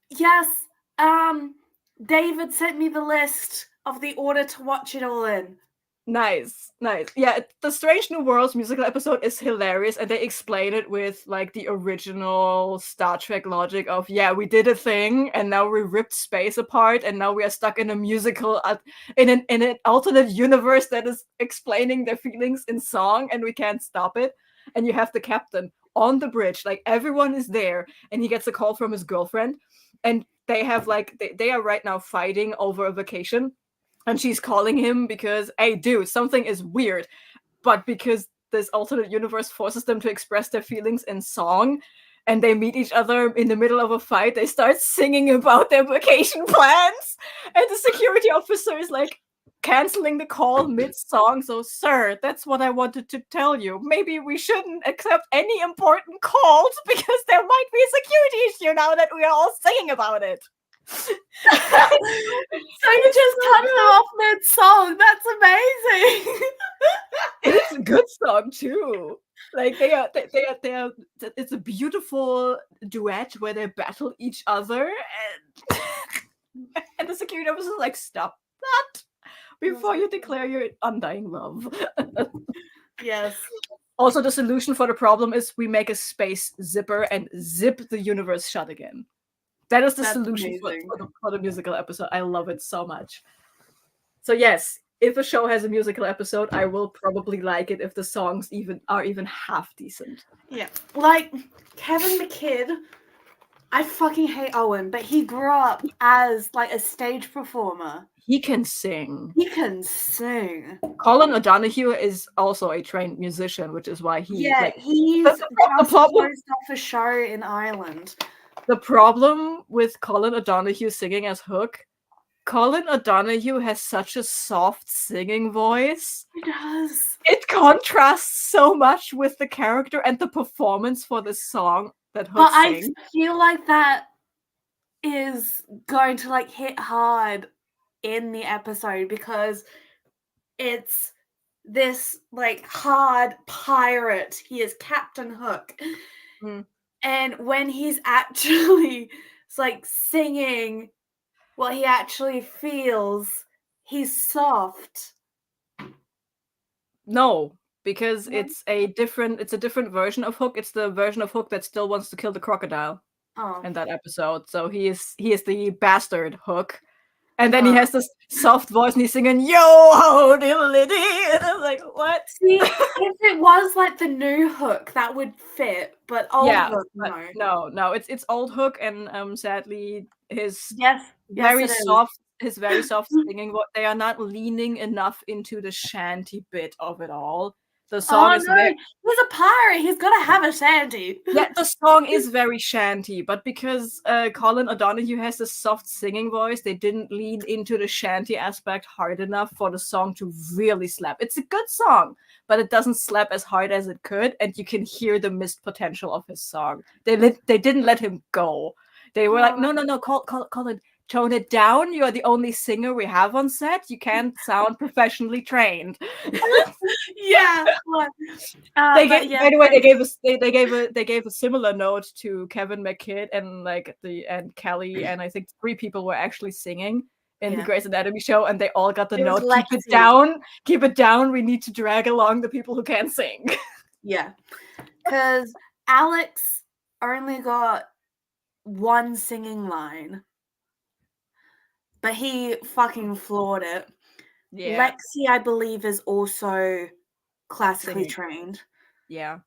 Yes. David sent me the list of the order to watch it all in. Nice. Yeah, the Strange New Worlds musical episode is hilarious, and they explain it with like the original Star Trek logic of, yeah, we did a thing, and now we ripped space apart, and now we are stuck in a musical in an alternate universe that is explaining their feelings in song, and we can't stop it. And you have the captain on the bridge, like everyone is there, and he gets a call from his girlfriend, and they have like they are right now fighting over a vacation. And she's calling him because, hey, dude, something is weird. But because this alternate universe forces them to express their feelings in song, and they meet each other in the middle of a fight, they start singing about their vacation plans. And the security officer is like canceling the call mid-song. So, sir, that's what I wanted to tell you. Maybe we shouldn't accept any important calls because there might be a security issue now that we are all singing about it. So you just cut them off mid-song. That's amazing. It's a good song too. Like they are. It's a beautiful duet where they battle each other, and the security officer is like, "Stop that before you declare your undying love." Yes. Also, the solution for the problem is we make a space zipper and zip the universe shut again. That is the solution for the musical episode. I love it so much. So yes, if a show has a musical episode, I will probably like it if the songs are even half decent. Yeah. Like Kevin McKidd, I fucking hate Owen, but he grew up as like a stage performer. He can sing. Colin O'Donoghue is also a trained musician, which is why he's just closed off a show in Ireland. The problem with Colin O'Donoghue singing as Hook, Colin O'Donoghue has such a soft singing voice. He does. It contrasts so much with the character and the performance for this song that Hook sings. I feel like that is going to like hit hard in the episode because it's this like hard pirate. He is Captain Hook. And when he's actually like singing what he actually feels, he's soft. No, because No? it's a different version of Hook. It's the version of Hook that still wants to kill the crocodile Oh. in that episode. So he is the bastard Hook. And then he Oh. has this soft voice and he's singing yo ho diddly, and I'm like, what? See, if it was like the new Hook, that would fit, but old Yeah, Hook, but no. no, it's old Hook, and sadly his Yes, very it is. soft singing. What they are not leaning enough into the shanty bit of it all. The song Oh is no, he's a pirate. He's gotta have a shanty. yeah, the song is very shanty, but because Colin O'Donoghue has this soft singing voice, they didn't lean into the shanty aspect hard enough for the song to really slap. It's a good song, but it doesn't slap as hard as it could, and you can hear the missed potential of his song. They didn't let him go. They were like, no, Colin, tone it down. You are the only singer we have on set. You can't sound professionally trained. Yeah. They but gave, yeah, by the way, they gave a similar note to Kevin McKidd, and like and Kelly, and I think 3 people were actually singing in the Yeah. Grey's Anatomy show, and they all got the It was note, keep it Lexi. down, keep it down. We need to drag along the people who can't sing. Yeah, because Alex only got one singing line, but he fucking floored it. Yeah, Lexi, I believe, is also classically singing. trained. Yeah,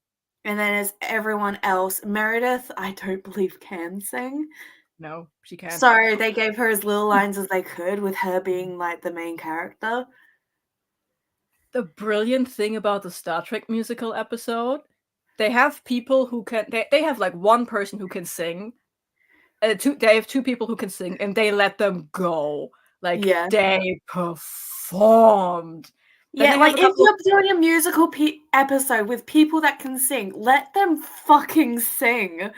And then as everyone else, Meredith, I don't believe can sing. no, she can't. So they gave her as little lines as they could, with her being like the main character. The brilliant thing about the Star Trek musical episode, they have people who can. They have like one person who can sing. They have 2 people who can sing, and they let them go. Like Yeah. they performed. Then Yeah, they like have a if couple. you're doing a musical episode with people that can sing, let them fucking sing.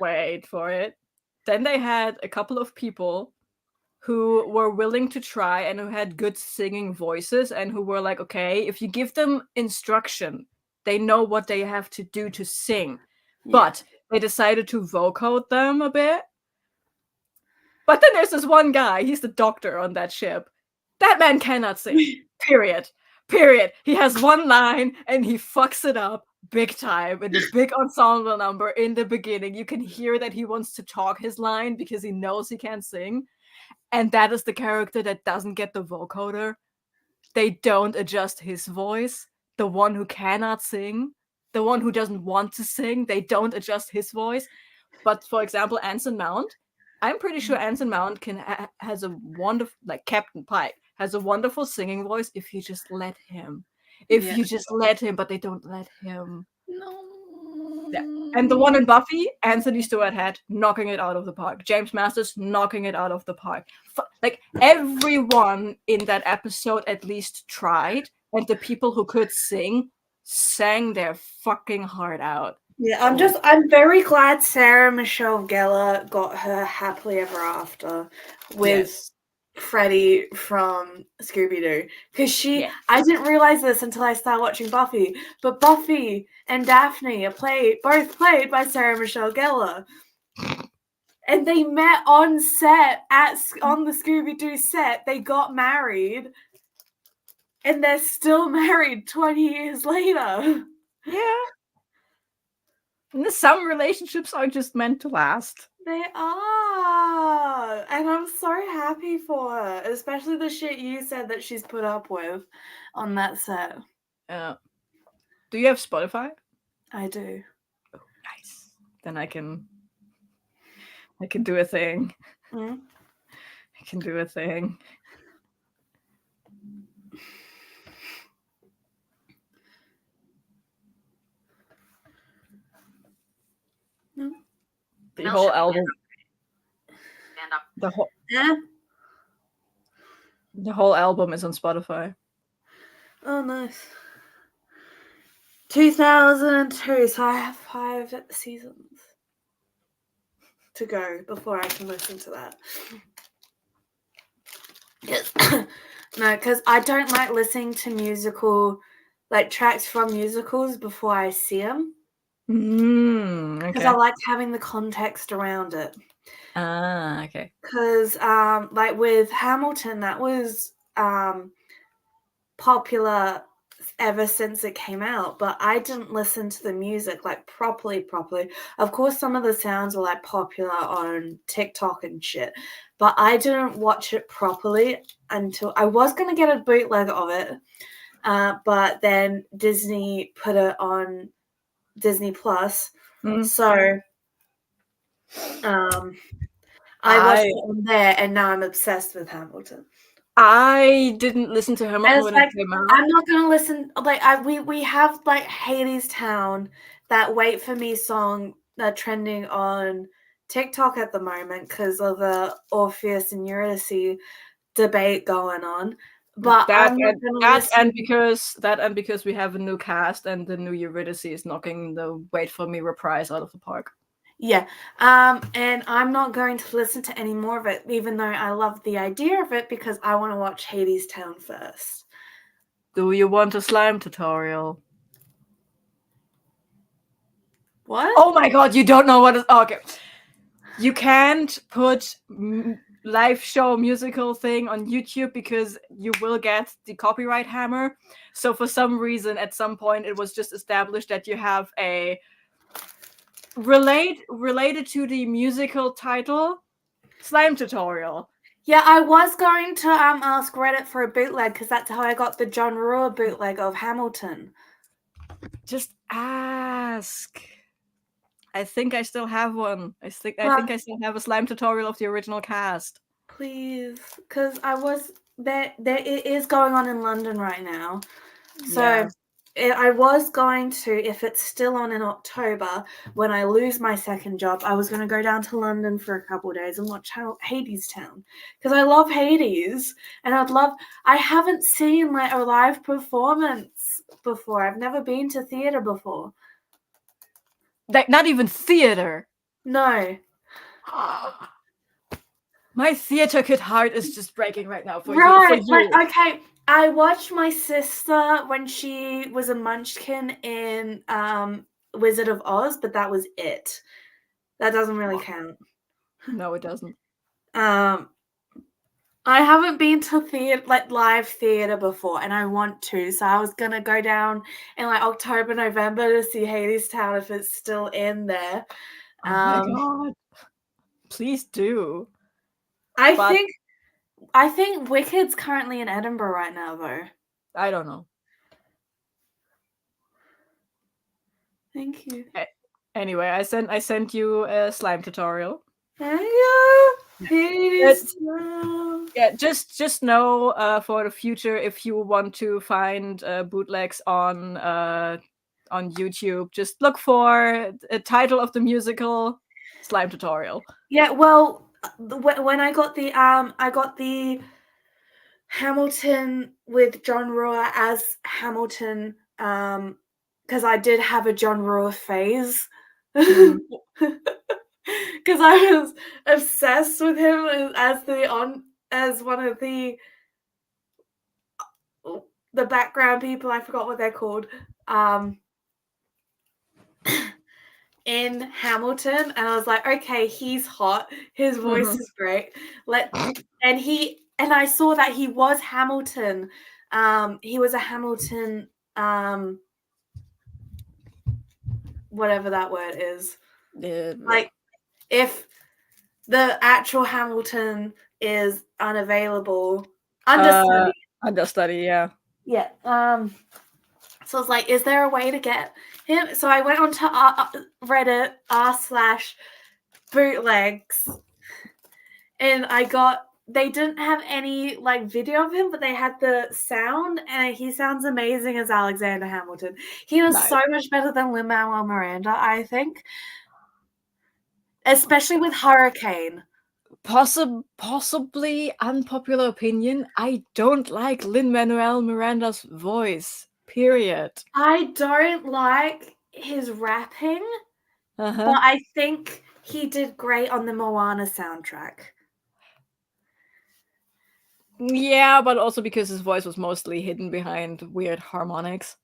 Wait for it. Then they had a couple of people who were willing to try and who had good singing voices and who were like, okay, if you give them instruction, they know what they have to do to sing. Yeah. But they decided to vocode them a bit. But then there's this one guy, he's the doctor on that ship. That man cannot sing. Period. Period. He has one line and he fucks it up big time in the big ensemble number in the beginning. You can hear that he wants to talk his line because he knows he can't sing. And that is the character that doesn't get the vocoder. They don't adjust his voice. The one who cannot sing, the one who doesn't want to sing, they don't adjust his voice. But for example, Anson Mount, I'm pretty sure Anson Mount has a wonderful, like Captain Pike, has a wonderful singing voice if you just let him. If Yeah. you just let him, but they don't let him. No. Yeah. And the one in Buffy, Anthony Stewart Head, knocking it out of the park. James Masters, knocking it out of the park. Like, everyone in that episode at least tried, and the people who could sing sang their fucking heart out. Yeah, I'm very glad Sarah Michelle Gellar got her happily ever after with Yes. Freddie from Scooby-Doo. Because Yes. I didn't realize this until I started watching Buffy, but Buffy and Daphne are both played by Sarah Michelle Gellar. And they met on set, on the Scooby-Doo set. They got married. And they're still married 20 years later. Yeah. And some relationships are just meant to last. They are. And I'm so happy for her. Especially the shit you said that she's put up with on that set. Do you have Spotify? I do. Oh, nice. Then I can do a thing. Mm. I can do a thing. The whole album. Stand up. The whole album is on Spotify. Oh, nice. 2002, so I have 5 seasons to go before I can listen to that. No, because I don't like listening to tracks from musicals before I see them. because I Okay. like having the context around it. Ah, okay. Because like with Hamilton, that was popular ever since it came out, but I didn't listen to the music like properly. Of course, some of the sounds were like popular on TikTok and shit, but I didn't watch it properly until I was gonna get a bootleg of it, but then Disney put it on Disney Plus, Mm. so I watched it on there, and now I'm obsessed with Hamilton. I didn't listen to Hamilton And it's when like, it came out. I'm not gonna listen. Like, we have like Hadestown, that "Wait for Me" song, trending on TikTok at the moment because of the Orpheus and Eurydice debate going on. But That I'm not and gonna that and listen. because we have a new cast and the new Eurydice is knocking the Wait for Me reprise out of the park. Yeah. And I'm not going to listen to any more of it, even though I love the idea of it, because I want to watch Hadestown first. Do you want a slime tutorial? What? Oh my god, you don't know what is. Okay. You can't put live show musical thing on YouTube because you will get the copyright hammer. So for some reason, at some point, it was just established that you have a related to the musical title slime tutorial. Yeah, I was going to ask Reddit for a bootleg because that's how I got the John Ruhr bootleg of Hamilton. Just ask. I think I still have one. I think I still have a slime tutorial of the original cast. Please, because I was there. It is going on in London right now, so Yeah. I was going to, if it's still on in October, when I lose my second job, I was going to go down to London for a couple of days and watch Hadestown because I love Hades, and I haven't seen like a live performance before. I've never been to theater before. Like, not even theater. No. My theater kid heart is just breaking right now for Right, you. like, okay, I watched my sister when she was a munchkin in Wizard of Oz, but that was it. That doesn't really count. No, it doesn't. I haven't been to theater, like live theater before, and I want to. So I was gonna go down in like October, November to see Hadestown if it's still in there. Oh my god. Please do. But I think Wicked's currently in Edinburgh right now, though. I don't know. Thank you. Anyway, I sent you a slime tutorial. There you go. Hadestown. Yeah, just know for the future, if you want to find bootlegs on YouTube, just look for a title of the musical slime tutorial. Yeah, well, when I got the Hamilton with John Ruhr as Hamilton, because I did have a John Ruhr phase. Because I was obsessed with him as one of the background people. I forgot what they're called. In Hamilton, and I was like, okay, he's hot. His voice is great. And I saw that he was Hamilton. He was a Hamilton. Whatever that word is. Like, if the actual Hamilton is unavailable, understudy, yeah. Yeah. So I was like, is there a way to get him? So I went onto Reddit r/bootlegs, and they didn't have any like video of him, but they had the sound, and he sounds amazing as Alexander Hamilton. He was so much better than Lin-Manuel Miranda, I think. Especially with Hurricane. Possibly unpopular opinion. I don't like Lin-Manuel Miranda's voice. Period. I don't like his rapping, but I think he did great on the Moana soundtrack. Yeah, but also because his voice was mostly hidden behind weird harmonics.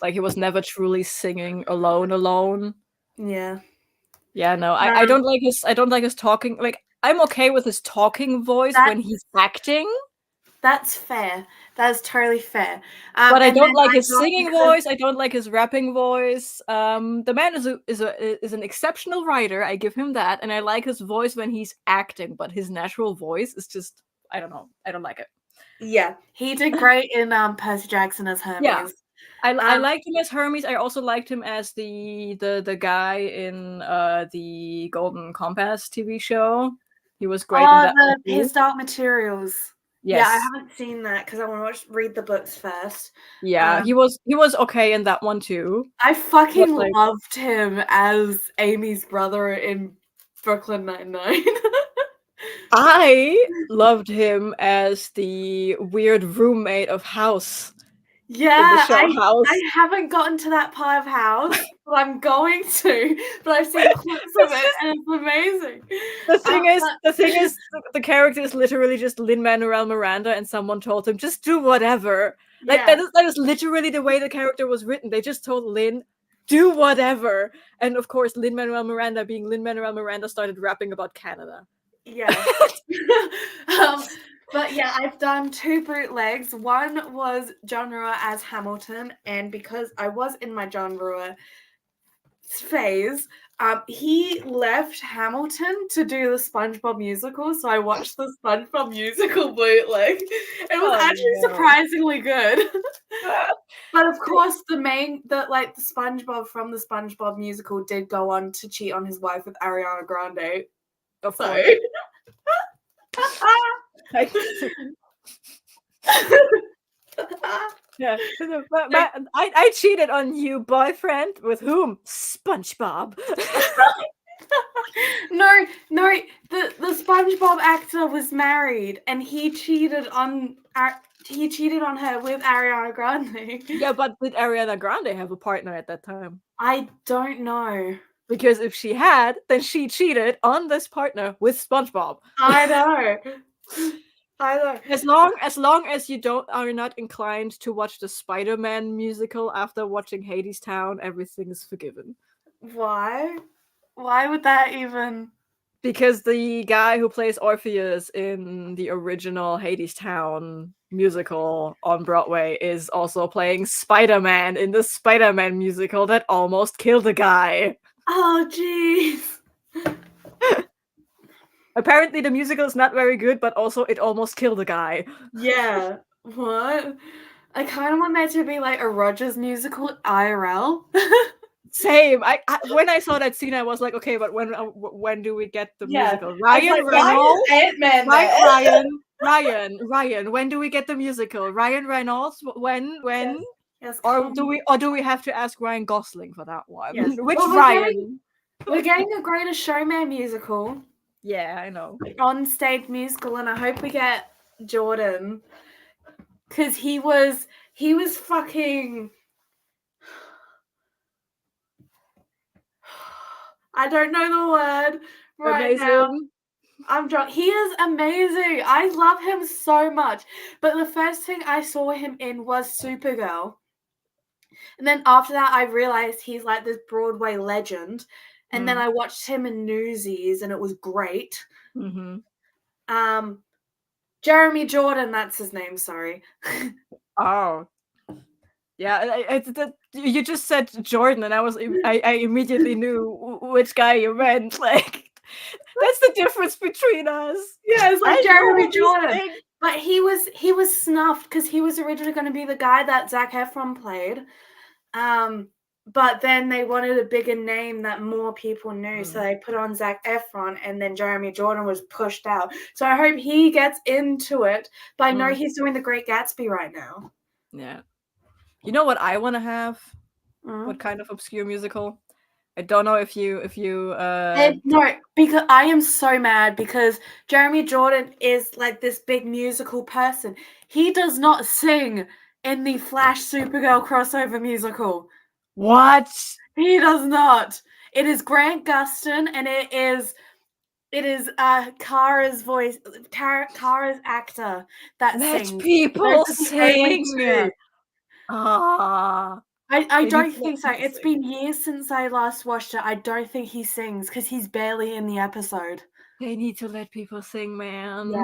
Like he was never truly singing alone. Yeah. Yeah, no, I don't like his talking. Like I'm okay with his talking voice when he's acting, That's fair. That's totally fair. but I And don't then like I his got singing because- voice. I don't like his rapping voice. The man is an exceptional writer. I give him that, and I like his voice when he's acting. But his natural voice is just I don't know. I don't like it. Yeah, he did great in Percy Jackson as Hermes. Yeah. I liked him as Hermes. I also liked him as the guy in the Golden Compass TV show. He was great in that one too. His Dark Materials. Yes. Yeah, I haven't seen that because I want to read the books first. Yeah, he was okay in that one too. I fucking like- loved him as Amy's brother in Brooklyn Nine-Nine. I loved him as the weird roommate of House. Yeah, show House. I haven't gotten to that part of House, but I'm going to. But I've seen clips of it, and it's amazing. The thing is, the character is literally just Lin-Manuel Miranda, and someone told him just do whatever. Like Yeah. that is literally the way the character was written. They just told Lin, do whatever, and of course, Lin-Manuel Miranda, being Lin-Manuel Miranda, started rapping about Canada. Yeah. But yeah, I've done 2 bootlegs. One was John Rua as Hamilton, and because I was in my John Rua phase, he left Hamilton to do the SpongeBob musical, so I watched the SpongeBob musical bootleg. It was actually surprisingly good. But of course, the SpongeBob from the SpongeBob musical did go on to cheat on his wife with Ariana Grande. Of So. course. Yeah. I cheated on you, boyfriend. With whom? SpongeBob. No, the SpongeBob actor was married, and he cheated on her with Ariana Grande. Yeah, but did Ariana Grande have a partner at that time? I don't know. Because if she had, then she cheated on this partner with SpongeBob. I know. As long as you are not inclined to watch the Spider-Man musical after watching Hadestown, everything is forgiven. Why? Why would that even? Because the guy who plays Orpheus in the original Hadestown musical on Broadway is also playing Spider-Man in the Spider-Man musical that almost killed a guy. Oh, jeez. Apparently the musical is not very good, but also it almost killed a guy. Yeah. What? I kind of want that to be like a Rogers musical IRL. Same. I when I saw that scene, I was like, okay, but when do we get the musical? Ryan Reynolds. Ant-Man Ryan. When do we get the musical? Ryan Reynolds. When? Yes, Or do we have to ask Ryan Gosling for that one? Yes. Which Well, Ryan? We're getting a Greatest Showman musical. Yeah, I know. On stage musical, and I hope we get Jordan, because he was fucking. I don't know the word right now. I'm drunk. He is amazing. I love him so much. But the first thing I saw him in was Supergirl. And then after that, I realized he's like this Broadway legend. And then I watched him in Newsies, and it was great. Mm-hmm. Jeremy Jordan, that's his name, sorry. Oh. Yeah, you just said Jordan, and I immediately knew which guy you meant. Like, that's the difference between us. Yeah, it's like Jeremy Jordan. But he was snuffed because he was originally going to be the guy that Zac Efron played. But then they wanted a bigger name that more people knew, so they put on Zac Efron, and then Jeremy Jordan was pushed out. So I hope he gets into it. But I know he's doing The Great Gatsby right now. Yeah. You know what I want to have? What kind of obscure musical? I don't know if you no, because I am so mad because Jeremy Jordan is like this big musical person. He does not sing in the Flash Supergirl crossover musical. What? He does not. It is Grant Gustin, and it is Kara's voice, Kara's actor that Let sings. people sing. Ah. I They don't need to let think so. people It's sing. been years since I last watched it. I don't think he sings because he's barely in the episode. They need to let people sing, man. Yeah.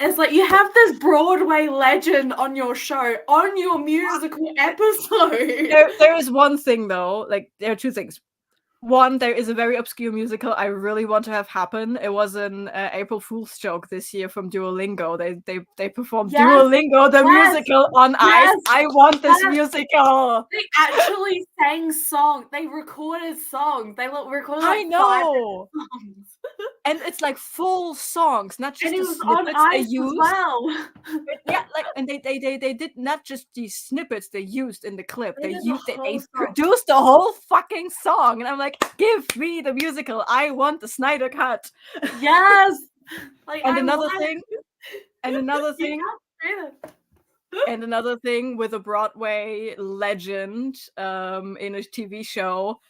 It's like you have this Broadway legend on your show, on your musical episode. There is one thing though, like there are two things. One, there is a very obscure musical I really want to have happen. It was an April Fool's joke this year from Duolingo. They performed Yes, Duolingo the yes, musical on ice. yes, I want this yes. musical. They actually sang songs. They recorded songs. They recorded like I know. 5 songs. And it's like full songs, not just And it the was on snippets they ice as used. well. Yeah, like, and they did not just these snippets they used in the clip. They They did the used they whole song. produced the whole fucking song, and I'm like, give me the musical. I want the Snyder cut. Yes. Like And I another want- thing, and another You thing, can't do and another thing with a Broadway legend in a TV show,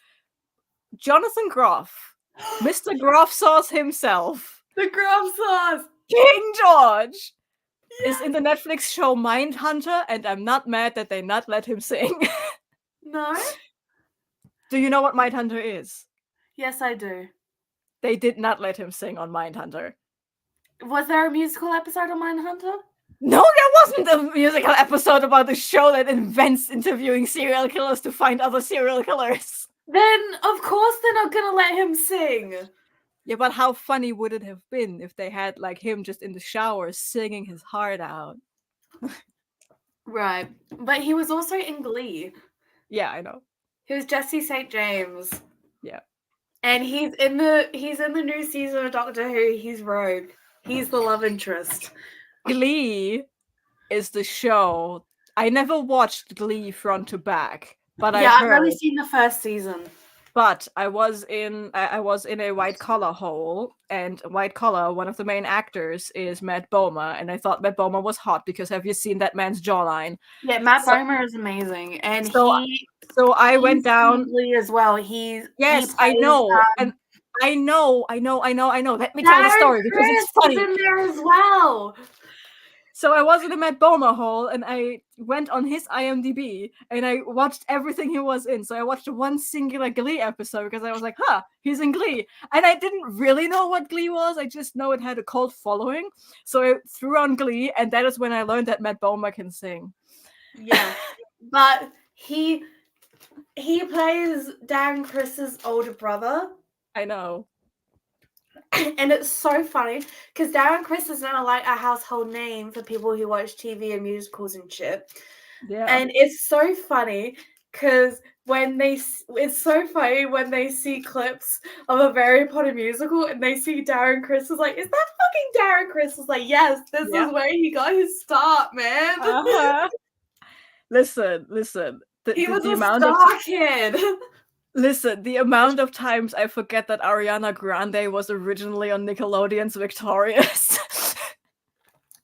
Jonathan Groff, Mr. Groff Sauce himself, The Grub Sauce. King George, is in the Netflix show Mindhunter, and I'm not mad that they not let him sing. No? Do you know what Mindhunter is? Yes, I do. They did not let him sing on Mindhunter. Was there a musical episode of Mindhunter? No, there wasn't a musical episode about the show that invents interviewing serial killers to find other serial killers. Then, of course, they're not gonna let him sing. Yeah, but how funny would it have been if they had like him just in the shower singing his heart out? Right. But he was also in Glee. Yeah, I know. He was Jesse St. James. Yeah. And he's in the new season of Doctor Who. He's Rogue. He's the love interest. Glee is the show. I never watched Glee front to back, but Yeah, I I've heard. only seen the first season. But I was in a White Collar hole, and White Collar, one of the main actors is Matt Bomer, and I thought Matt Bomer was hot because have you seen that man's jawline? Yeah, Matt So- Bomer is amazing, and So I went he's down. in Glee as well. He Yes, I plays, know, and I know. Let me tell the Darren story because Criss it's funny. is in there as well. So I was in the Matt Bomer hole, and I went on his IMDb, and I watched everything he was in. So I watched one singular Glee episode because I was like, huh, he's in Glee. And I didn't really know what Glee was. I just know it had a cult following. So I threw on Glee, and that is when I learned that Matt Bomer can sing. Yeah, but he plays Darren Chris's older brother. I know. And it's so funny because Darren Criss is now like a household name for people who watch TV and musicals and shit. Yeah. And it's so funny because it's so funny when they see clips of a Harry Potter musical and they see Darren Criss is like, is that fucking Darren Criss? Is like, yes, this Yeah. is where he got his start, man. Uh-huh. Listen. He was the a amount of star kid. Listen, the amount of times I forget that Ariana Grande was originally on Nickelodeon's Victorious.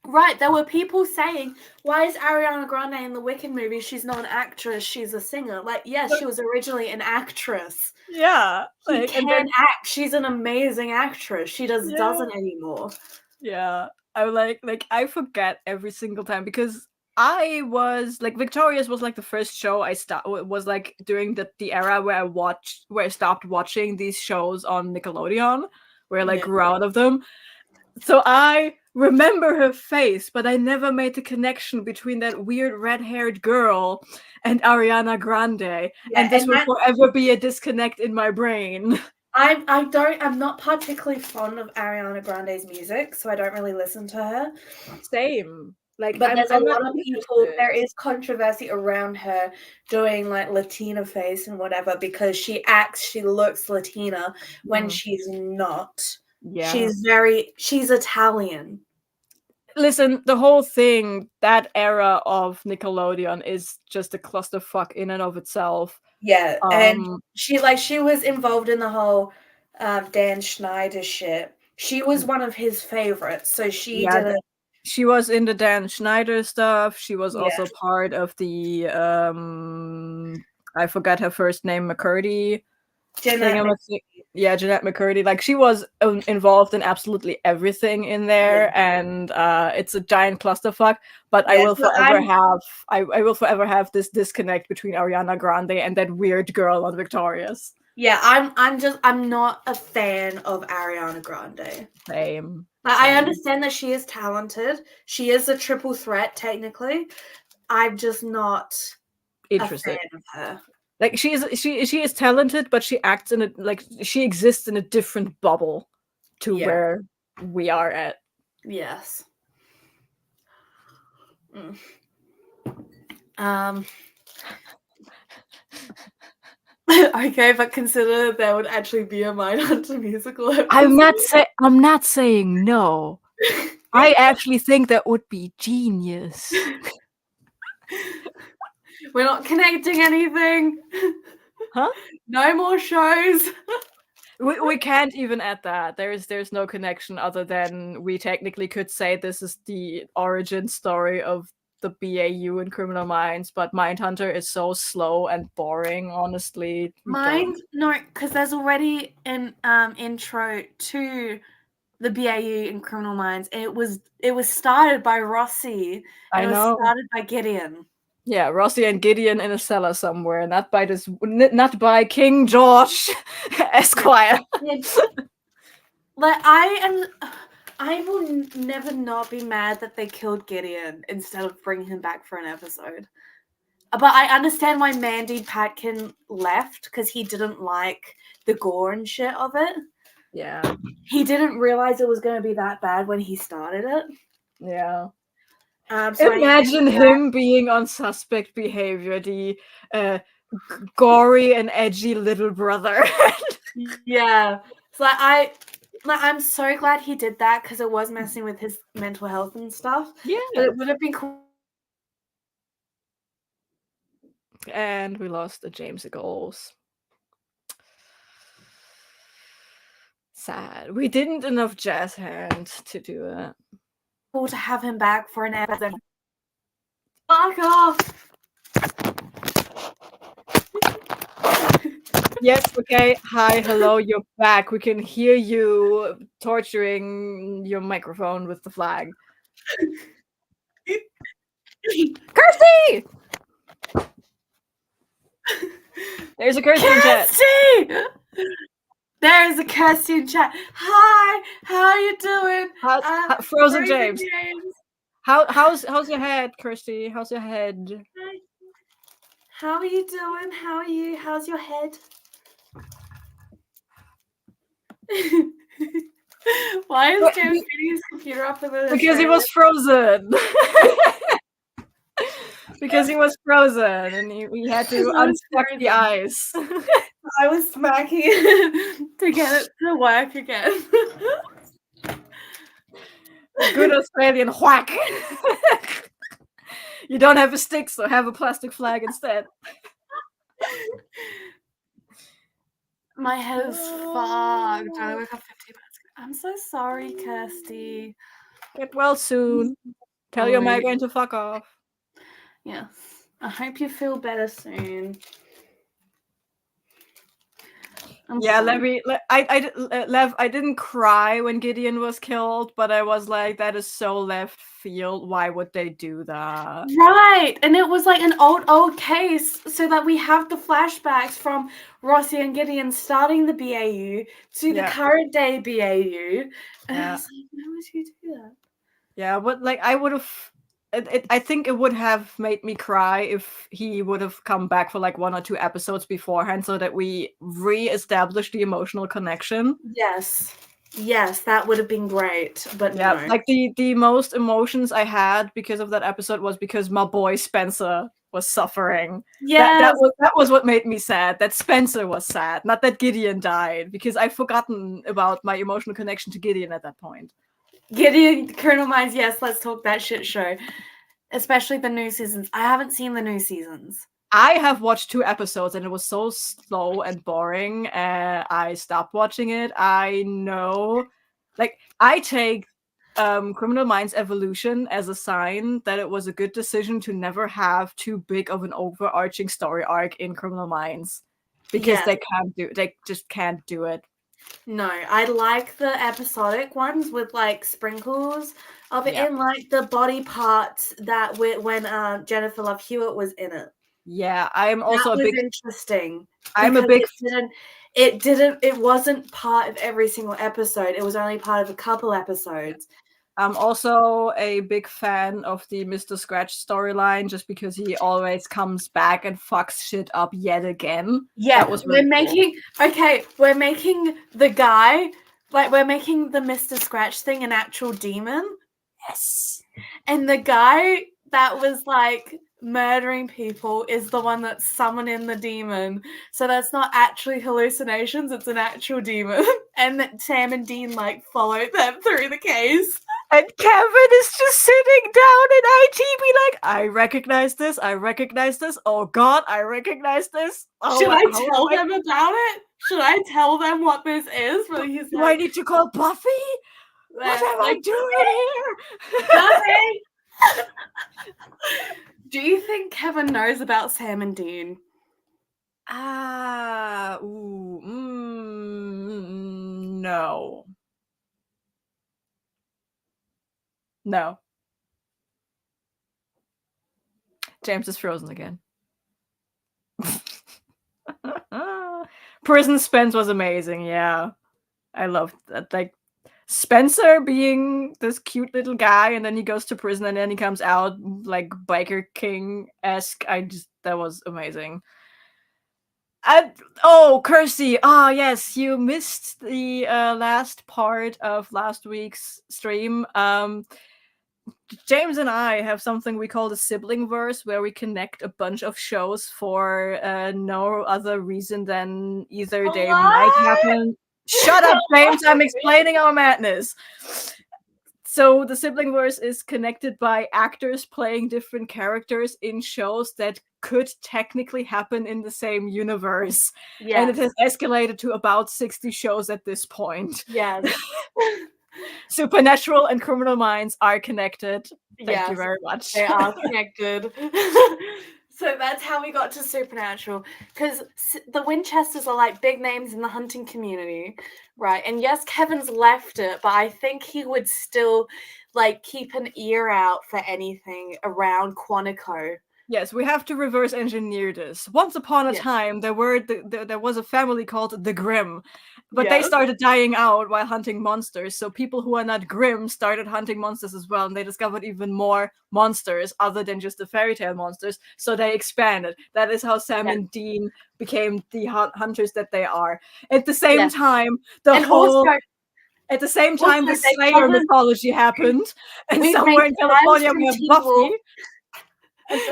Right, there were people saying, why is Ariana Grande in the Wicked movie? She's not an actress, she's a singer. Like, yes, she was originally an actress. Yeah. She Like, can and then, act. She's an amazing actress. She just Yeah. doesn't anymore. yeah. I'm like I forget every single time because I was like Victorious was like the first show was like during the era where I stopped watching these shows on Nickelodeon, where I like Yeah. grew out of them. So I remember her face, but I never made the connection between that weird red-haired girl and Ariana Grande. And this will forever be a disconnect in my brain. I'm not particularly fond of Ariana Grande's music, so I don't really listen to her. Same. Like, But there's a I'm lot not of people, interested. there is controversy around her doing like Latina face and whatever because she looks Latina when Mhm. she's not. Yeah. She's Italian. Listen, the whole thing, that era of Nickelodeon is just a clusterfuck in and of itself. Yeah, and Um, she was involved in the whole Dan Schneider shit. She was one of his favorites, so she Yeah, did it. she was in the Dan Schneider stuff. She was Yeah. also part of the I forgot her first name, McCurdy. Yeah, Jeanette McCurdy. Like she was involved in absolutely everything in there, and it's a giant clusterfuck. But I will forever have this disconnect between Ariana Grande and that weird girl on Victorious. Yeah, I'm not a fan of Ariana Grande. Same. I understand that she is talented. She is a triple threat, technically. I'm just not interested a fan of her. Like she is talented, but she acts in she exists in a different bubble to where we are at. Yes. Okay, but consider there would actually be a Mindhunter musical episode. I'm not saying no. I actually think that would be genius. We're not connecting anything. Huh? No more shows. We can't even add that. There's no connection other than we technically could say this is the origin story of the BAU in Criminal Minds, but Mindhunter is so slow and boring, honestly. No, because there's already an intro to the BAU in Criminal Minds, and it was started by Rossi. I know. It was started by Gideon. Yeah, Rossi and Gideon in a cellar somewhere, not by King George Esquire. Like I will never not be mad that they killed Gideon instead of bringing him back for an episode. But I understand why Mandy Patinkin left, because he didn't like the gore and shit of it. Yeah. He didn't realize it was going to be that bad when he started it. Yeah. So imagine him being on Suspect Behavior, the gory and edgy little brother. Yeah. So I'm so glad he did that, because it was messing with his mental health and stuff. Yeah. But it would have been cool. And we lost the James Goals. Sad. We didn't enough jazz hands to do it. Cool to have him back for an episode. Fuck off. Yes, okay. Hi, hello, you're back. We can hear you torturing your microphone with the flag. Kirsty! There's a Kirsty in chat. There is a Kirsty in chat. Hi, how are you doing? Frozen James. How's your head, Kirsty? How's your head? Hi. How are you doing? How are you? How's your head? Why is James getting his computer up in the Because he was frozen. Because he was frozen and we had to unstuck the ice. I was smacking it to get it to work again. Good Australian whack. You don't have a stick, so have a plastic flag instead. My head is fucked. I woke up 15 minutes ago. I'm so sorry, Kirsty. Get well soon. Tell your migraine to fuck off. Yes. I hope you feel better soon. Lev, I didn't cry when Gideon was killed, but I was like, that is so left field. Why would they do that? Right. And it was like an old case, so that we have the flashbacks from Rossi and Gideon starting the BAU to the current day BAU. And I was like, why would you do that? Yeah, but like I would have I think it would have made me cry if he would have come back for like 1 or 2 episodes beforehand, so that we re-established the emotional connection. Yes, that would have been great. But yeah, no. Like the most emotions I had because of that episode was because my boy Spencer was suffering. Yeah, that was what made me sad. That Spencer was sad, not that Gideon died, because I've forgotten about my emotional connection to Gideon at that point. Gideon, Criminal Minds, yes, let's talk that shit show. Especially the new seasons. I haven't seen the new seasons. I have watched 2 episodes and it was so slow and boring. I stopped watching it. I know, like, I take Criminal Minds Evolution as a sign that it was a good decision to never have too big of an overarching story arc in Criminal Minds. because Yes. they just can't do it. No, I like the episodic ones with like sprinkles of it Yeah. in, like the body parts that when Jennifer Love Hewitt was in it. Yeah, I'm also That a was big. interesting. I'm a because big. it wasn't part of every single episode. It was only part of a couple episodes. I'm also a big fan of the Mr. Scratch storyline, just because he always comes back and fucks shit up yet again. Yeah, that was really we're making the guy, like we're making the Mr. Scratch thing an actual demon. Yes. And the guy that was like murdering people is the one that's summoning the demon. So that's not actually hallucinations, it's an actual demon. And that Sam and Dean like followed them through the case. And Kevin is just sitting down in IT, be like, I recognize this. Oh God, I recognize this. Oh, Should I tell them about it? Should I tell them what this is? But he's do like, I need to call Buffy? What am I doing here? Buffy! Do you think Kevin knows about Sam and Dean? No. No. James is frozen again. Prison Spence was amazing, yeah. I loved that. Like, Spencer being this cute little guy, and then he goes to prison, and then he comes out like Biker King-esque. That was amazing. And Kirsty, yes, you missed the last part of last week's stream. James and I have something we call the sibling verse, where we connect a bunch of shows for no other reason than either they might happen. Shut up, James! I'm explaining our madness. So the sibling verse is connected by actors playing different characters in shows that could technically happen in the same universe. Yes. And it has escalated to about 60 shows at this point. Yes. Supernatural and Criminal Minds are connected. Thank Yes, you very much. they are connected. So that's how we got to Supernatural. Because the Winchesters are like big names in the hunting community, right? And yes, Kevin's left it, but I think he would still like keep an ear out for anything around Quantico. Yes, we have to reverse engineer this. Once upon a time, there was a family called the Grimm, but they started dying out while hunting monsters. So people who are not Grimm started hunting monsters as well, and they discovered even more monsters other than just the fairy tale monsters. So they expanded. That is how Sam and Dean became the hunters that they are. At the same time, the Slayer mythology happened, and somewhere in California we have Buffy.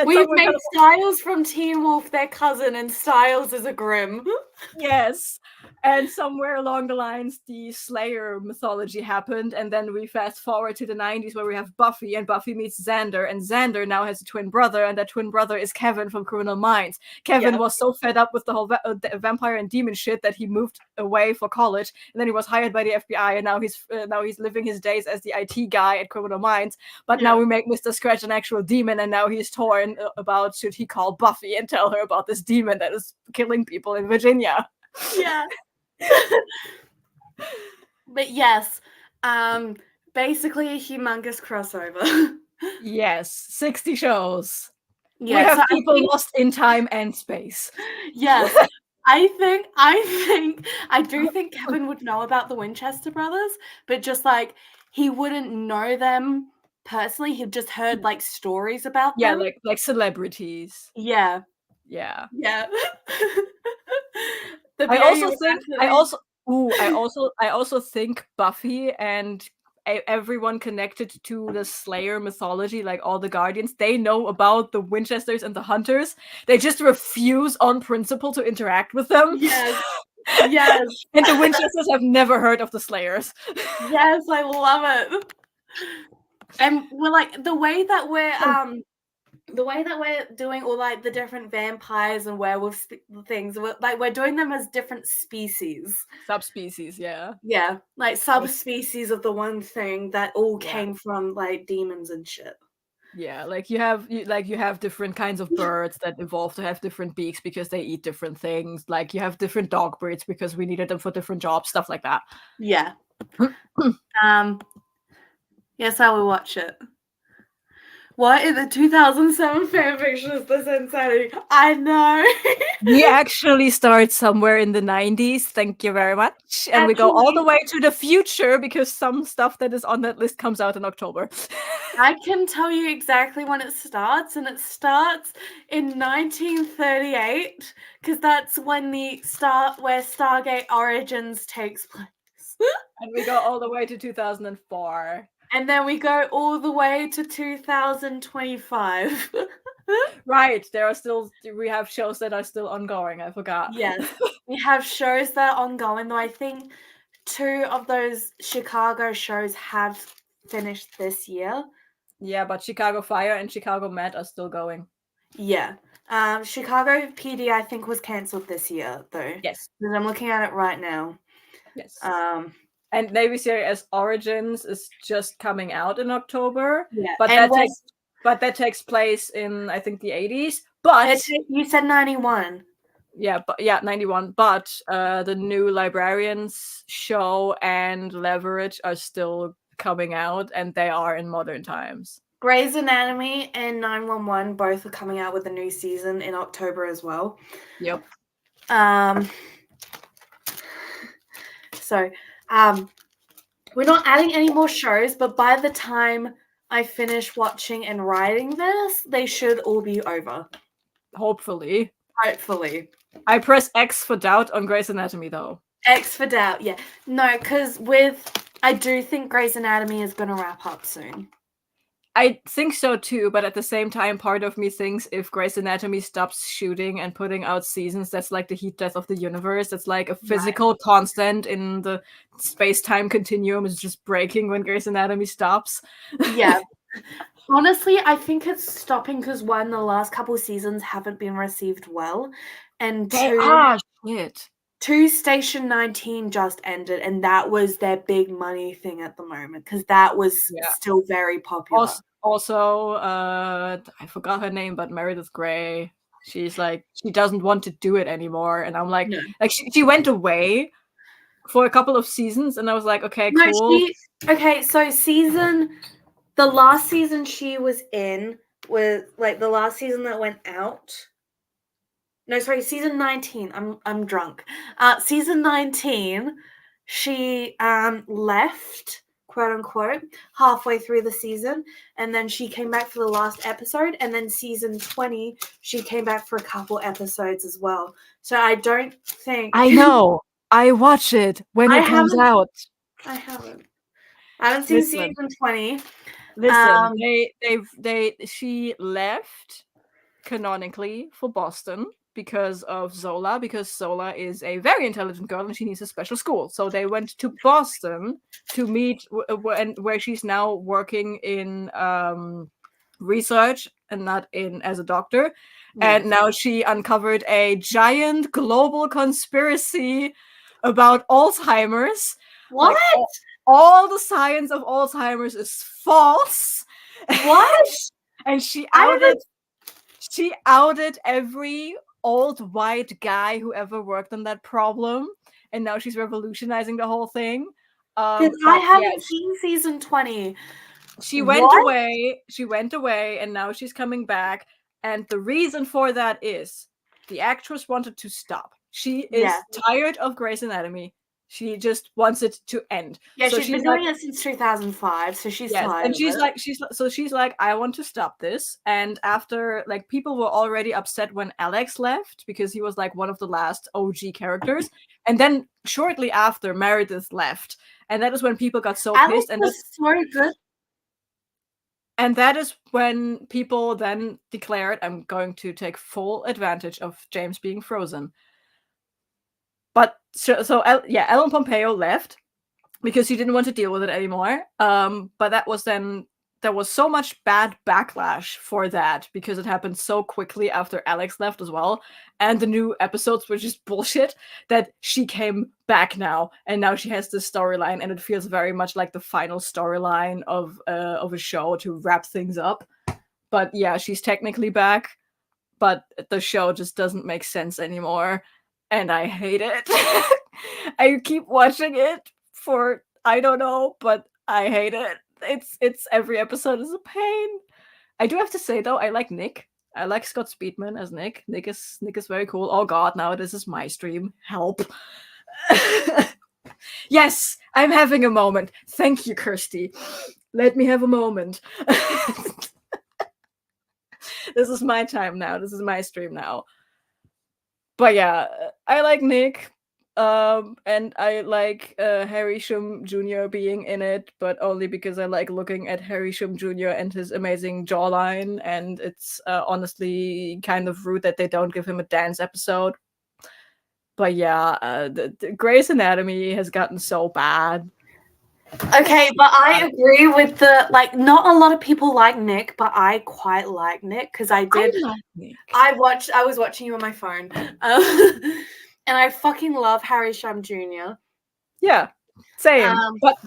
We've made Styles from Teen Wolf their cousin, and Styles is a Grimm. Yes. And somewhere along the lines, the Slayer mythology happened, and then we fast forward to the 90s where we have Buffy, and Buffy meets Xander, and Xander now has a twin brother, and that twin brother is Kevin from Criminal Minds. Kevin was so fed up with the whole vampire and demon shit that he moved away for college, and then he was hired by the FBI, and now he's living his days as the IT guy at Criminal Minds. But now we make Mr. Scratch an actual demon, and now he's torn about should he call Buffy and tell her about this demon that is killing people in Virginia. Yeah. But yes, basically a humongous crossover. Yes, 60 shows. Yeah, we have people lost in time and space. Yes. I do think Kevin would know about the Winchester brothers, but just like he wouldn't know them personally. He'd just heard like stories about them. Yeah, like celebrities. Yeah. Yeah. Yeah. I also think Buffy and everyone connected to the Slayer mythology, like all the Guardians, they know about the Winchesters and the Hunters. They just refuse on principle to interact with them. Yes. Yes. And the Winchesters have never heard of the Slayers. Yes, I love it. And we're like the way that we're doing all like the different vampires and werewolf things, we're doing them as different species. Subspecies, yeah. Yeah, like subspecies of the one thing that all came from like demons and shit. Yeah, like you have different kinds of birds that evolve to have different beaks because they eat different things. Like you have different dog breeds because we needed them for different jobs, stuff like that. Yeah. Yes, I will watch it. What in the 2007 fanfiction is this insanity? I know. We actually start somewhere in the 90s. Thank you very much. And we go all the way to the future because some stuff that is on that list comes out in October. I can tell you exactly when it starts, and it starts in 1938 because that's when where Stargate Origins takes place. And we go all the way to 2004. And then we go all the way to 2025. Right, we have shows that are still ongoing. I forgot. Yes, we have shows that are ongoing, though I think 2 of those Chicago shows have finished this year. Yeah, but Chicago Fire and Chicago Med are still going. Yeah. Chicago PD, I think, was cancelled this year, though. Yes. Because I'm looking at it right now. Yes. And Navy Series Origins is just coming out in October. Yeah. But that takes place in, I think, the 80s. But you said 91. Yeah, 91. But the new Librarians show and Leverage are still coming out, and they are in modern times. Grey's Anatomy and 911 both are coming out with a new season in October as well. Yep. So, we're not adding any more shows, but by the time I finish watching and writing this, they should all be over. Hopefully. I press X for doubt on Grey's Anatomy, though. X for doubt, yeah. No, because I do think Grey's Anatomy is going to wrap up soon. I think so too, but at the same time, part of me thinks if Grey's Anatomy stops shooting and putting out seasons, that's like the heat death of the universe. That's like a physical constant in the space-time continuum is just breaking when Grey's Anatomy stops. Yeah. Honestly, I think it's stopping because, one, the last couple seasons haven't been received well, and two, Station 19 just ended, and that was their big money thing at the moment because that was still very popular. Also, I forgot her name, but Meredith Grey. She's like, she doesn't want to do it anymore, and I'm like, she went away for a couple of seasons, and I was like, okay, cool. So the last season she was in was like the last season that went out. No, sorry, season 19. I'm drunk. Season 19, she left, quote unquote, halfway through the season, and then she came back for the last episode, and then season 20, she came back for a couple episodes as well. So I don't think I know. I watch it when it comes out. I haven't seen season 20. Listen, she left canonically for Boston because of Zola, because Zola is a very intelligent girl and she needs a special school. So they went to Boston to meet where she's now working in research and not as a doctor. And now she uncovered a giant global conspiracy about Alzheimer's. What? Like, all the science of Alzheimer's is false. What? And she outed every old white guy who ever worked on that problem, and now she's revolutionizing the whole thing. I haven't seen season 20. She went away, and now she's coming back. And the reason for that is the actress wanted to stop. She is tired of Grey's Anatomy. She just wants it to end. Yeah, so she's been doing it since 2005, so she's tired. And she's like, I want to stop this. And after, like, people were already upset when Alex left because he was like one of the last OG characters. And then shortly after, Meredith left, and that is when people got so pissed. And was so good. And that is when people then declared, I'm going to take full advantage of James being frozen. But Ellen Pompeo left because she didn't want to deal with it anymore. But there was so much bad backlash for that because it happened so quickly after Alex left as well. And the new episodes were just bullshit that she came back now. And now she has this storyline, and it feels very much like the final storyline of a show to wrap things up. But yeah, she's technically back, but the show just doesn't make sense anymore, and I hate it. I keep watching it for I don't know, but I hate it. It's every episode is a pain. I do have to say though, I like Nick. I like Scott Speedman as Nick. Nick is very cool. Oh god, now this is my stream. Help. Yes, I'm having a moment. Thank you, Kirsty. Let me have a moment. This is my time now. This is my stream now. But yeah, I like Nick. And I like Harry Shum Jr. being in it, but only because I like looking at Harry Shum Jr. and his amazing jawline, and it's honestly kind of rude that they don't give him a dance episode. But yeah, the Grey's Anatomy has gotten so bad. Okay, but I agree with the like. Not a lot of people like Nick, but I quite like Nick because I did. I like Nick. I was watching you on my phone, and I fucking love Harry Shum Jr. Yeah, same. But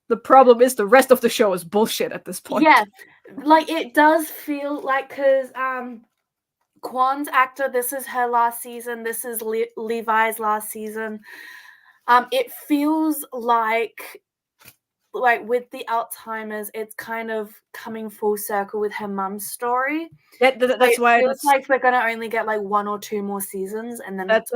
the problem is the rest of the show is bullshit at this point. Yeah, like it does feel like because Kwan's actor, this is her last season. This is Levi's last season. It feels like with the Alzheimer's, it's kind of coming full circle with her mum's story. That's why it feels like we're gonna only get like 1 or 2 more seasons, and then that's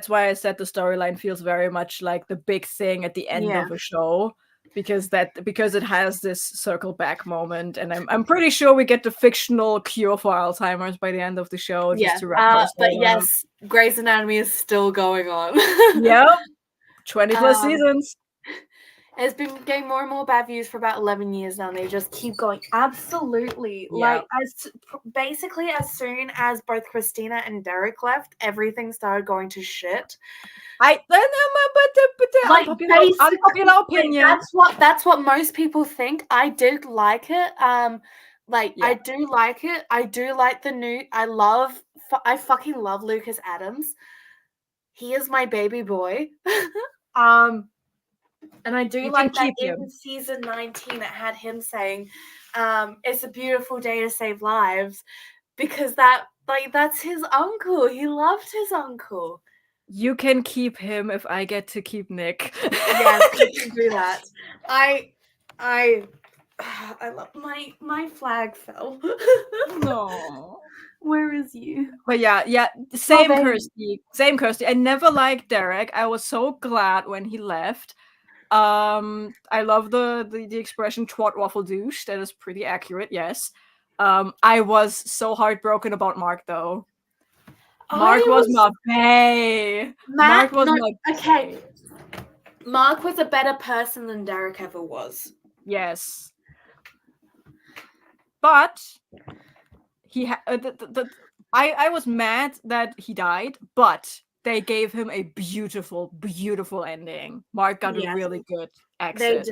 why I said the storyline feels very much like the big thing at the end of a show, because it has this circle back moment, and I'm pretty sure we get the fictional cure for Alzheimer's by the end of the show. Just to wrap but yes, Grey's Anatomy is still going on. Yep, 20 plus seasons. It's been getting more and more bad views for about 11 years now, and they just keep going. Absolutely. Yeah. Like, as soon as both Christina and Derek left, everything started going to shit. Unpopular opinion. That's what most people think. I did like it. I do like it. I do like the new. I fucking love Lucas Adams. He is my baby boy. And I do like that in season 19 it had him saying, it's a beautiful day to save lives, because that's his uncle. He loved his uncle. You can keep him if I get to keep Nick. Yes, you can do that. I love my flag fell. No. Where is you? But yeah, same Kirsty. I never liked Derek. I was so glad when he left. I love the expression "twat waffle douche." That is pretty accurate. Yes. I was so heartbroken about Mark though. Mark was my bae. Mark was my okay. Mark was a better person than Derek ever was. Yes. But he I was mad that he died, but they gave him a beautiful, beautiful ending. Mark got a really good exit.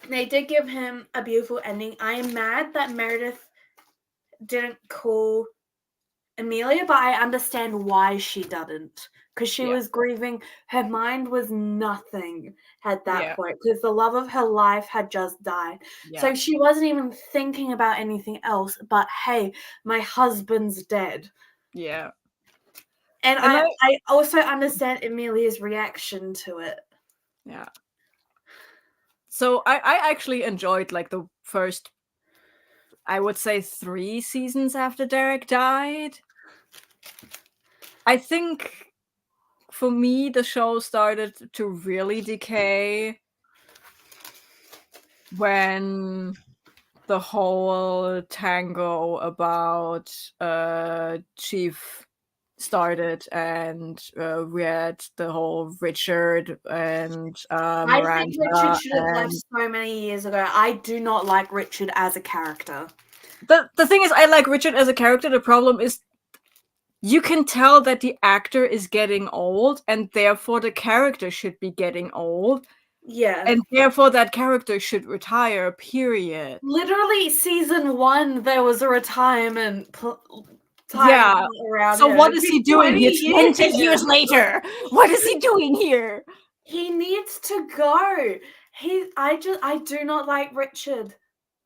They did give him a beautiful ending. I am mad that Meredith didn't call Amelia, but I understand why she didn't. Because she was grieving. Her mind was nothing at that point, because the love of her life had just died. Yeah. So she wasn't even thinking about anything else but, hey, my husband's dead. Yeah. And I also understand Amelia's reaction to it. Yeah. So I actually enjoyed like the first, I would say 3 seasons after Derek died. I think for me, the show started to really decay when the whole tango about Chief started, and we had the whole Richard and Miranda. I think Richard should have left so many years ago. I do not like Richard as a character. The thing is, I like Richard as a character. The problem is, you can tell that the actor is getting old, and therefore the character should be getting old. Yeah. And therefore that character should retire, period. Literally, season 1, there was a retirement around so what is he doing here 20 years later? What is he doing here? He needs to go. I do not like Richard.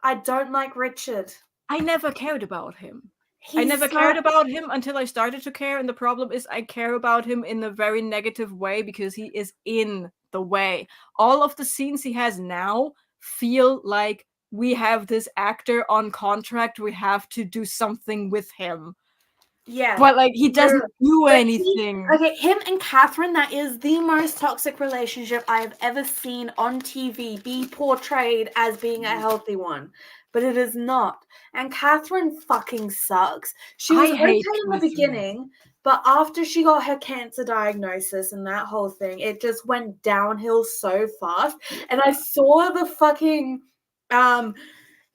I don't like Richard. I never cared about him. I He's never so- cared about him until I started to care, and the problem is I care about him in a very negative way because he is in the way. All of the scenes he has now feel like we have this actor on contract, we have to do something with him. Yeah. But like he doesn't do But anything. Okay, him and Catherine, that is the most toxic relationship I have ever seen on TV be portrayed as being a healthy one. But it is not. And Catherine fucking sucks. She was I okay hate in the Catherine. beginning, but after she got her cancer diagnosis and that whole thing, it just went downhill so fast. And I saw the fucking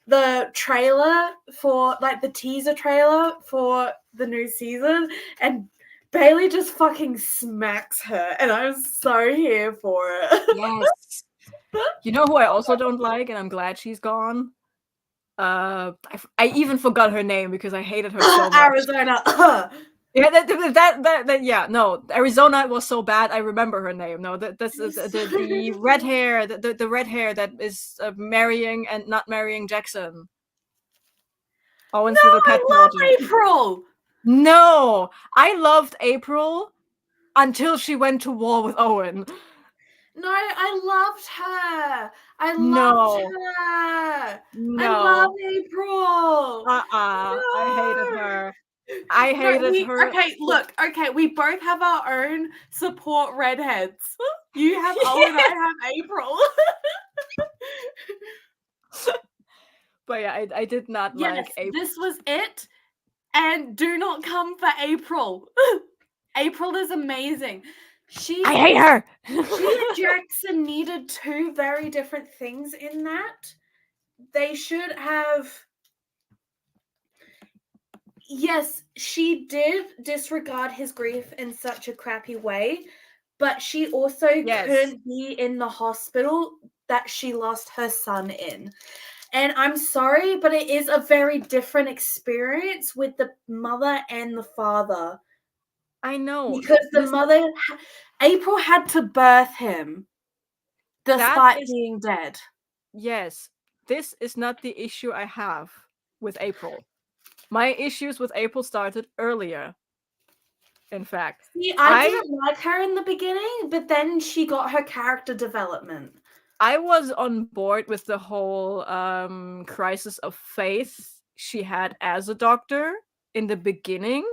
the trailer for, like, the teaser trailer for the new season, and Bailey just fucking smacks her, and I'm so here for it. Yes. You know who I also don't like, and I'm glad she's gone? I even forgot her name because I hated her so much. Arizona. Yeah, yeah, no, Arizona was so bad. I remember her name. No, this is the red hair, the red hair that is marrying and not marrying Jackson. Owen's little pet I love project. April. No, I loved April until she went to war with Owen. No, I loved her. I No. loved her. No, I love April. I hated her. I hated her. Okay, look. Okay, we both have our own support redheads. You have Owen, I have April. But yeah, I did not Yes, like April. this was it. And do not come for April. April is amazing. I hate her. She and Jackson needed two very different things in that. They should have. Yes, she did disregard his grief in such a crappy way, but she also couldn't be in the hospital that she lost her son in. And I'm sorry, but it is a very different experience with the mother and the father. I know. Because the mother, April had to birth him, despite being dead. Yes, this is not the issue I have with April. My issues with April started earlier. In fact, See, I didn't like her in the beginning, but then she got her character development. I was on board with the whole crisis of faith she had as a doctor in the beginning.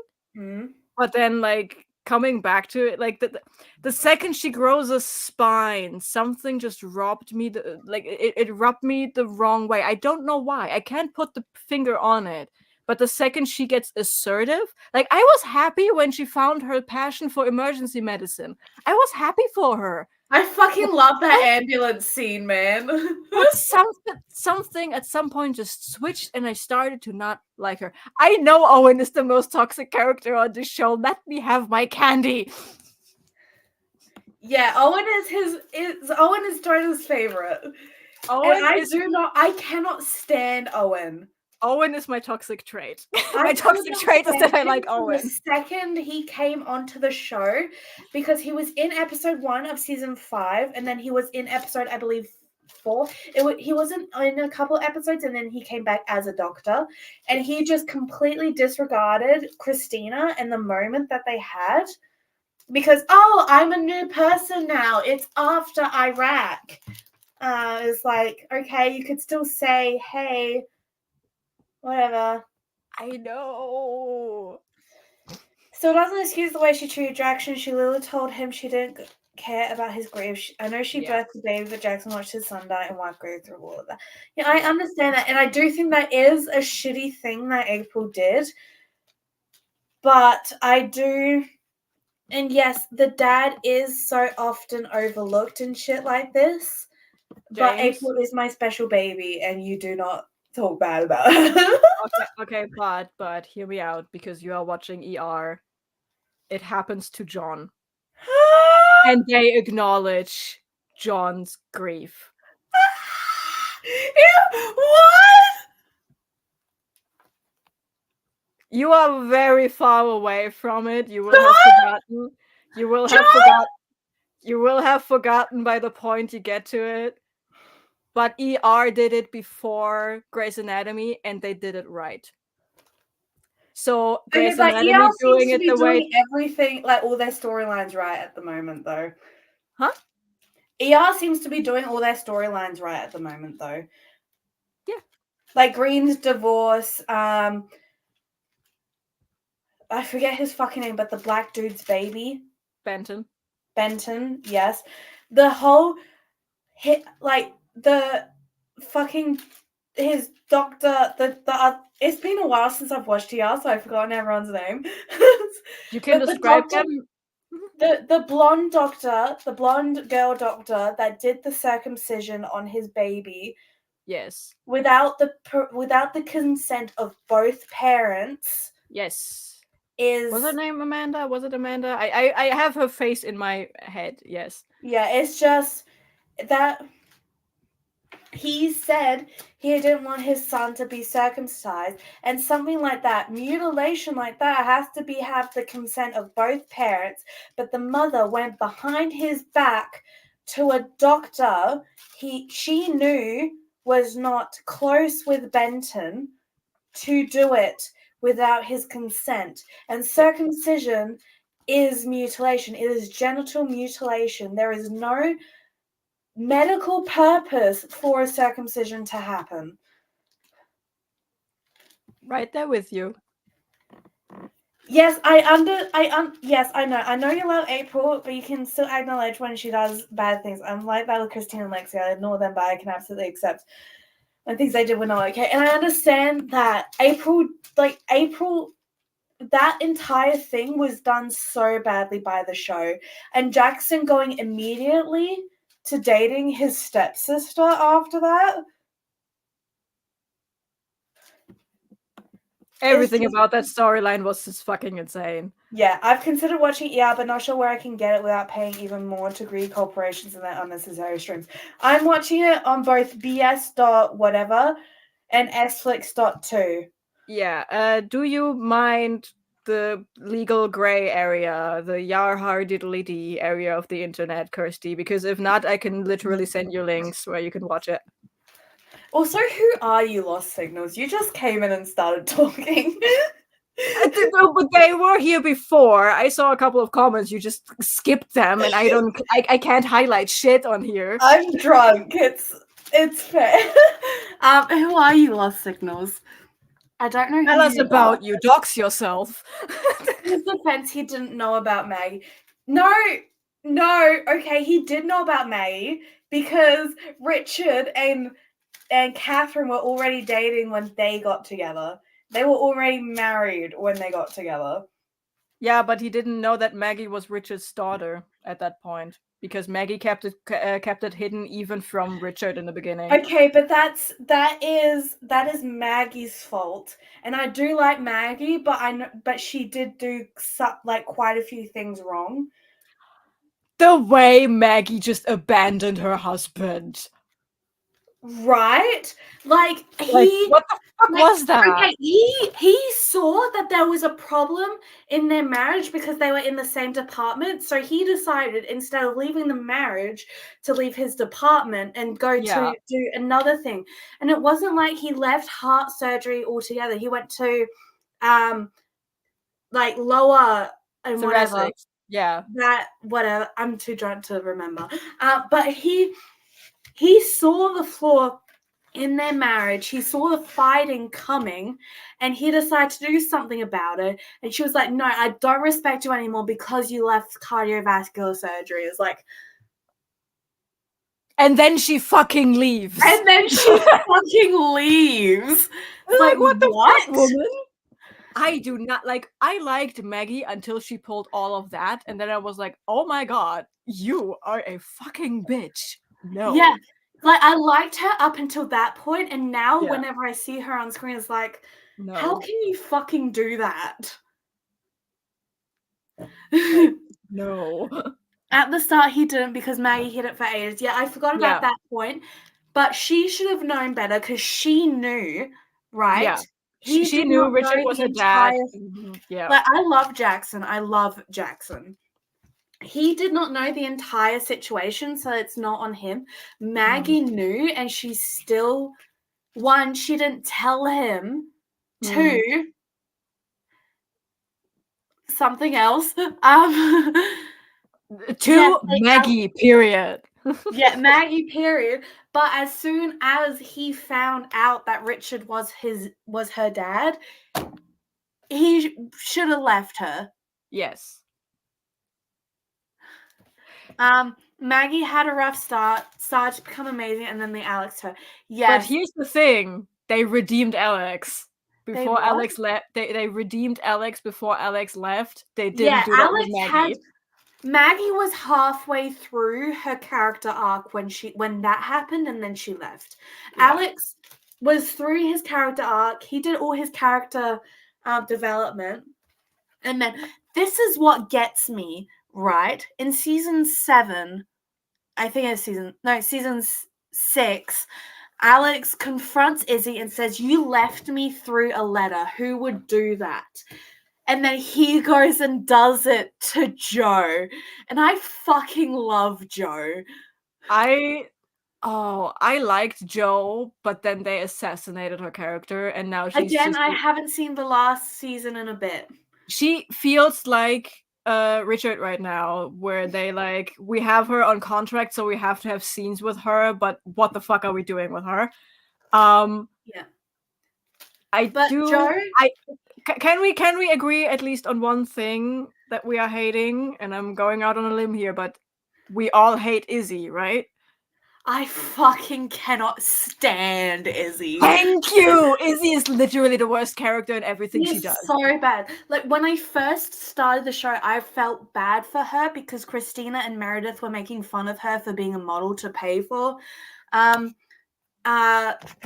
But then, like, coming back to it, like the second she grows a spine, something just robbed me. It rubbed me the wrong way. I don't know why. I can't put the finger on it. But the second she gets assertive, like, I was happy when she found her passion for emergency medicine. I was happy for her. I fucking love that ambulance scene, man. Something at some point just switched and I started to not like her. I know Owen is the most toxic character on this show. Let me have my candy. Yeah, Owen is Jonah's favorite. I cannot stand Owen. Owen is my toxic trait. My toxic trait is that I like Owen. The second he came onto the show, because he was in episode 1 of season 5, and then he was in episode, I believe, 4. He wasn't in a couple episodes, and then he came back as a doctor, and he just completely disregarded Christina and the moment that they had, because, oh, I'm a new person now. It's after Iraq. It's like, okay, you could still say, hey, whatever. I know. Still doesn't excuse the way she treated Jackson. She literally told him she didn't care about his grief. I know she birthed the baby, but Jackson watched his son die and wiped grief through all of that. Yeah, I understand that. And I do think that is a shitty thing that April did. But I do... And yes, the dad is so often overlooked and shit like this. James. But April is my special baby, and you do not talk bad about her. Okay, but hear me out, because you are watching ER. It happens to John. And they acknowledge John's grief. What? You are very far away from it. You will have forgotten. You will have forgotten. You will have forgotten by the point you get to it. but ER did it before Grey's Anatomy, and they did it right. So Okay, Grey's but Anatomy ER doing seems to it be the way, doing everything, like all their storylines right at the moment, though. huh? ER seems to be doing all their storylines right at the moment, though. Yeah. Like Green's divorce, I forget his fucking name, but the black dude's baby. Benton. Benton, yes. The whole hit, like the fucking his doctor, it's been a while since I've watched ER, so I've forgotten everyone's name. You can But describe them. the blonde doctor, the blonde girl doctor that did the circumcision on his baby Yes. without the consent of both parents Yes. is Was her name Amanda? Was it Amanda? I have her face in my head. Yes. yeah, it's just that he said he didn't want his son to be circumcised, and something like that, mutilation like that, has to have the consent of both parents. But the mother went behind his back to a doctor she knew was not close with Benton to do it without his consent. And circumcision is mutilation. It is genital mutilation. There is no medical purpose for a circumcision to happen. Right there with you. Yes, yes, I know. I know you love April, but you can still acknowledge when she does bad things. I'm like that with Christine and Lexi. I ignore them, but I can absolutely accept when things they did were not okay. And I understand that April, that entire thing was done so badly by the show. And Jackson going immediately to dating his stepsister after that. Everything just- about that storyline was just fucking insane. Yeah, I've considered watching ER, but not sure where I can get it without paying even more to greedy corporations and their unnecessary streams. I'm watching it on both bs.whatever and sflix.2. Yeah. Do you mind the legal gray area, the yarhar diddly dee area of the internet, Kirsty? Because if not, I can literally send you links where you can watch it. Also, who are you, Lost Signals? You just came in and started talking. But they were here before. I saw a couple of comments. You just skipped them, and I can't highlight shit on here. I'm drunk. It's fair. Who are you, Lost Signals? I don't know who Tell us you about are. you. Dox yourself. In his defense, he didn't know about Maggie. No, okay, he did know about Maggie because Richard and Catherine were already dating when they got together. They were already married when they got together. Yeah, but he didn't know that Maggie was Richard's daughter at that point because Maggie kept it hidden even from Richard in the beginning. Okay, but that is Maggie's fault, and I do like Maggie, but she did do quite a few things wrong. The way Maggie just abandoned her husband. Right? Like what the fuck was that? Okay, he saw that there was a problem in their marriage because they were in the same department. So he decided instead of leaving the marriage to leave his department and go to do another thing. And it wasn't like he left heart surgery altogether. He went to lower and whatever. Yeah. That whatever. I'm too drunk to remember. But he saw the flaw in their marriage. He saw the fighting coming and he decided to do something about it. And she was like, no, I don't respect you anymore because you left cardiovascular surgery. It's like, and then she fucking leaves. And then she fucking leaves. It's like, what the fuck, woman? I do not I liked Maggie until she pulled all of that, and then I was like, oh my god, you are a fucking bitch. No. Yeah. I liked her up until that point, and now whenever I see her on screen, it's like, no. How can you fucking do that? No. At the start, he didn't because Maggie hid it for ages. Yeah, I forgot about that point. But she should have known better because she knew, right? Yeah. She knew Richard was her dad. Yeah. I love Jackson. he did not know the entire situation, so it's not on him. Maggie knew, and she still, one, she didn't tell him. Two, something else. To Maggie, period. Yeah, Maggie, period. But as soon as he found out that Richard was her dad, he should have left her. Yes. Maggie had a rough start, started to become amazing, and then they Alexed her. Yes. But here's the thing. They redeemed Alex. Before what? Alex left, they redeemed Alex beforeAlex left. They didn't do that with Maggie. Maggie was halfway through her character arc when that happened, and then she left. Yeah. Alex was through his character arc. He did all his character development, and then this is what gets me right. In season 7, I think it's season 6. Alex confronts Izzy and says, "You left me through a letter. Who would do that?" And then he goes and does it to Joe. And I fucking love Joe. I liked Joe, but then they assassinated her character, and now she's Again, I haven't seen the last season in a bit. She feels like Richard right now, where they we have her on contract, so we have to have scenes with her, but what the fuck are we doing with her? Yeah. Can we agree at least on one thing that we are hating? And I'm going out on a limb here, but we all hate Izzy, right? I fucking cannot stand Izzy. Thank you! Izzy is literally the worst character in everything she does. So bad. Like, when I first started the show, I felt bad for her because Christina and Meredith were making fun of her for being a model to pay for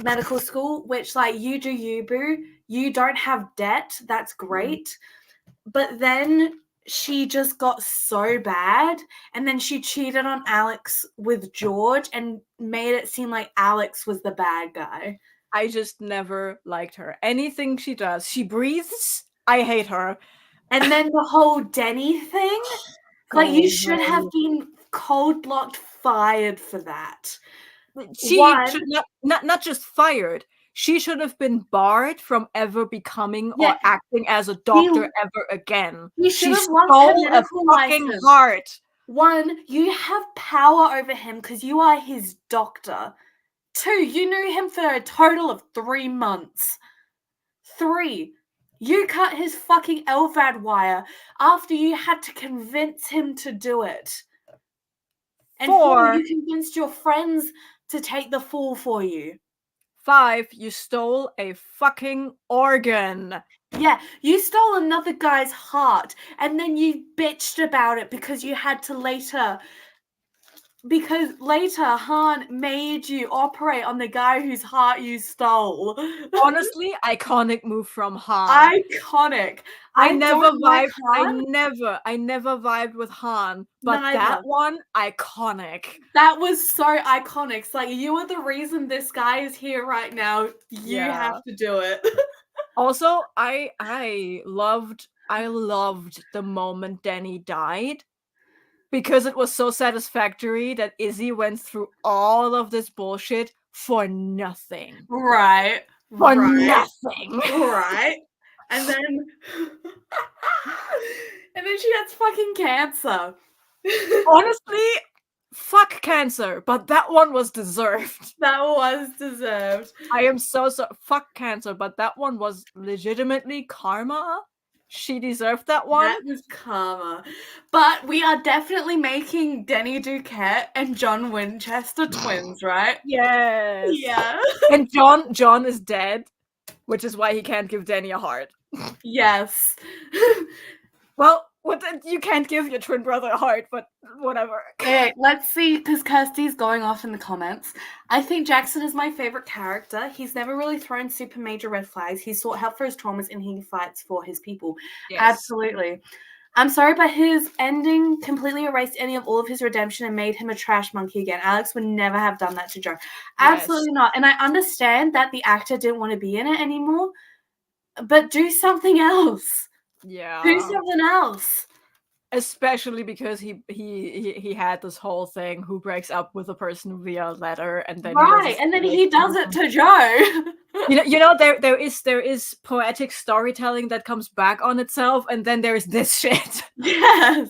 medical school, which, you do you, boo. You don't have debt. That's great. But then she just got so bad, and then she cheated on Alex with George and made it seem like Alex was the bad guy. I just never liked her. Anything she does, she breathes, I hate her. And then the whole Denny thing, you should have been cold-blocked fired for that. She should not just fired. She should have been barred from ever becoming or acting as a doctor ever again. She stole a fucking heart. 1, you have power over him because you are his doctor. 2, you knew him for a total of 3 months. 3, you cut his fucking LVAD wire after you had to convince him to do it. And 4, you convinced your friends to take the fall for you. 5, you stole a fucking organ. Yeah, you stole another guy's heart, and then you bitched about it because you had to later Han made you operate on the guy whose heart you stole. Honestly, iconic move from Han. Iconic. I never vibed with Han, but that one, iconic. That was so iconic. It's like, you are the reason this guy is here right now. You have to do it. Also, I loved the moment Danny died, because it was so satisfactory that Izzy went through all of this bullshit for nothing. Right. For nothing. Right. And then she gets fucking cancer. Honestly, fuck cancer, but that one was deserved. That was deserved. I am so fuck cancer, but that one was legitimately karma. She deserved that one. That was karma. But we are definitely making Denny Duquette and John Winchester twins, right? Yes. Yeah. And John is dead, which is why he can't give Denny a heart. Yes. Well, you can't give your twin brother a heart, but whatever. Okay, let's see, because Kirsty's going off in the comments. I think Jackson is my favorite character. He's never really thrown super major red flags. He sought help for his traumas and he fights for his people. Yes. Absolutely. I'm sorry, but his ending completely erased any of all of his redemption and made him a trash monkey again. Alex would never have done that to Joe. Absolutely not. And I understand that the actor didn't want to be in it anymore, but do something else. Yeah. Do something else. Especially because he had this whole thing, who breaks up with a person via letter, and then he does Right, this and then like, he does it to Joe. there is poetic storytelling that comes back on itself, and then there's this shit. Yes.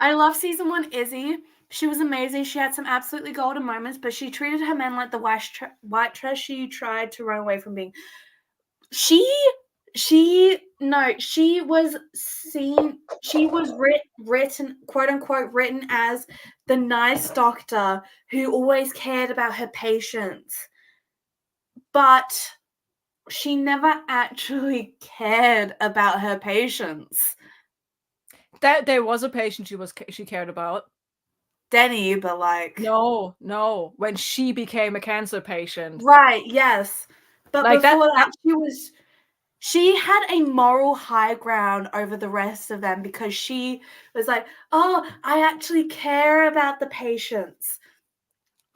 I love season 1 Izzy. She was amazing. She had some absolutely golden moments, but she treated her men like the white trash she tried to run away from being. She was seen, she was written, quote unquote, written as the nice doctor who always cared about her patients. But she never actually cared about her patients. That there was a patient she cared about. Denny, but like No, when she became a cancer patient. right, yes. But Like before that she had a moral high ground over the rest of them because she was like, oh, I actually care about the patients.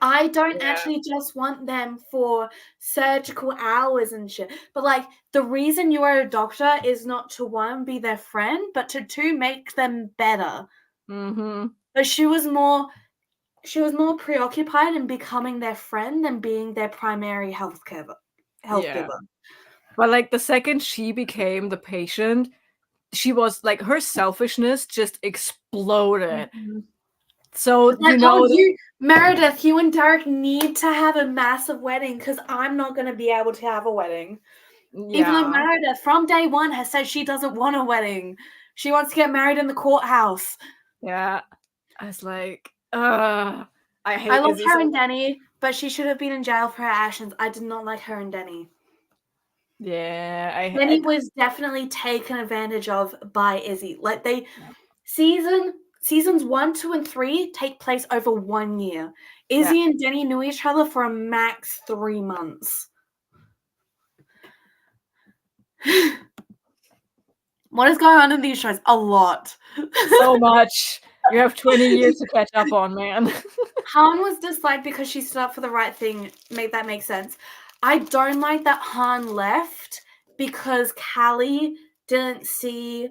I don't actually just want them for surgical hours and shit. But like the reason you are a doctor is not to one, be their friend, but to two, make them better. Mm-hmm. But she was more preoccupied in becoming their friend than being their primary health giver. But like the second she became the patient, she was like, her selfishness just exploded. Mm-hmm. So Meredith, you and Derek need to have a massive wedding because I'm not going to be able to have a wedding. yeah. Even though Meredith, from day one, has said she doesn't want a wedding. She wants to get married in the courthouse. Yeah. I was like, I hate I love Izzy her so and much. Denny, but she should have been in jail for her actions. I did not like her and Denny. Yeah, Denny was definitely taken advantage of by Izzy. Like seasons 1, 2, and 3 take place over 1 year. Izzy and Denny knew each other for a max 3 months. What is going on in these shows? A lot. So much. You have 20 years to catch up on, man. Han was disliked because she stood up for the right thing. Make that make sense. I don't like that Han left because Callie didn't see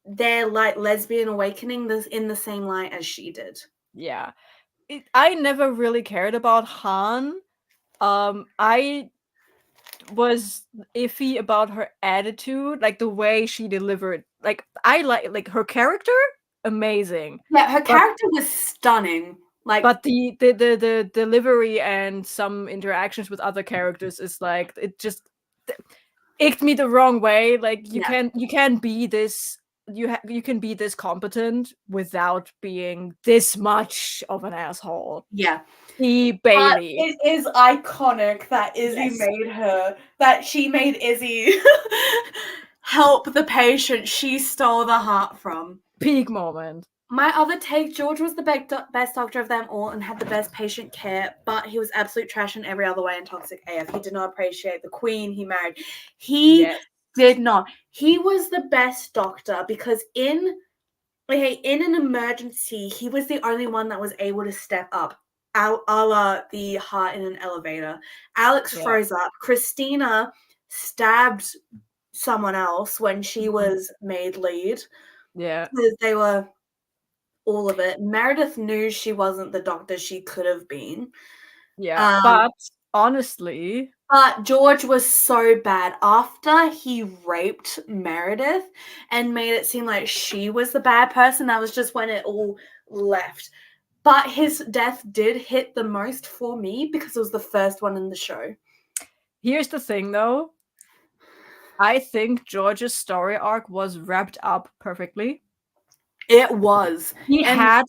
their like lesbian awakening in the same light as she did. Yeah. I never really cared about Han. I was iffy about her attitude, like the way she delivered. Like I like her character, amazing. Yeah, her character was stunning. Like, but the delivery and some interactions with other characters is like, it just icked me the wrong way. Like you can't be this. You can be this competent without being this much of an asshole. Yeah. E. Bailey. It is iconic that Izzy she made Izzy help the patient she stole the heart from. Peak moment. My other take, George was the best doctor of them all and had the best patient care, but he was absolute trash in every other way and toxic AF. He did not appreciate the queen he married. He did not. He was the best doctor because in an emergency, he was the only one that was able to step up. A la the heart in an elevator. Alex froze up. Christina stabbed someone else when she was made lead. Yeah. Because they were all of it. Meredith knew she wasn't the doctor she could have been. Yeah, but honestly... But George was so bad. After he raped Meredith and made it seem like she was the bad person, that was just when it all left. But his death did hit the most for me because it was the first one in the show. Here's the thing, though. I think George's story arc was wrapped up perfectly. It was. He had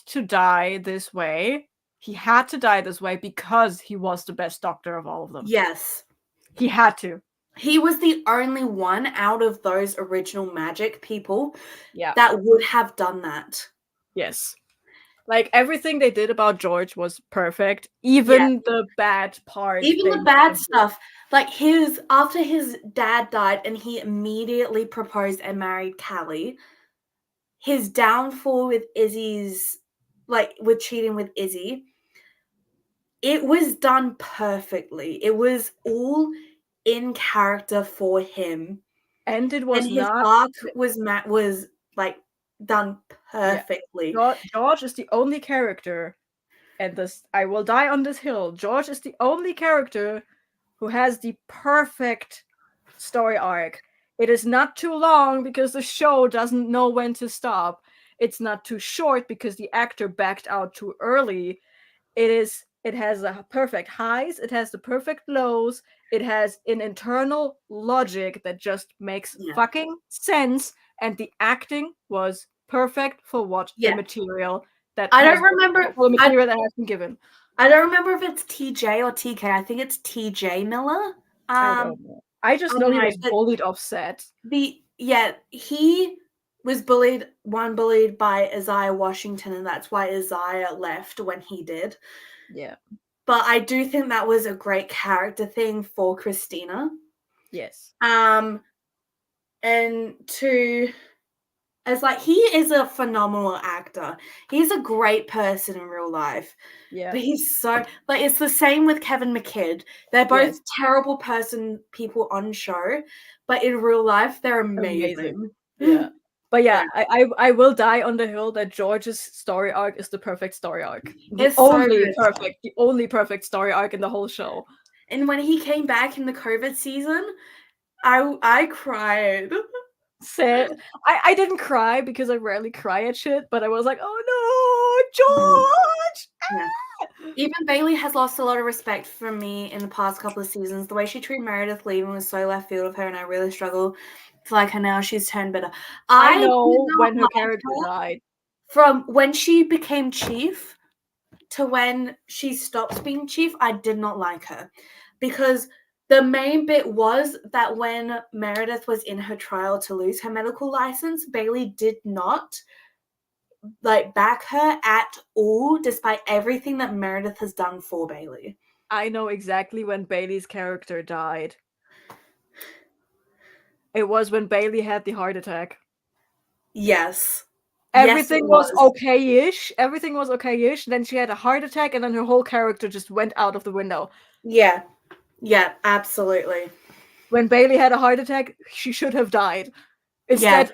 to die this way. He had to die this way because he was the best doctor of all of them. Yes. He had to. He was the only one out of those original magic people that would have done that. Yes. Like, everything they did about George was perfect. Even the bad part. Even the bad stuff. Like, after his dad died and he immediately proposed and married Callie, his downfall with Izzy's, like, with cheating with Izzy, it was done perfectly. It was all in character for him. And it was his arc was like done perfectly. George is the only character, and this I Will Die on This Hill. George is the only character who has the perfect story arc. It is not too long because the show doesn't know when to stop. It's not too short because the actor backed out too early. It has the perfect highs, it has the perfect lows, it has an internal logic that just makes fucking sense, and the acting was perfect for what the material that I don't remember for the material that has been given. I don't remember if it's TJ or TK. I think it's TJ Miller. I don't know. I just know he was bullied off set. He was bullied by Isaiah Washington, and that's why Isaiah left when he did. Yeah. But I do think that was a great character thing for Christina. Yes. And as like, he is a phenomenal actor. He's a great person in real life. Yeah. But he's so, like, it's the same with Kevin McKidd. They're both terrible people on show, but in real life, they're amazing. Yeah. But yeah, I will die on the hill that George's story arc is the perfect story arc. The only perfect story arc in the whole show. And when he came back in the COVID season, I cried. Sad. I didn't cry because I rarely cry at shit, but I was like, oh no, George! Yeah. Even Bailey has lost a lot of respect from me in the past couple of seasons. The way she treated Meredith leaving was so left field of her, and I really struggle to like her now. She's turned bitter. I know when her character died. From when she became chief to when she stopped being chief, I did not like her. Because the main bit was that when Meredith was in her trial to lose her medical license, Bailey did not like back her at all, despite everything that Meredith has done for Bailey. I know exactly when Bailey's character died. It was when Bailey had the heart attack. Yes. Everything was okay-ish. Everything was okay-ish. Then she had a heart attack, and then her whole character just went out of the window. Yeah. Yeah, absolutely. When Bailey had a heart attack, she should have died. Instead,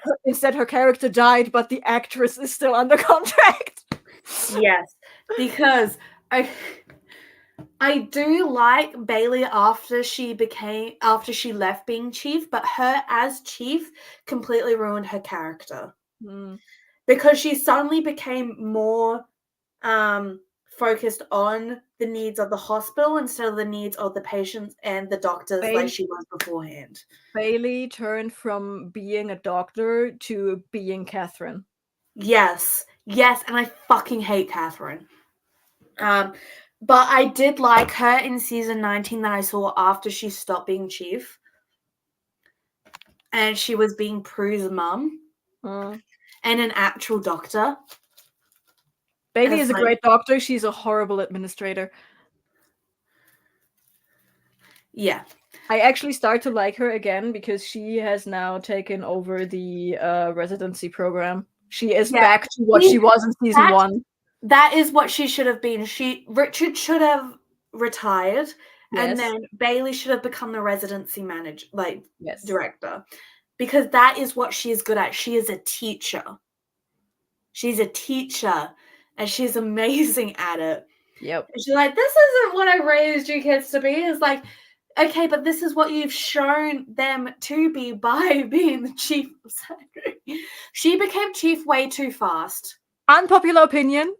her character died, but the actress is still under contract. Yes, because I do like Bailey after she left being chief, but her as chief completely ruined her character. Because she suddenly became more focused on the needs of the hospital instead of the needs of the patients and the doctors like she was beforehand. Bailey turned from being a doctor to being Catherine. Yes, and I fucking hate Catherine. But I did like her in season 19 that I saw after she stopped being chief. And she was being Prue's mum. And an actual doctor. Bailey is a great doctor. She's a horrible administrator. Yeah. I actually start to like her again because she has now taken over the residency program. She is back to what she was in season 1. That is what she should have been. Richard should have retired, and then Bailey should have become the residency manager, director. Because that is what she is good at. She is a teacher. She's a teacher, and she's amazing at it. Yep. And she's like, this isn't what I raised you kids to be. It's like, okay, but this is what you've shown them to be by being the chief of surgery. She became chief way too fast. Unpopular opinion,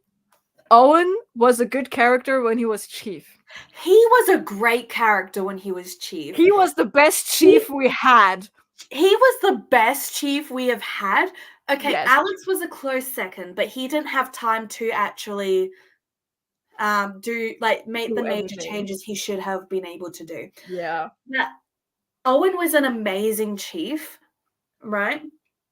Owen was a good character when he was chief. He was a great character when he was chief. He was the best chief we had. He was the best chief we have had. Okay, Alex was a close second, but he didn't have time to actually make the major changes he should have been able to do. Yeah. Owen was an amazing chief, right?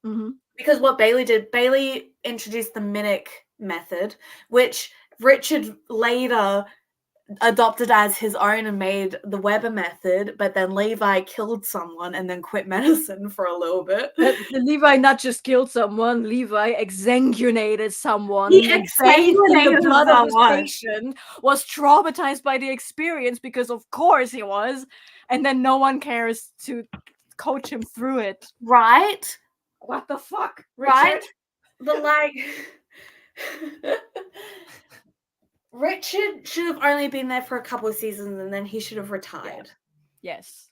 Mm-hmm. Because what Bailey did, Bailey introduced the Minnick method, which Richard later adopted as his own and made the Weber method, but then Levi killed someone and then quit medicine for a little bit. Levi not just killed someone, Levi exsanguinated someone. He exsanguinated the blood someone. of his patient, was traumatized by the experience because of course he was, and then no one cares to coach him through it. Right? What the fuck, Richard? right? But like, Richard should have only been there for a couple of seasons and then he should have retired. Yes.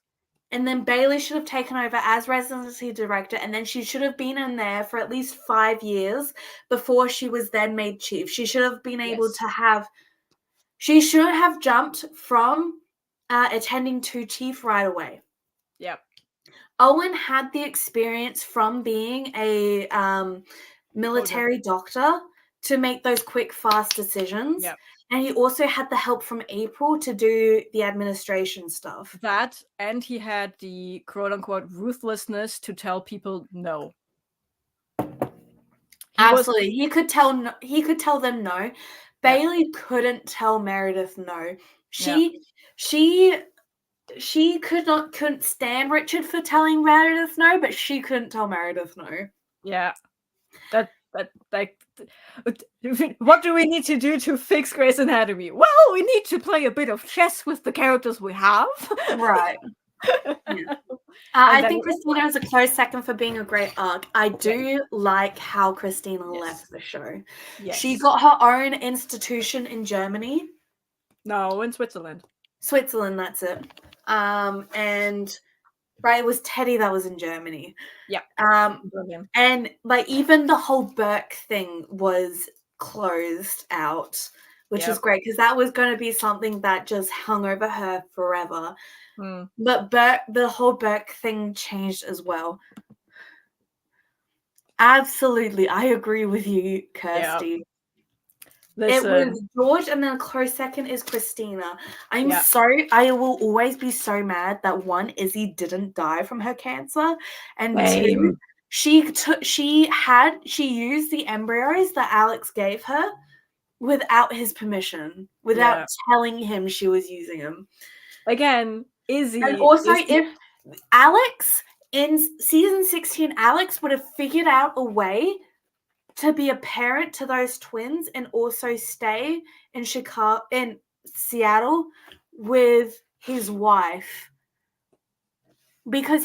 And then Bailey should have taken over as residency director, and then she should have been in there for at least 5 years before she was then made chief. She should have been able Yes. to have, she should have jumped from attending to chief right away. Yep. Owen had the experience from being a military doctor to make those quick, fast decisions. Yep. And he also had the help from April to do the administration stuff. That, and he had the quote-unquote ruthlessness to tell people no. Absolutely. He could tell them no. Bailey couldn't tell Meredith no. She couldn't stand Richard for telling Meredith no, but she couldn't tell Meredith no. Yeah. That like, what do we need to do to fix Grey's Anatomy? Well, we need to play a bit of chess with the characters we have. Right. Yeah. I think Christina is a close second for being a great arc. I do like how Christina left the show. Yes. She got her own institution in Germany. No, in Switzerland. Switzerland, that's it. And right, it was Teddy that was in Germany. Yeah. And like even the whole Burke thing was closed out, which is great because that was going to be something that just hung over her forever. But the whole Burke thing changed as well. Absolutely, I agree with you, Kirsty. It was George, and then a close second is Christina. I will always be so mad that one, Izzy didn't die from her cancer, and two, she used the embryos that Alex gave her without his permission, without telling him she was using them. Again, Izzy. And also, if Alex in season 16, Alex would have figured out a way to be a parent to those twins and also stay in Seattle with his wife. Because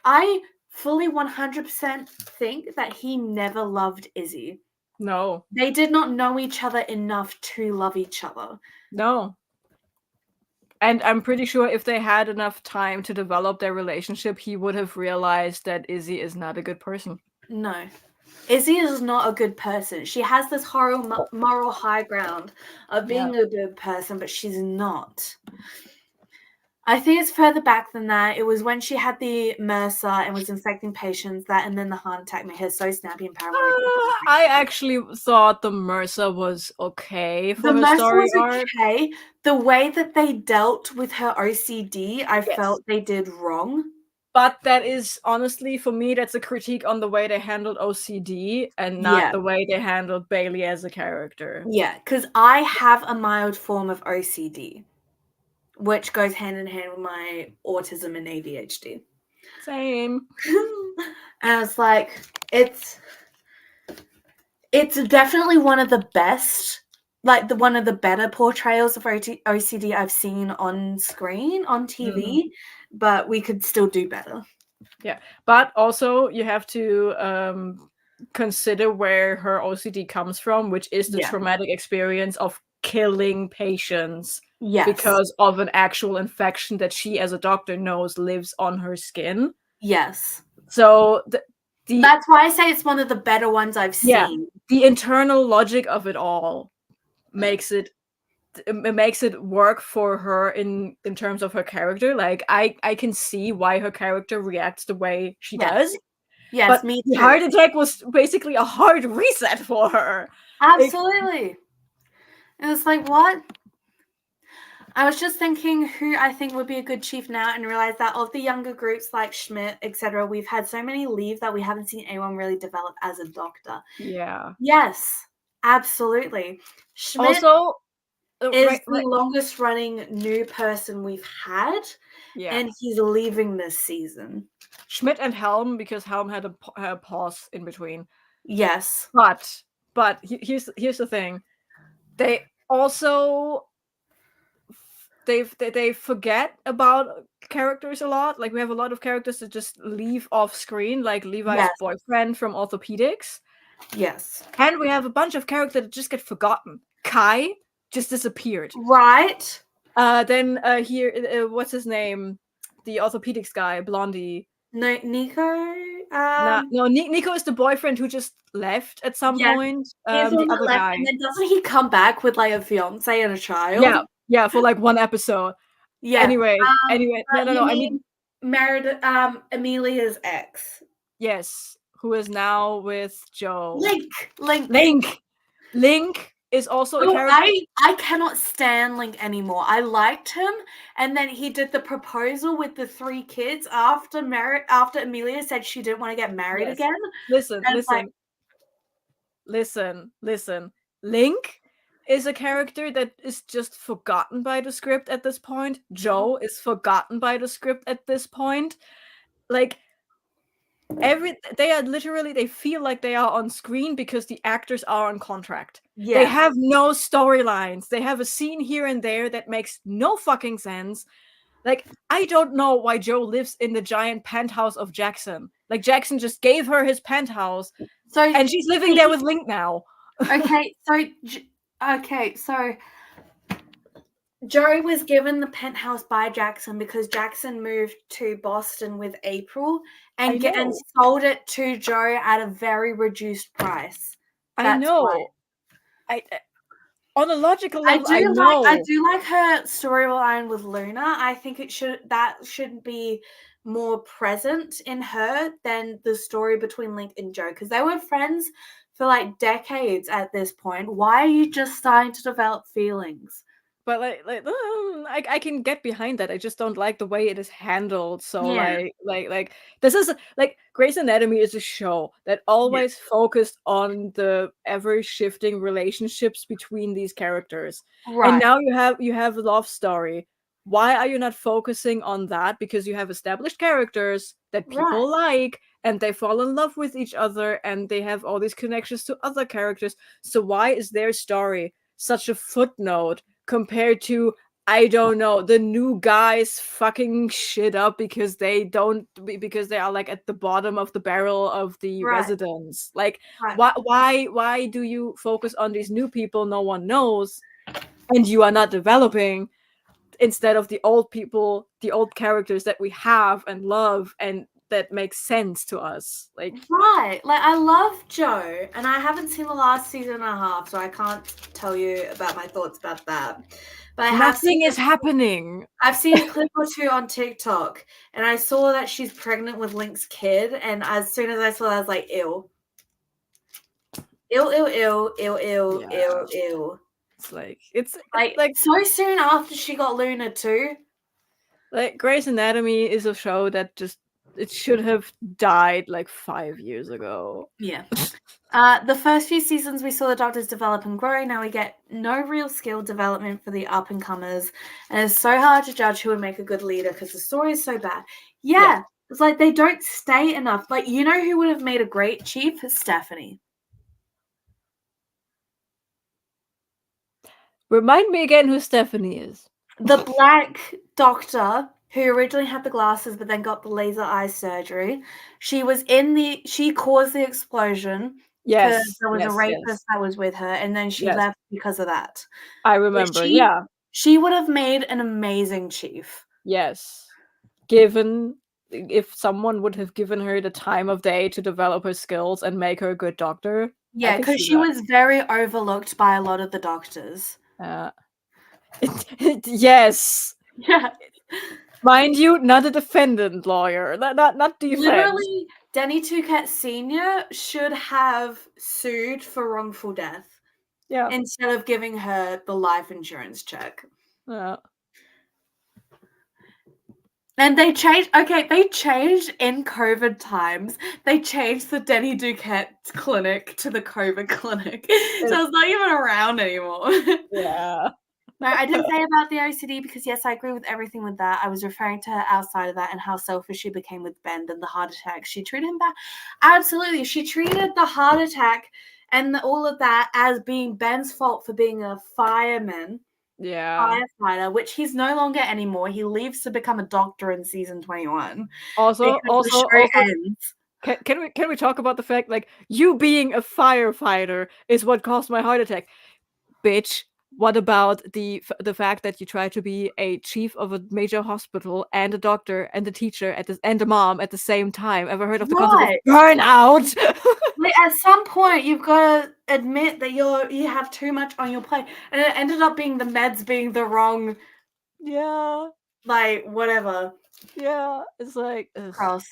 I fully 100% think that he never loved Izzy. No. They did not know each other enough to love each other. No. And I'm pretty sure if they had enough time to develop their relationship, he would have realized that Izzy is not a good person. No. Izzy is not a good person. She has this horrible moral high ground of being a good person, but she's not. I think it's further back than that. It was when she had the MRSA and was infecting patients and then the heart attack made her so snappy and paranoid. I actually thought the MRSA was okay for the her story was arc. Okay. The way that they dealt with her OCD, I felt they did wrong. But that is, honestly, for me, that's a critique on the way they handled OCD and not the way they handled Bailey as a character. Yeah, because I have a mild form of OCD, which goes hand in hand with my autism and ADHD. Same. And it's like, it's definitely one of the best, like one of the better portrayals of OCD I've seen on screen, on TV. But we could still do better. Yeah, but also you have to consider where her OCD comes from, which is the traumatic experience of killing patients because of an actual infection that she, as a doctor, knows lives on her skin. Yes. So that's why I say it's one of the better ones I've seen. Yeah, the internal logic of it all makes it work for her in terms of her character. Like I can see why her character reacts the way she does. Yes, but me too. The heart attack was basically a hard reset for her. Absolutely. It was like, what? I was just thinking who I think would be a good chief now, and realized that of the younger groups like Schmidt, etc., we've had so many leave that we haven't seen anyone really develop as a doctor. Yeah. Yes, absolutely. Schmidt also is the longest running new person we've had, and he's leaving this season. Schmidt and Helm, because Helm had a pause in between. Yes. But here's the thing. They also they forget about characters a lot. Like we have a lot of characters that just leave off screen, like Levi's Yes. boyfriend from Orthopedics, Yes. and we have a bunch of characters that just get forgotten. Kai just disappeared. Right. Then here, what's his name? The orthopedics guy, Blondie. No, Nico. No, Nico is the boyfriend who just left at some Yeah, point. He's The on the other left, guy. and then doesn't he come back with like a fiance and a child? Yeah, for like one episode. Yeah. Anyway, no. You I mean, married Amelia's ex. yes, who is now with Joe. Link is also a character. I cannot stand Link anymore. I liked him, and then he did the proposal with the 3 kids after Amelia said she didn't want to get married again. Listen. And Listen. Link is a character that is just forgotten by the script at this point. Joe is forgotten by the script at this point. Like they feel like they are on screen because the actors are on contract. Yeah. They have no storylines. They have a scene here and there that makes no fucking sense. Like, I don't know why Joe lives in the giant penthouse of Jackson. Like, Jackson just gave her his penthouse, and she's living there with Link now. Okay, so Joe was given the penthouse by Jackson because Jackson moved to Boston with April and sold it to Joe at a very reduced price. I know. Why. On a logical level, I do like her storyline with Luna. I think that should be more present in her than the story between Link and Joe, because they were friends for like decades at this point. Why are you just starting to develop feelings? But I can get behind that. I just don't like the way it is handled. So like this is like Grey's Anatomy is a show that always focused on the ever shifting relationships between these characters. Right. And now you have a love story. Why are you not focusing on that? Because you have established characters that people like, and they fall in love with each other, and they have all these connections to other characters. So why is their story such a footnote compared to, I don't know, the new guys fucking shit up because they are like at the bottom of the barrel of the residents? Like, why do you focus on these new people no one knows, and you are not developing, instead of the old people, the old characters that we have and love and that makes sense to us? Like I love Joe, and I haven't seen the last season and a half, so I can't tell you about my thoughts about that. But nothing is happening. I've seen a clip or 2 on TikTok, and I saw that she's pregnant with Link's kid, and as soon as I saw that, I was like, ew. Ew. It's like so soon after she got Luna too. Like, Grey's Anatomy is a show that just, it should have died like 5 years ago. Yeah. The first few seasons we saw the Doctors develop and grow. Now we get no real skill development for the up and comers, and it's so hard to judge who would make a good leader because the story is so bad. Yeah, it's like they don't stay enough. Like, you know who would have made a great chief? Stephanie. Remind me again who Stephanie is. The black doctor who originally had the glasses but then got the laser eye surgery. She caused the explosion. Yes. Because there was a rapist that was with her, and then she left because of that. I remember, She would have made an amazing chief. Yes. Given, if someone would have given her the time of day to develop her skills and make her a good doctor. Yeah, because she was very overlooked by a lot of the doctors. Yes. Yeah. Mind you, not a defendant lawyer. Not defense. Literally, Denny Touquette Sr. should have sued for wrongful death. Yeah. Instead of giving her the life insurance check. Yeah. And they changed in COVID times. They changed the Denny Touquette clinic to the COVID clinic. So it's not even around anymore. Yeah. No, I didn't say about the OCD because, yes, I agree with everything with that. I was referring to her outside of that and how selfish she became with Ben and the heart attack. She treated him bad. Absolutely. She treated the heart attack and all of that as being Ben's fault for being a fireman Yeah. firefighter, which he's no longer anymore. He leaves to become a doctor in season 21 Also, because the show also, ends. can we talk about the fact, like, you being a firefighter is what caused my heart attack, bitch? What about the fact that you try to be a chief of a major hospital and a doctor and a teacher and a mom at the same time? Ever heard of the concept of Right. burnout? Like, at some point, you've got to admit that you have too much on your plate, and it ended up being the meds being the wrong, Yeah, like, whatever. yeah. It's like, ugh. Cross.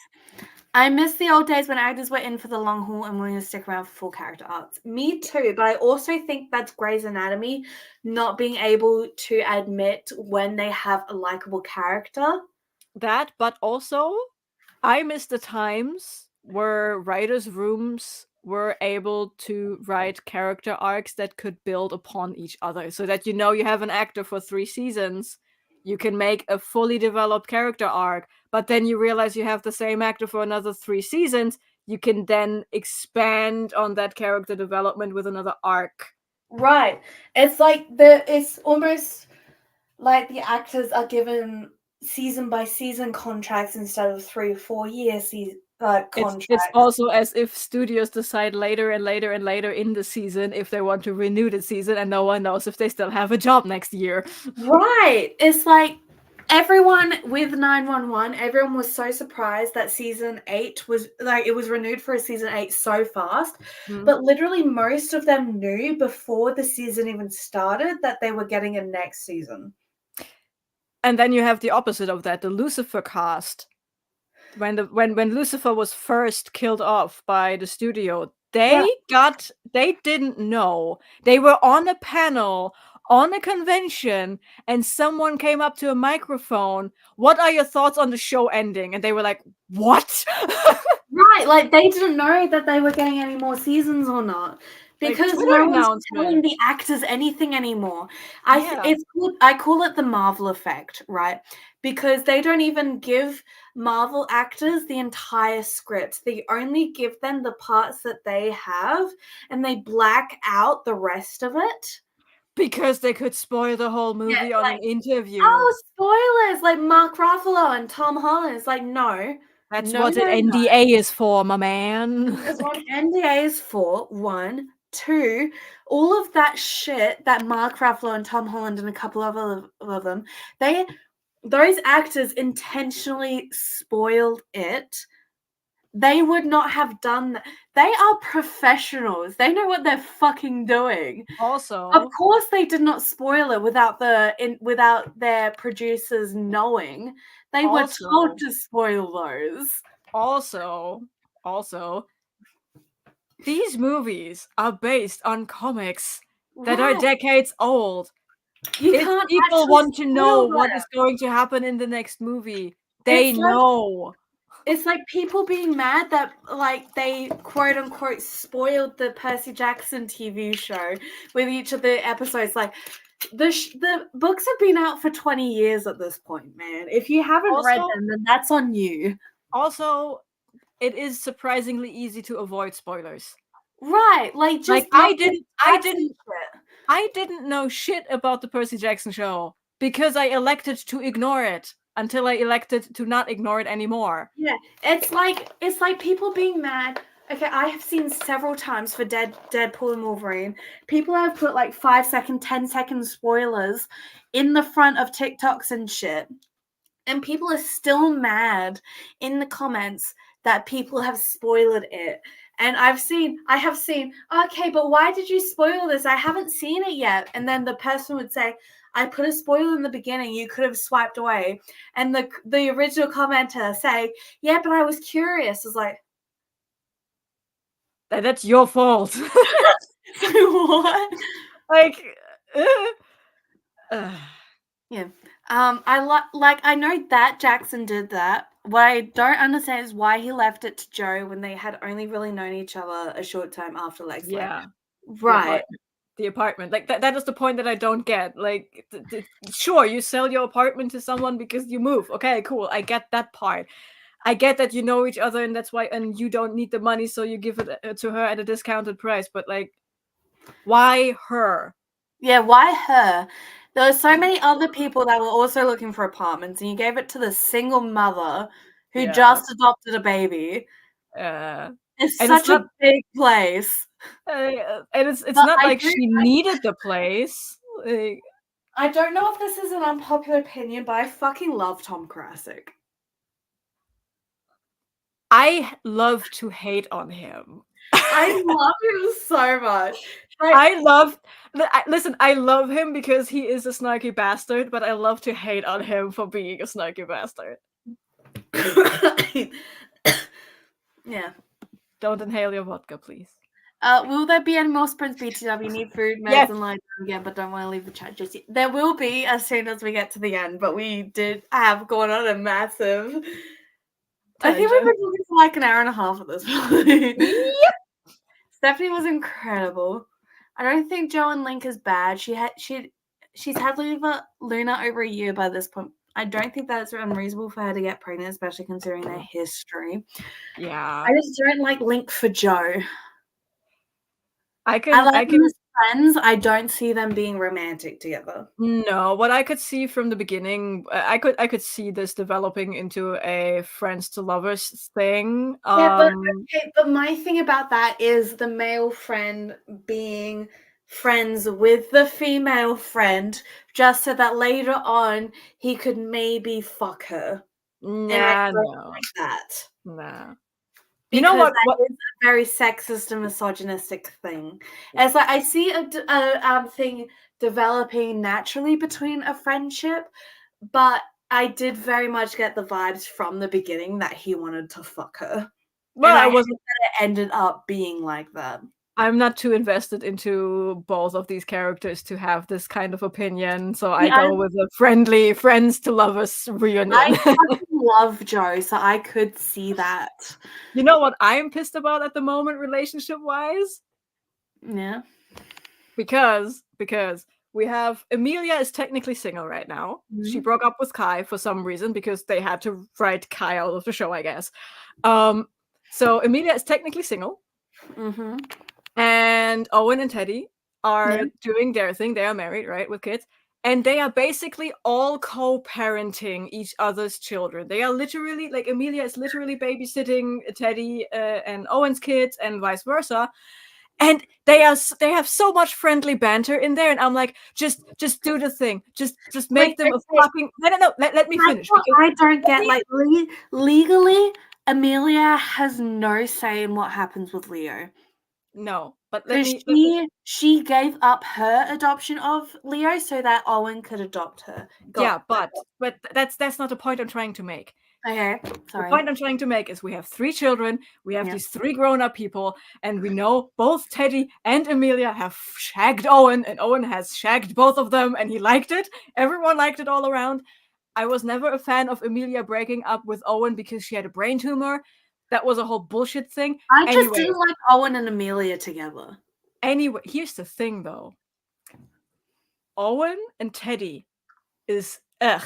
I miss the old days when actors were in for the long haul and willing to stick around for full character arcs. Me too, but I also think that's Grey's Anatomy not being able to admit when they have a likable character. That, but also, I miss the times where writers' rooms were able to write character arcs that could build upon each other, so that you have an actor for 3 seasons, you can make a fully developed character arc, but then you realize you have the same actor for another 3 seasons, you can then expand on that character development with another arc. Right. It's almost like the actors are given season by season contracts instead of 3 or 4 year contracts. It's also as if studios decide later and later and later in the season if they want to renew the season, and no one knows if they still have a job next year. Right. It's like everyone with 911, everyone was so surprised that season 8 was like, it was renewed for a season 8 so fast. But literally most of them knew before the season even started that they were getting a next season. And then you have the opposite of that, the Lucifer cast. When Lucifer was first killed off by the studio, they didn't know. They were on a panel, on a convention, and someone came up to a microphone. What are your thoughts on the show ending? And they were like, what? Right, like they didn't know that they were getting any more seasons or not. Because Twitter no one's telling announcement. the actors anything anymore. Yeah. I call it the Marvel effect, right? Because they don't even give Marvel actors the entire script. They only give them the parts that they have, and they black out the rest of it. Because they could spoil the whole movie on an interview. Oh, spoilers! Like Mark Ruffalo and Tom Holland. It's like, no. That's No, what no, an no. NDA is for, my man. That's what NDA is for, 1. 2, all of that shit that Mark Ruffalo and Tom Holland and a couple of them, those actors intentionally spoiled it. They would not have done that. They are professionals. They know what they're fucking doing. Also, Of course, they did not spoil it without their producers knowing. They were told to spoil those. Also, these movies are based on comics that are Right. decades old. You If can't people actually want to know spoil what them. is going to happen in the next movie, they It's like- know. It's like people being mad that like they quote unquote spoiled the Percy Jackson TV show with each of the episodes. Like the books have been out for 20 years at this point, man. If you haven't read Also- them, then that's on you. Also, it is surprisingly easy to avoid spoilers. Right, like just Like, I didn't shit. know shit about the Percy Jackson show because I elected to ignore it until I elected to not ignore it anymore. Yeah, it's like people being mad. Okay, I have seen several times for Deadpool and Wolverine. People have put like 5-second, 10-second spoilers in the front of TikToks and shit. And people are still mad in the comments that people have spoiled it. And I have seen, okay, but why did you spoil this? I haven't seen it yet. And then the person would say, I put a spoiler in the beginning, you could have swiped away. And the original commenter say, yeah, but I was curious. It's like, That's your fault. what? Like, Yeah. I know that Jackson did that. What I don't understand is why he left it to Joe when they had only really known each other a short time after Lex. yeah. Right. The apartment. Like, that is the point that I don't get. Like, sure, you sell your apartment to someone because you move. Okay, cool. I get that part. I get that you know each other and that's why, and you don't need the money, so you give it to her at a discounted price. But like, why her? Yeah, why her? There were so many other people that were also looking for apartments, and you gave it to the single mother who Yeah. just adopted a baby. It's And such a big place. and it's But not I like do- she needed the place. Like, I don't know if this is an unpopular opinion, but I fucking love Tom Karasik. I love to hate on him. I love him so much. Listen, I love him because he is a snarky bastard, but I love to hate on him for being a snarky bastard. Yeah. Don't inhale your vodka, please. Will there be any more sprints BTW? Need food, meds, Yes. and lie down again, but don't want to leave the chat just yet. There will be as soon as we get to the end, but we did have gone on a massive. I think we've been talking for like an hour and a half at this point. Yep. Stephanie was incredible. I don't think Jo and Link is bad. She's had Luna over a year by this point. I don't think that's unreasonable for her to get pregnant, especially considering their history. Yeah. I just don't like Link for Jo. I I like them can as friends. I don't see them being romantic together. No, what I could see from the beginning, I could see this developing into a friends to lovers thing. Yeah, but my thing about that is the male friend being friends with the female friend, just so that later on he could maybe fuck her. Nah, And I don't no, like that. nah. Because You know what? that is a very sexist and misogynistic thing. It's like I see a thing developing naturally between a friendship, but I did very much get the vibes from the beginning that he wanted to fuck her. Well, And I hate wasn't. that it ended up being like that. I'm not too invested into both of these characters to have this kind of opinion, so I Yeah, go with a friendly friends to lovers reunion. I fucking love Jo, so I could see that. You know what I'm pissed about at the moment, relationship wise? Yeah. Because we have Emilia is technically single right now. She Mhm. broke up with Kai for some reason because they had to write Kai out of the show, I guess. So Emilia is technically single, Mm-hmm. and Owen and Teddy are Yeah. doing their thing. They are married, right, with kids, and they are basically all co-parenting each other's children. They are literally like Emilia is literally babysitting Teddy and Owen's kids, and vice versa. And they have so much friendly banter in there, and I'm like, just do the thing, just make Wait, them a okay. fucking. No, let me finish. That's what because- I don't get. Like legally, Amelia has no say in what happens with Leo. No, but let Because me. she gave up her adoption of Leo so that Owen could adopt her. Yeah, but that's not the point I'm trying to make. Okay, The sorry. point I'm trying to make is we have 3 children, we have Yeah. these 3 grown-up people, and we know both Teddy and Emilia have shagged Owen, and Owen has shagged both of them, and he liked it. Everyone liked it all around. I was never a fan of Emilia breaking up with Owen because she had a brain tumor. That was a whole bullshit thing. I just Anyway. didn't like Owen and Amelia together. Anyway, here's the thing though. Owen and Teddy is ugh.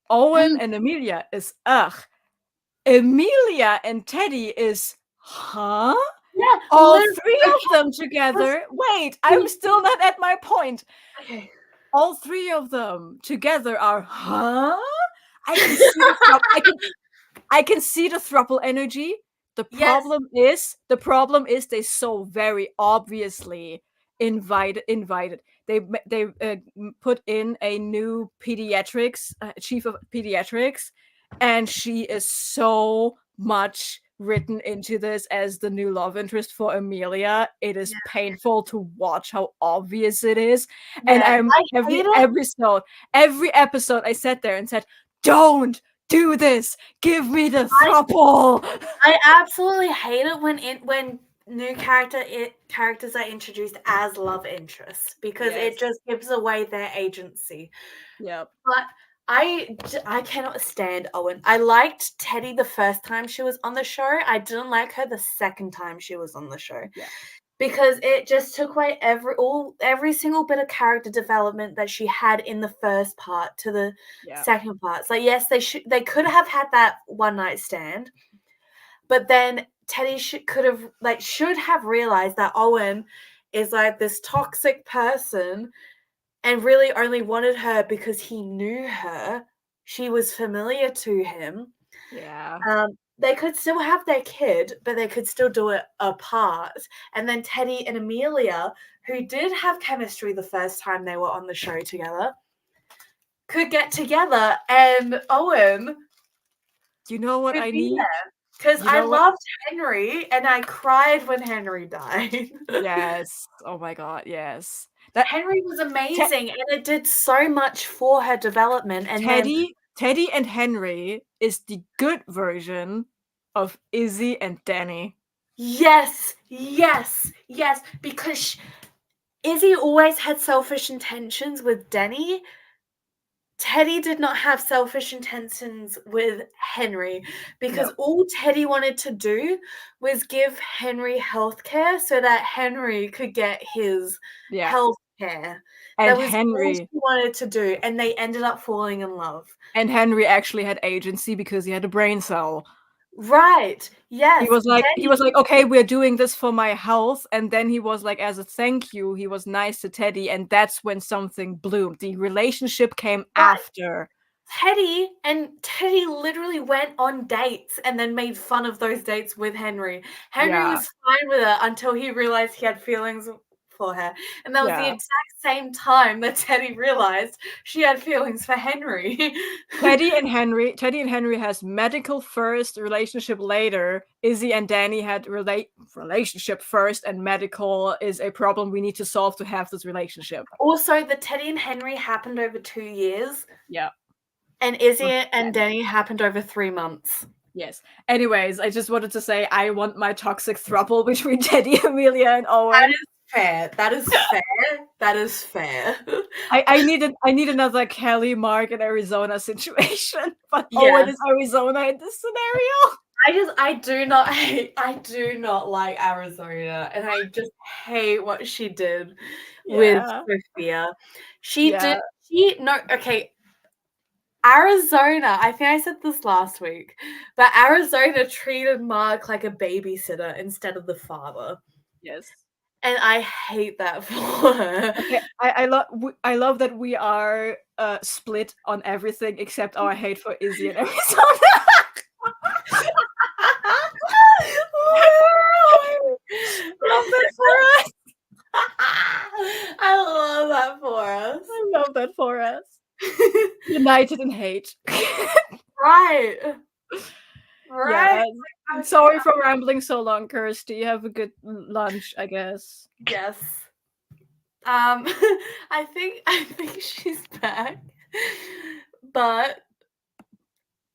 Owen and Emilia is ugh. Emilia and Teddy is huh? Yeah. All literally- 3 of them together. Wait, I'm still not at my point. Okay. All 3 of them together are huh? I can see the throuple energy. The Yes. problem is they so very obviously invited. They put in a new pediatrics chief of pediatrics, and she is so much written into this as the new love interest for Amelia. It is painful to watch how obvious it is. And every episode I sat there and said, "Don't do this. Give me the throuple." I absolutely hate it when new characters are introduced as love interests because Yes. it just gives away their agency. Yep. But I cannot stand Owen. I liked Teddy the first time she was on the show. I didn't like her the second time she was on the show. Yeah. Because it just took away every single bit of character development that she had in the first part to the second part. So yes, they could have had that one night stand, but then Teddy should have realized that Owen is like this toxic person and really only wanted her because he knew her. She was familiar to him. Yeah. They could still have their kid, but they could still do it apart. And then Teddy and Amelia, who did have chemistry the first time they were on the show together, could get together, and Owen You know what could I be need? there. Because You I know what? loved Henry, and I cried when Henry died. Yes. Oh my god, yes. That Henry was amazing, and it did so much for her development. And then Teddy and Henry is the good version of Izzy and Danny. yes, because Izzy always had selfish intentions with Denny. Teddy did not have selfish intentions with Henry, because No. all Teddy wanted to do was give Henry healthcare so that Henry could get his Yeah. healthcare. And That was all Henry she wanted to do, and they ended up falling in love. actually had agency because he had a brain cell. Right. Yes. He was like, Denny, okay, we're doing this for my health. And then he was like, as a thank you, he was nice to Teddy. And that's when something bloomed. The relationship came after. Teddy literally went on dates and then made fun of those dates with Henry. Henry Yeah. was fine with it until he realized he had feelings for her. And that was the Yeah. exact same time that Teddy realized she had feelings for Henry. Teddy and Henry has medical first, relationship later. Izzy and Danny had relationship first, and medical is a problem we need to solve to have this relationship. Also, the Teddy and Henry happened over 2 years, Yeah. and Izzy and Danny happened over 3 months. Yes. Anyways, I just wanted to say I want my toxic throuple between Teddy, Amelia, and Owen. Fair. That is fair. That is fair. I need another Kelly, Mark, and Arizona situation, but Yeah. Owen is Arizona in this scenario. I do not like Arizona, and I just hate what she did with Yeah. Sophia. Yeah. Arizona, I think I said this last week, but Arizona treated Mark like a babysitter instead of the father. Yes. And I hate that for her. Okay, I love that we are split on everything except our hate for Izzy and Arizona. Love that for us. I love that for us. I love that for us. United in hate. Right. Yeah. I'm sorry for rambling so long, Kirsty. Have a good lunch, I guess. Yes. I think she's back. But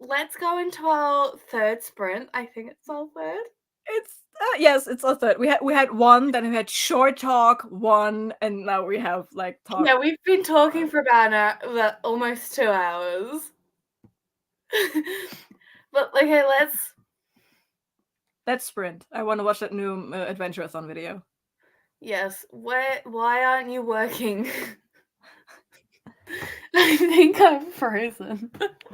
let's go into our third sprint. I think it's our third. It's yes, it's our third. We had one, then we had short talk, one, and now we have like talk. Yeah, we've been talking for about almost 2 hours. But okay, let's sprint. I want to watch that new Adventure-a-thon video. Yes. Why aren't you working? I think I'm frozen.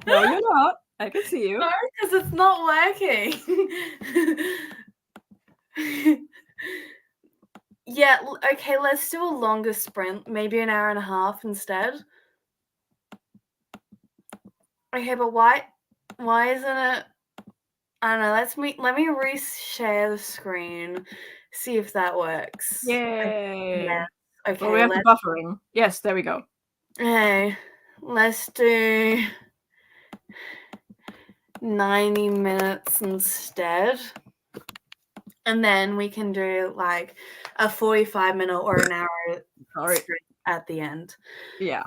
No, you're not. I can see you. No, because it's not working. Yeah, okay, let's do a longer sprint, maybe an hour and a half instead. Okay, but why isn't it? I don't know. Let me reshare the screen, see if that works. Yay! Yeah. Okay. Well, we have the buffering. Yes, there we go. Hey, let's do 90 minutes instead. And then we can do like a 45-minute or an hour at the end. Yeah.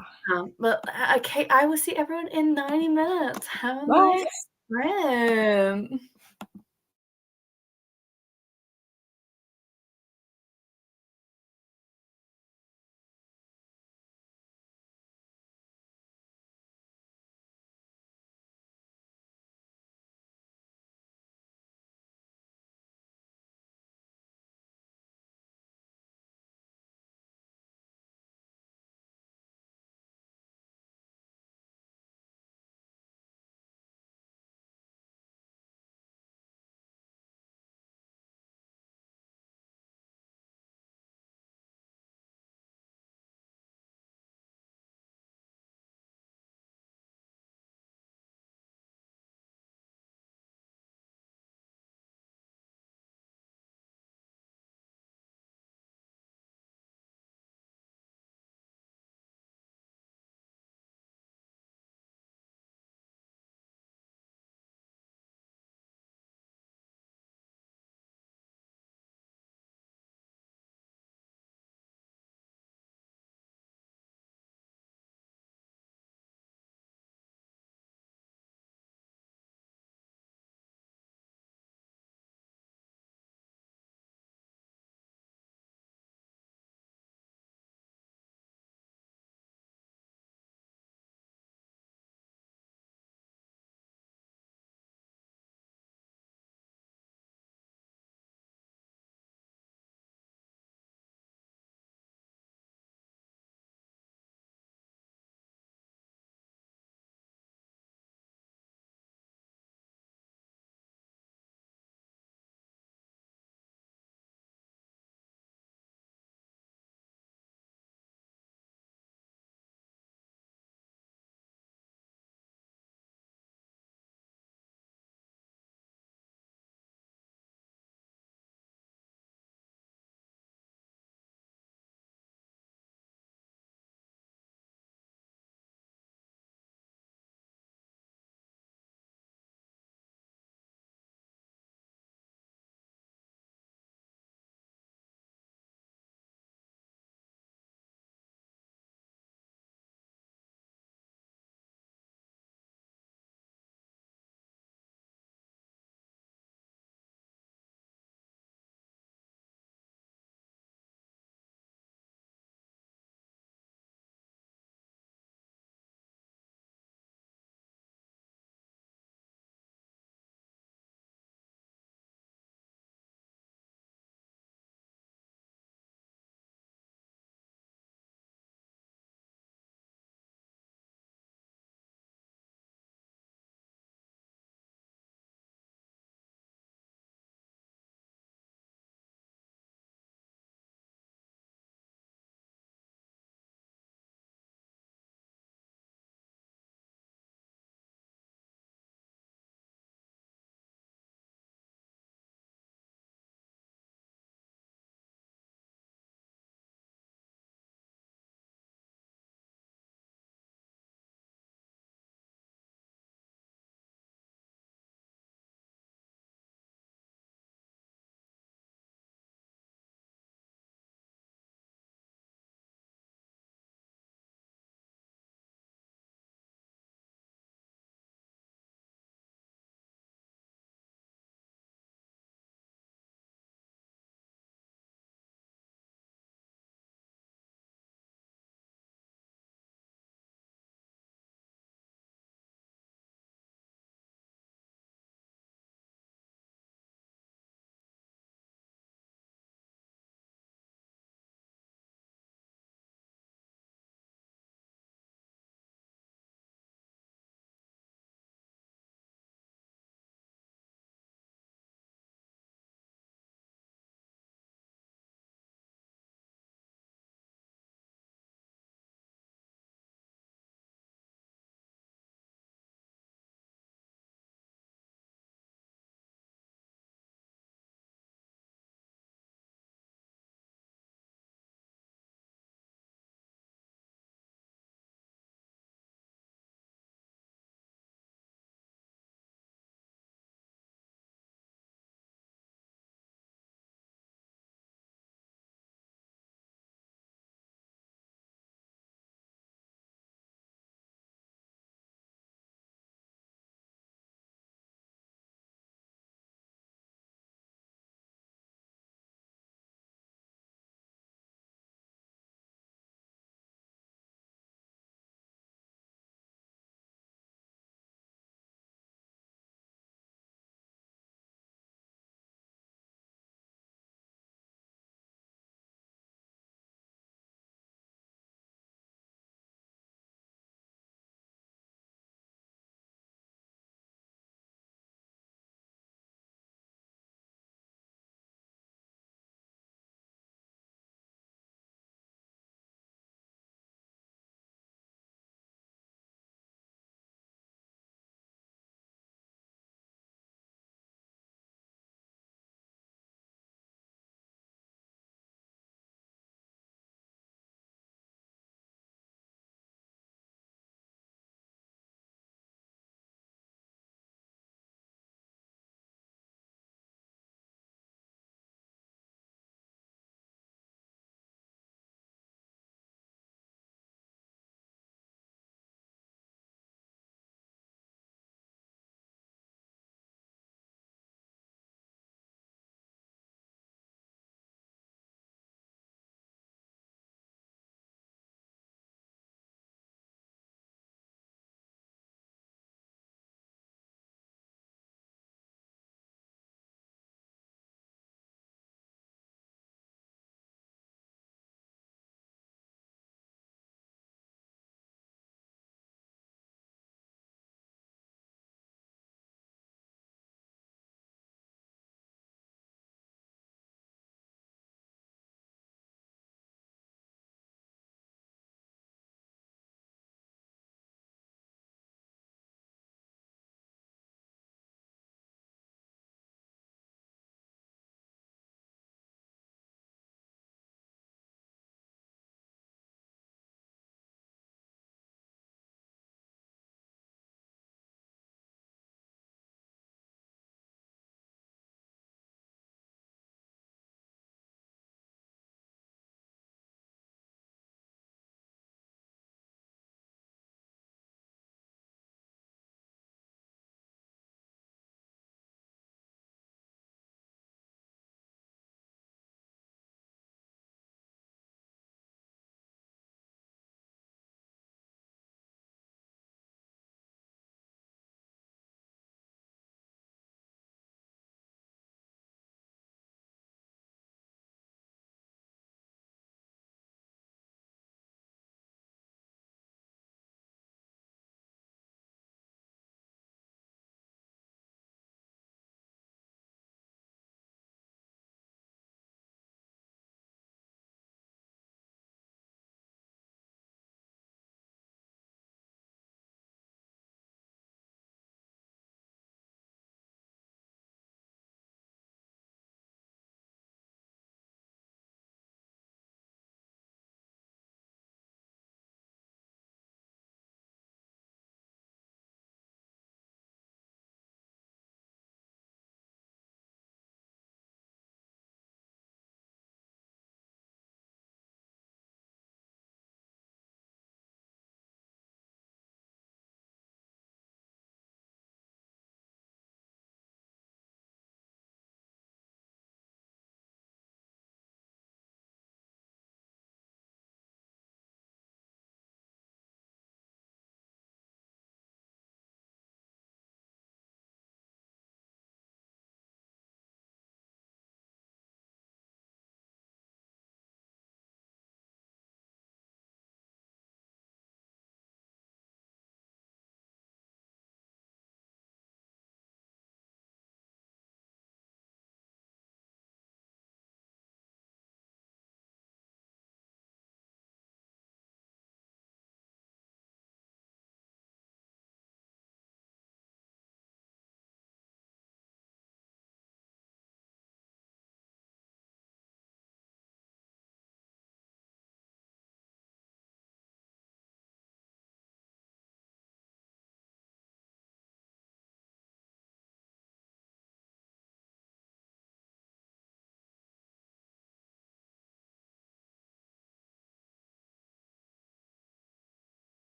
But okay, I will see everyone in 90 minutes. Have a Bye. nice sprint.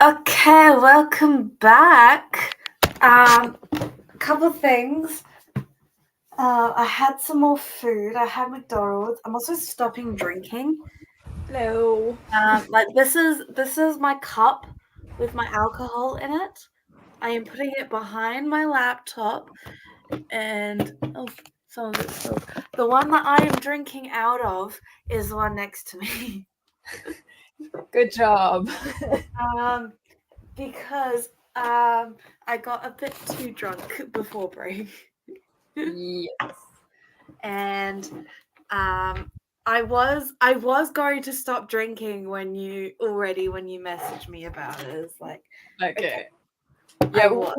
Okay, welcome back. Couple things. I had some more food. I had McDonald's. I'm also stopping drinking. Hello. Like this is my cup with my alcohol in it. I am putting it behind my laptop, and some of it's spilled. The one that I am drinking out of is the one next to me. Good job. Because I got a bit too drunk before break. Yes. And I was going to stop drinking when you messaged me about it. It's like, Okay. I Yeah, was.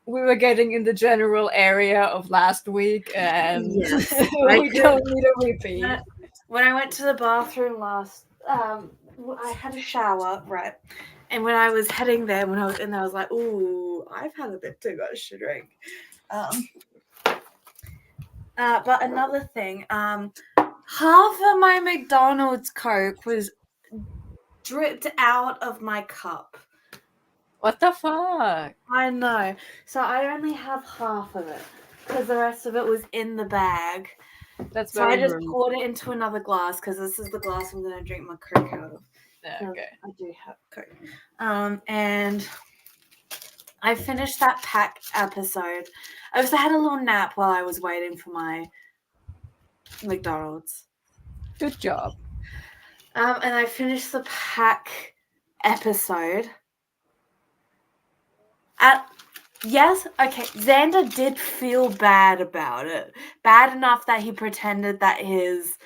we were getting in the general area of last week, and Yes. we don't need a repeat. When I went to the bathroom last, I had a shower, right? And when I was heading there, when I was in there, I was like, "Ooh, I've had a bit too much to drink." But another thing, half of my McDonald's Coke was dripped out of my cup. What the fuck? I know. So I only have half of it because the rest of it was in the bag. That's So I very just rude. poured it into another glass because this is the glass I'm going to drink my Coke out of. Okay. I do have Coke. And I finished that pack episode. I also had a little nap while I was waiting for my McDonald's. Good job. And I finished the pack episode. Yes, okay. Xander did feel bad about it. Bad enough that he pretended that his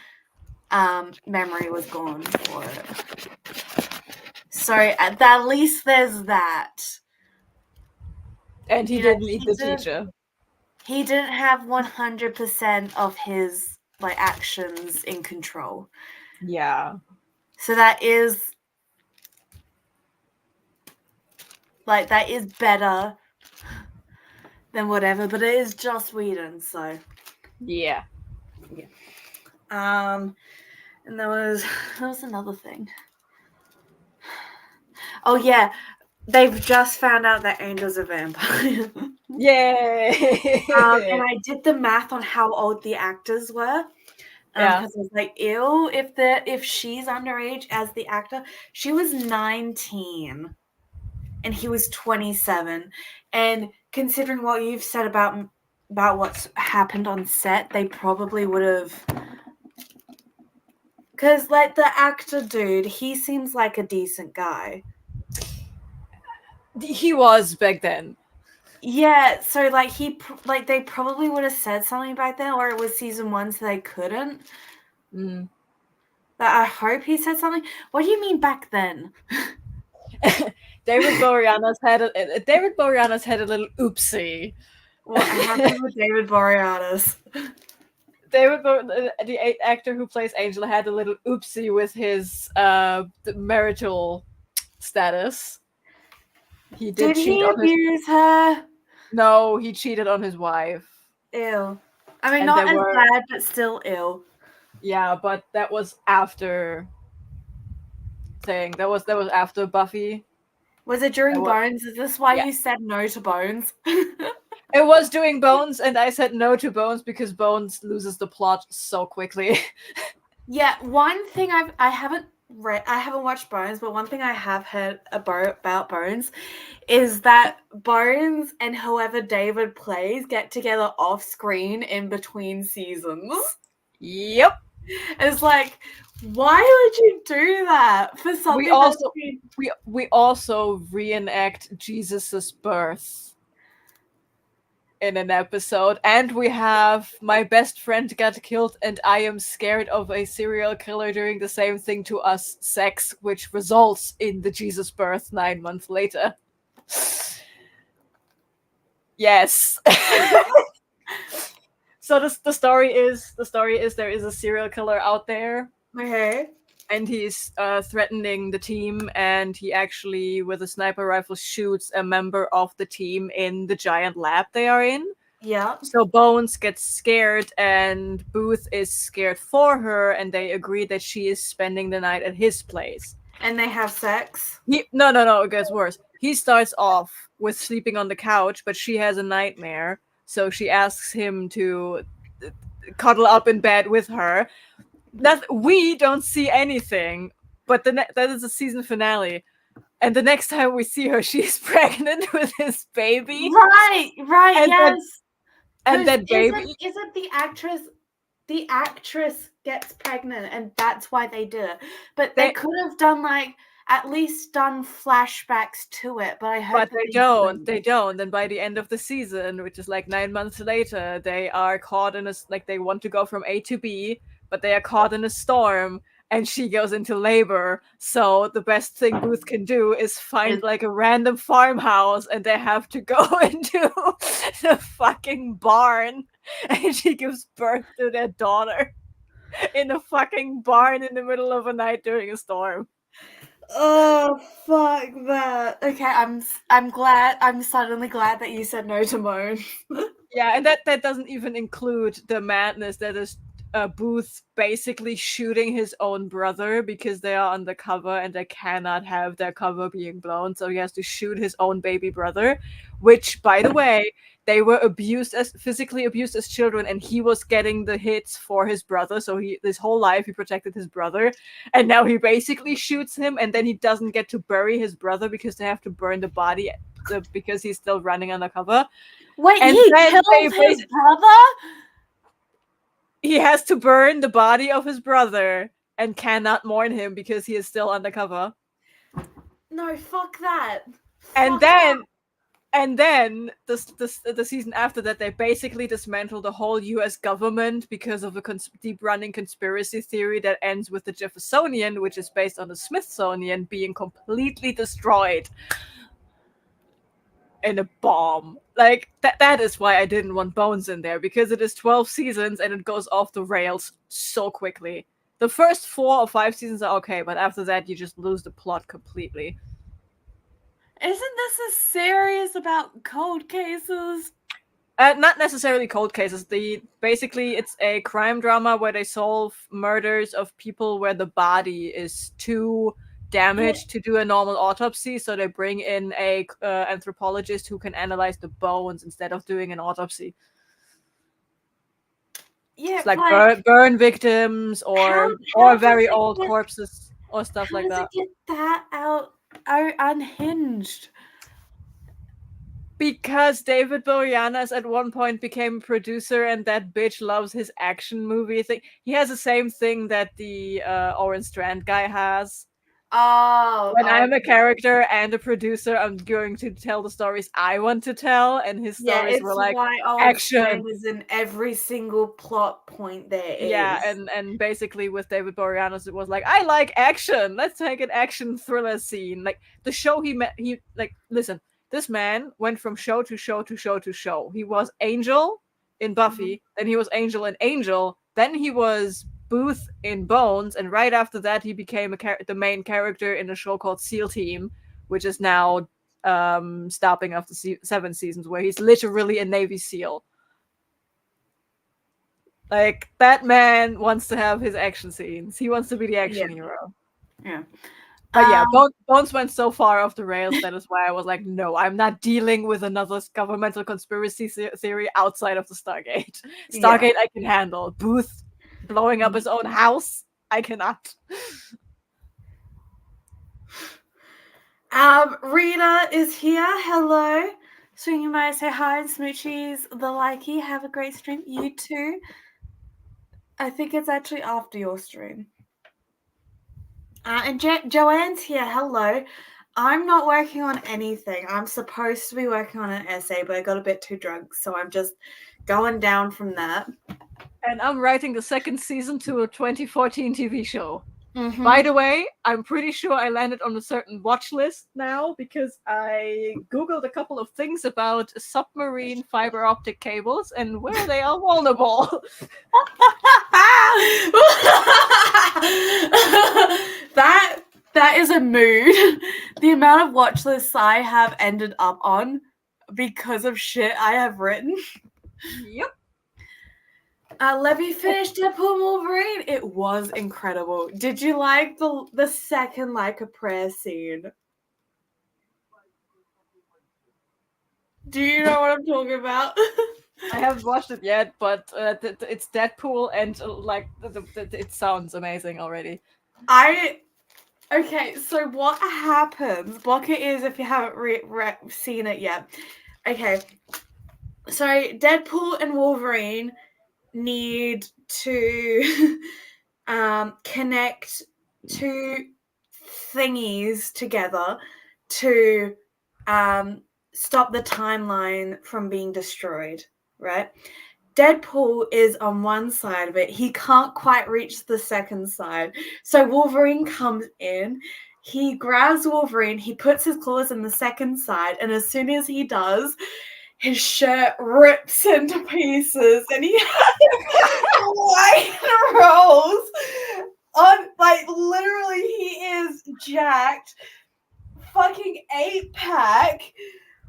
memory was gone for it. So at least there's that. And he didn't eat the teacher. He didn't have 100% of his actions in control. Yeah. So that is better than whatever, but it is Joss Whedon, so yeah. And there was another thing. Oh yeah, they've just found out that Angel's a vampire. Yay! And I did the math on how old the actors were. Yeah. Because I was like, ew, if she's underage as the actor, she was 19 and he was 27. And considering what you've said about what's happened on set, they probably would have. Because the actor dude, he seems like a decent guy. He was back then. Yeah, so they probably would have said something back then, or it was season 1, so they couldn't. Mm. But I hope he said something. What do you mean back then? David Boreanaz had a little oopsie. What happened with David Boreanaz? The actor who plays Angel, had a little oopsie with his marital status. He did cheat on abuse her? No, he cheated on his wife. Ew. I mean, And not as bad, but still ill. Yeah, but that was after thing. That was after Buffy. Was it during Bones? Is this why you said no to Bones? It was doing Bones, and I said no to Bones because Bones loses the plot so quickly. Yeah, one thing I haven't watched Bones, but one thing I have heard about Bones is that Bones and whoever David plays get together off screen in between seasons. Yep. It's like, why would you do that for something? We also reenact Jesus's birth in an episode, and we have my best friend got killed and I am scared of a serial killer doing the same thing to us sex, which results in the Jesus birth 9 months later. Yes. So the story is there is a serial killer out there. Okay. And he's threatening the team, and he actually, with a sniper rifle, shoots a member of the team in the giant lab they are in. Yeah. So Bones gets scared, and Booth is scared for her, and they agree that she is spending the night at his place. And they have sex. No, it gets worse. He starts off with sleeping on the couch, but she has a nightmare, so she asks him to cuddle up in bed with her. We don't see anything, but that is the season finale. And the next time we see her, she's pregnant with his baby. Right, And yes. And that baby isn't the actress? The actress gets pregnant, and that's why they did it. But they could have done at least done flashbacks to it. But I hope they don't. They don't. And by the end of the season, which is like 9 months later, they are caught in they want to go from A to B, but they are caught in a storm. And she goes into labor. So the best thing Booth can do is find like a random farmhouse, and they have to go into the fucking barn. And she gives birth to their daughter in a fucking barn in the middle of a night during a storm. Oh, fuck that. Okay, I'm glad. I'm suddenly glad that you said no to Moan. Yeah, and that doesn't even include the madness that is Booth basically shooting his own brother because they are undercover and they cannot have their cover being blown, so he has to shoot his own baby brother, which, by the way, they were physically abused as children, and he was getting the hits for his brother, so his whole life he protected his brother, and now he basically shoots him, and then he doesn't get to bury his brother because they have to burn the body because he's still running undercover. Wait, and he killed his brother? He has to burn the body of his brother and cannot mourn him because he is still undercover. No, fuck that. And then the season after that, they basically dismantle the whole U.S. government because of a deep-running conspiracy theory that ends with the Jeffersonian, which is based on the Smithsonian, being completely destroyed in a bomb. Like, that is why I didn't want Bones in there, because it is 12 seasons and it goes off the rails so quickly. The first 4 or 5 seasons are okay, but after that you just lose the plot completely. Isn't this a series about cold cases? Not necessarily cold cases. Basically it's a crime drama where they solve murders of people where the body is too damaged to do a normal autopsy, so they bring in a anthropologist who can analyze the bones instead of doing an autopsy. Yeah, it's like burn victims or very old corpses or stuff like that. How does it get that out unhinged? Because David Boreanaz at one point became a producer, and that bitch loves his action movie thing. He has the same thing that the Oren Strand guy has. Oh, when I'm a character and a producer, I'm going to tell the stories I want to tell, and his stories were like action. Is in every single plot point there is. Yeah, and basically with David Boreanaz, it was like, I like action. Let's take an action thriller scene. Like the show listen, this man went from show to show to show to show. He was Angel in Buffy, then he was Angel in Angel, then he was Booth in Bones, and right after that he became the main character in a show called SEAL Team, which is now stopping after 7 seasons, where he's literally a Navy SEAL. Like, that man wants to have his action scenes. He wants to be the action hero. Yeah. But yeah, Bones went so far off the rails, that is why I was like, no, I'm not dealing with another governmental conspiracy theory outside of the Stargate. Stargate I can handle. Booth blowing up his own house, I cannot. Rita is here. Hello. Swinging by, say hi, and smoochies the likey. Have a great stream. You too. I think it's actually after your stream. And Joanne's here. Hello. I'm not working on anything. I'm supposed to be working on an essay, but I got a bit too drunk, so I'm just going down from that. And I'm writing the 2nd season to a 2014 TV show. Mm-hmm. By the way, I'm pretty sure I landed on a certain watch list now because I Googled a couple of things about submarine fiber optic cables and where they are vulnerable. That is a mood. The amount of watch lists I have ended up on because of shit I have written. Yep. Let me finish Deadpool and Wolverine. It was incredible. Did you like the second like a prayer scene? Do you know what I'm talking about? I haven't watched it yet, but it's Deadpool, and it sounds amazing already. Okay, so what happens? Block your ears if you haven't seen it yet. Okay, so Deadpool and Wolverine need to connect two thingies together to stop the timeline from being destroyed, right? Deadpool is on one side of it. He can't quite reach the second side. So Wolverine comes in. He grabs Wolverine. He puts his claws in the second side. And as soon as he does, his shirt rips into pieces. And he white rolls on, like, literally, he is jacked. Fucking 8-pack.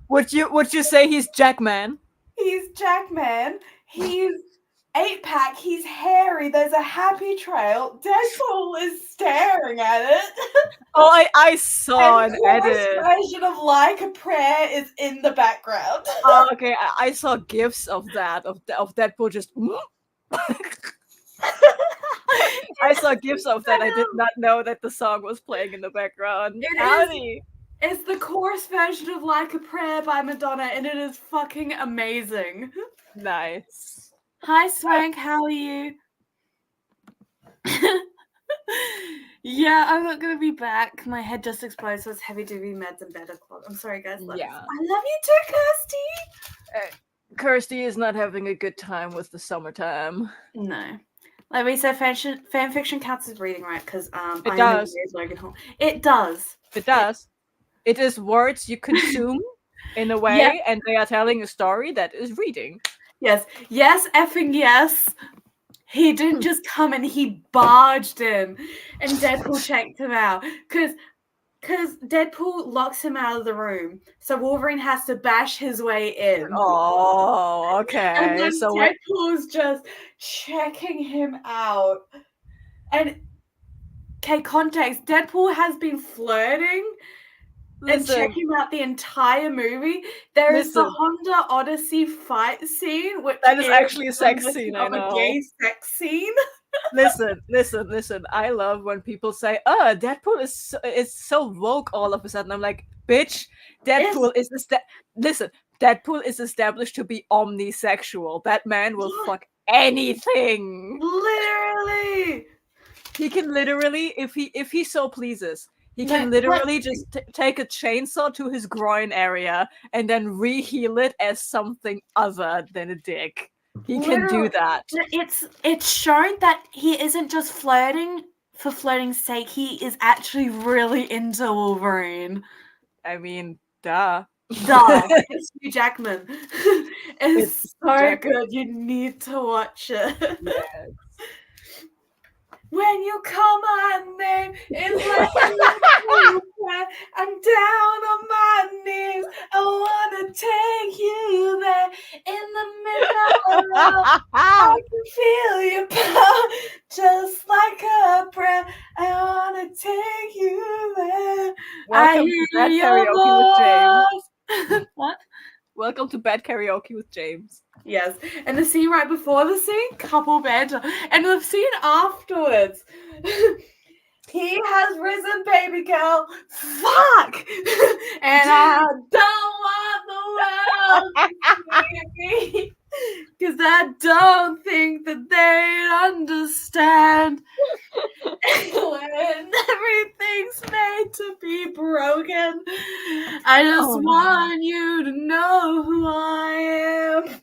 Would you say he's Jackman? He's Jackman. He's 8-pack. He's hairy. There's a happy trail. Deadpool is staring at it. Oh, I saw And an the edit. version of Like a Prayer is in the background. Oh, okay, I saw gifs of that of Deadpool just. I saw gifs of that. I did not know that the song was playing in the background. It Howdy. It's the chorus version of Like a Prayer by Madonna, and it is fucking amazing. Nice. Hi, Swank. How are you? Yeah, I'm not gonna be back. My head just exploded, so it's heavy duty meds and bed o'clock. I'm sorry, guys. Yeah. I love you too, Kirsty. Kirsty is not having a good time with the summertime. No. Like we said, fan fiction counts as reading, right? Because It does. Logan Hall. It does. It does. It is words you consume in a way, Yeah. and they are telling a story that is reading. Yes. Yes, effing yes. He didn't just come in, he barged in. And Deadpool checked him out. Because Deadpool locks him out of the room. So Wolverine has to bash his way in. Oh, okay. And then So Deadpool's just checking him out. And okay, context, Deadpool has been flirting and checking out the entire movie. There is the Honda Odyssey fight scene, which that is actually a sex scene, I know. A gay sex scene. Listen. I love when people say, "Oh, Deadpool is so woke all of a sudden." I'm like, bitch, Deadpool is Deadpool is established to be omnisexual. That man will fuck anything. Literally. He can literally, if he so pleases, he can literally just take a chainsaw to his groin area and then reheal it as something other than a dick. He can do that. It's shown that he isn't just flirting for flirting's sake. He is actually really into Wolverine. I mean, duh. It's Hugh Jackman. It's so Jackman. good. You need to watch it. Yes. When you call my name, it's like I'm down on my knees. I wanna take you there in the middle. I can feel your power, just like a prayer. I wanna take you there. Welcome to Bad Karaoke with James. What? Welcome to Bad Karaoke with James. Yes, and the scene right before the scene, couple banter, and the scene afterwards. He has risen, baby girl. Fuck! And I don't want the world to see me, because I don't think that they'd understand when everything's made to be broken. I just want you to know who I am.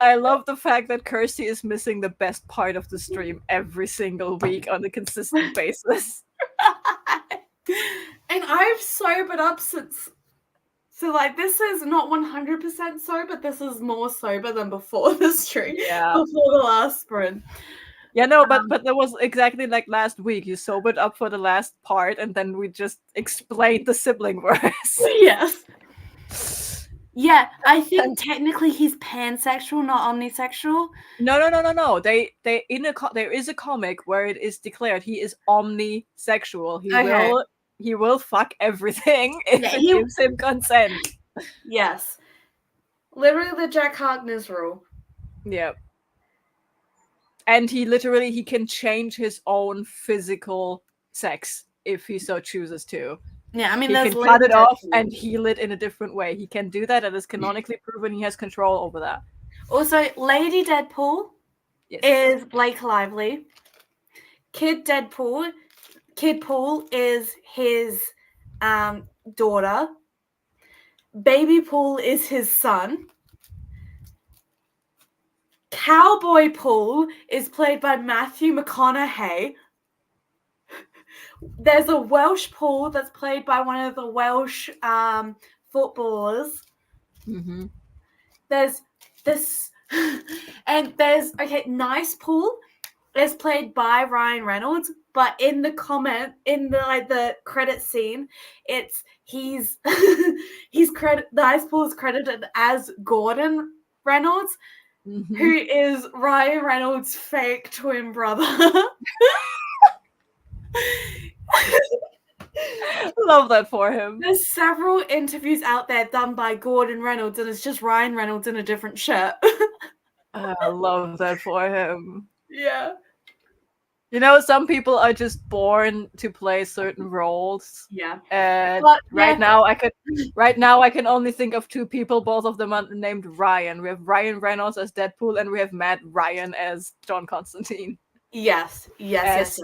I love the fact that Kirsty is missing the best part of the stream every single week on a consistent basis. And I've sobered up since. So, like, this is not 100% sober. This is more sober than before the stream. Yeah. Before the last sprint. Yeah, no, but that was exactly like last week. You sobered up for the last part, and then we just explained the sibling verse. Yes. Yeah, I think technically he's pansexual, not omnisexual. No. They there is a comic where it is declared he is omnisexual. Okay. He will fuck everything if Yeah, it he- gives him consent. Yes. Literally the Jack Harkness rule. Yeah. And he can change his own physical sex if he so chooses to. Yeah, I mean, He there's can cut it Lady off Deadpool. and heal it in a different way. He can do that, and is canonically proven he has control over that. Also, Lady Deadpool Yes. is Blake Lively. Kid Pool is his daughter. Baby Pool is his son. Cowboy Pool is played by Matthew McConaughey. There's a Welsh Pool that's played by one of the Welsh footballers. Mm-hmm. There's this, and there's Nice Pool is played by Ryan Reynolds, but in the the credit scene, he's Nice Pool is credited as Gordon Reynolds, Mm-hmm. who is Ryan Reynolds' fake twin brother. Love that for him. There's several interviews out there done by Gordon Reynolds, and it's just Ryan Reynolds in a different shirt. I love that for him. Yeah. You know, some people are just born to play certain roles. Yeah. And But, right now I can only think of two people. Both of them are named Ryan. We have Ryan Reynolds as Deadpool, and we have Matt Ryan as John Constantine. Yes. This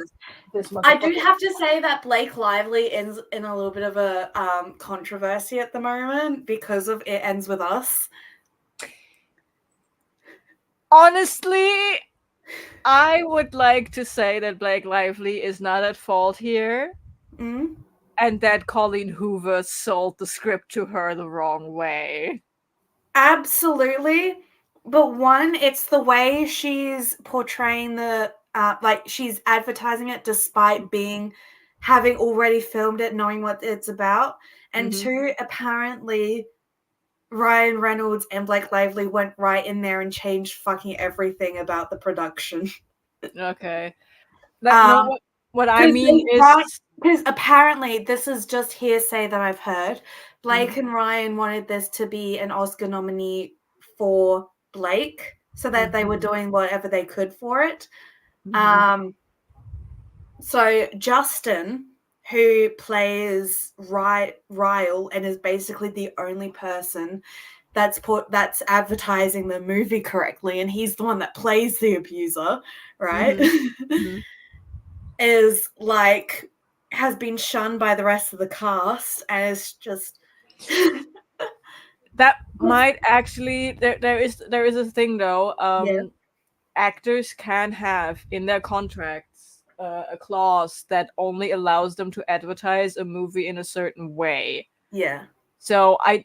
I do have to say that Blake Lively ends in a little bit of a controversy at the moment because of It Ends With Us. Honestly, I would like to say that Blake Lively is not at fault here, and that Colleen Hoover sold the script to her the wrong way. Absolutely. But one, it's the way she's portraying the she's advertising it despite having already filmed it, knowing what it's about. And two, apparently Ryan Reynolds and Blake Lively went right in there and changed fucking everything about the production. Okay. What I mean is because apparently this is just hearsay that I've heard. Blake and Ryan wanted this to be an Oscar nominee for Blake, so that they were doing whatever they could for it. So Justin, who plays Ryle and is basically the only person that's advertising the movie correctly, and he's the one that plays the abuser, right? Is has been shunned by the rest of the cast, and it's just that might actually there is a thing though. Actors can have in their contracts a clause that only allows them to advertise a movie in a certain way. Yeah. So I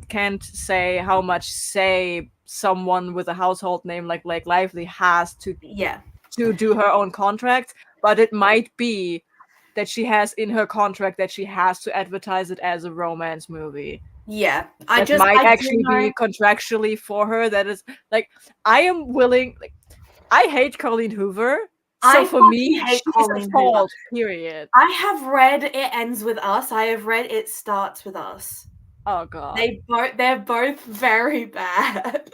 can't say how much say someone with a household name like Blake Lively has to do her own contract, but it might be that she has in her contract that she has to advertise it as a romance movie. Yeah, I might actually be contractually for her. That is I am willing. I hate Colleen Hoover. So for me, she's a fault. Period. I have read It Ends With Us. I have read It Starts With Us. Oh god. They're both very bad.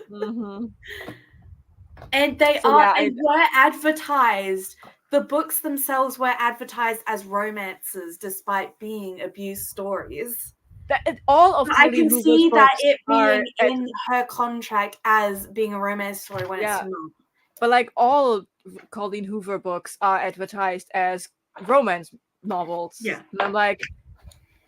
And they were advertised. The books themselves were advertised as romances, despite being abuse stories. All of I can see that it being in her contract as being a romance story when it's not. But all Colleen Hoover books are advertised as romance novels. Yeah. And I'm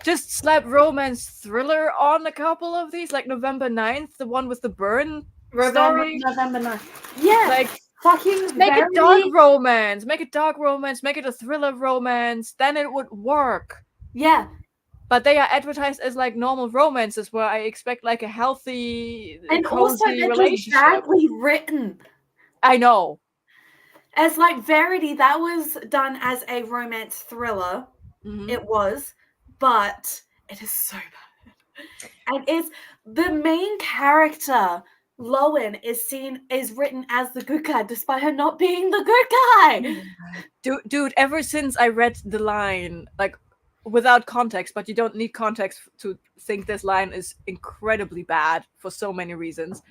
just slap romance thriller on a couple of these, like November 9th, the one with the burn story. November 9th. Yeah. Fucking make it dark romance. Make it dark romance. Make it a thriller romance. Then it would work. Yeah. But they are advertised as normal romances where I expect a healthy, and cozy also they're relationship. Just badly written. I know. As Verity, that was done as a romance thriller. It was, but it is so bad. And it's the main character, Lowen, is written as the good guy, despite her not being the good guy. Dude, ever since I read the line, like without context, but you don't need context to think this line is incredibly bad for so many reasons.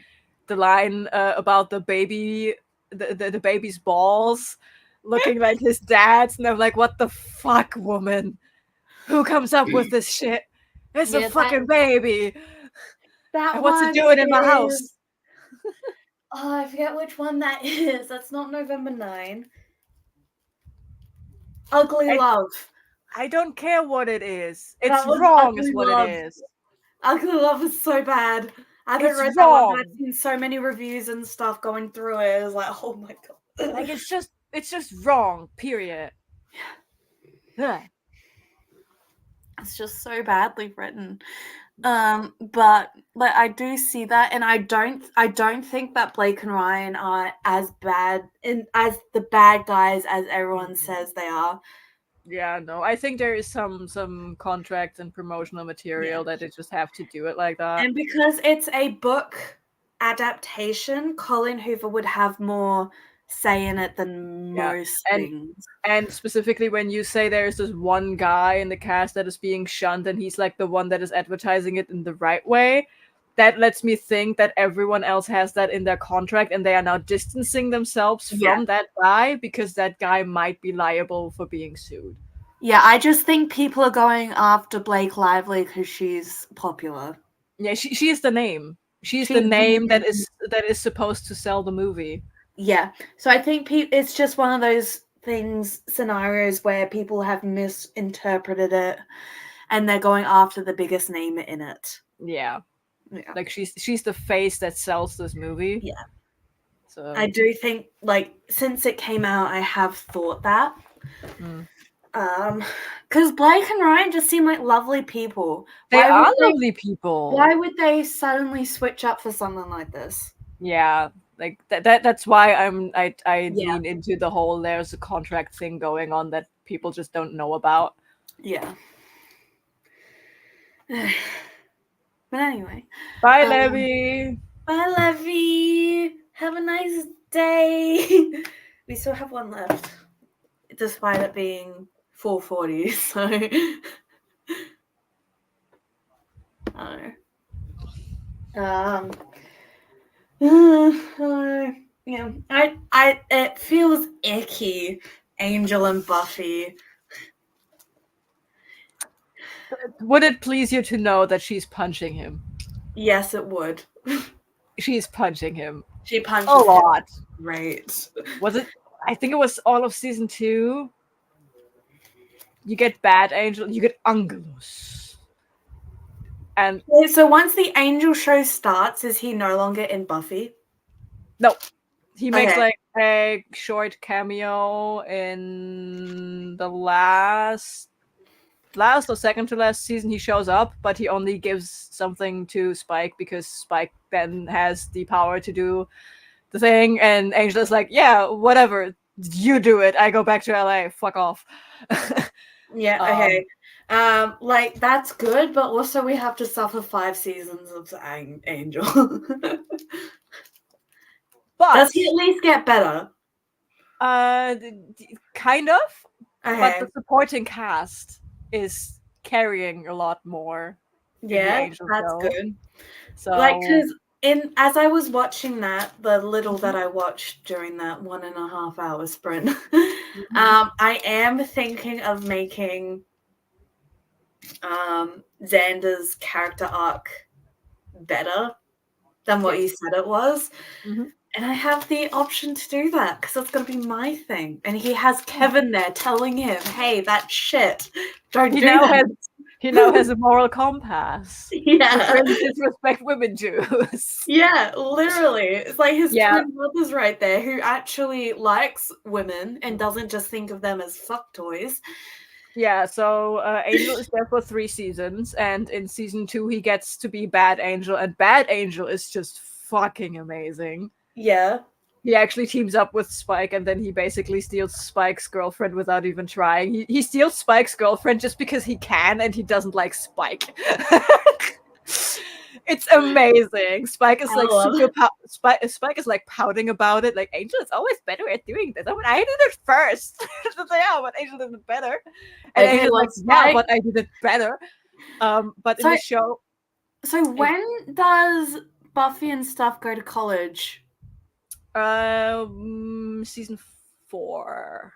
The line about the baby, the baby's balls looking like his dad's, and I'm like, what the fuck, woman? Who comes up with this shit? It's a fucking baby. That And what's it one doing in my house? is- Oh, I forget which one that is. That's not November 9. Ugly Love. I don't care what it is. It's That was wrong, is Ugly what Love. it is. Ugly Love is so bad. I haven't It's read that one, but wrong. I've seen so many reviews and stuff going through it. It was like, oh my god. Like it's just wrong. Period. Yeah. It's just so badly written. But like I do see that, and I don't think that Blake and Ryan are as bad as the bad guys as everyone says they are. Yeah, no. I think there is some contracts and promotional material that they just have to do it like that. And because it's a book adaptation, Colin Hoover would have more say in it than most things. And specifically when you say there's this one guy in the cast that is being shunned and he's like the one that is advertising it in the right way, that lets me think that everyone else has that in their contract and they are now distancing themselves from that guy because that guy might be liable for being sued. Yeah, I just think people are going after Blake Lively because she's popular. Yeah, she is the name. She's the name that is supposed to sell the movie. Yeah, so I think it's just one of those scenarios where people have misinterpreted it and they're going after the biggest name in it. Yeah. Like she's the face that sells this movie. Yeah. So I do think, like, since it came out, I have thought that. Because Blake and Ryan just seem like lovely people. They are lovely people. Why would they suddenly switch up for something like this? Yeah. Like that's why I lean into the whole there's a contract thing going on that people just don't know about. Yeah. But anyway. Bye, Levy. Bye, Levy. Have a nice day. We still have one left, despite it being 4:40. So. Yeah, it feels icky, Angel and Buffy. Would it please you to know that she's punching him? Yes, it would. She's punching him. She punches a lot. Right. Was it? I think it was all of season 2. You get Bad Angel, you get Angelus. And so once the Angel show starts, is he no longer in Buffy? No. He makes like a short cameo in the last or second to last season. He shows up, but he only gives something to Spike because Spike then has the power to do the thing, and Angel is like, yeah, whatever, you do it. I go back to LA. Fuck off. Yeah, okay. Like, that's good, but also we have to suffer 5 seasons of Angel. But does he at least get better? Kind of. Okay. But the supporting cast is carrying a lot more. Yeah, that's good. So, like, because as I was watching that, the little that I watched during that 1.5 hour sprint, I am thinking of making Xander's character arc better than what you said it was. And I have the option to do that because that's going to be my thing. And he has Kevin there telling him, hey, that's shit. Don't do that. He now has a moral compass. Yeah. Disrespect women Jews. Yeah, literally. It's like his twin brother's right there who actually likes women and doesn't just think of them as fuck toys. Yeah, so Angel is there for 3 seasons, and in season 2 he gets to be Bad Angel, and Bad Angel is just fucking amazing. Yeah. He actually teams up with Spike, and then he basically steals Spike's girlfriend without even trying. He steals Spike's girlfriend just because he can, and he doesn't like Spike. It's amazing. Spike is I like love super. Spike is like pouting about it. Like Angel is always better at doing this. I did it first. Yeah, but Angel did it better. And Okay, Angel's well, like, yeah, Spike- but I did it better. But in So- the show, So when does Buffy and stuff go to college? season 4.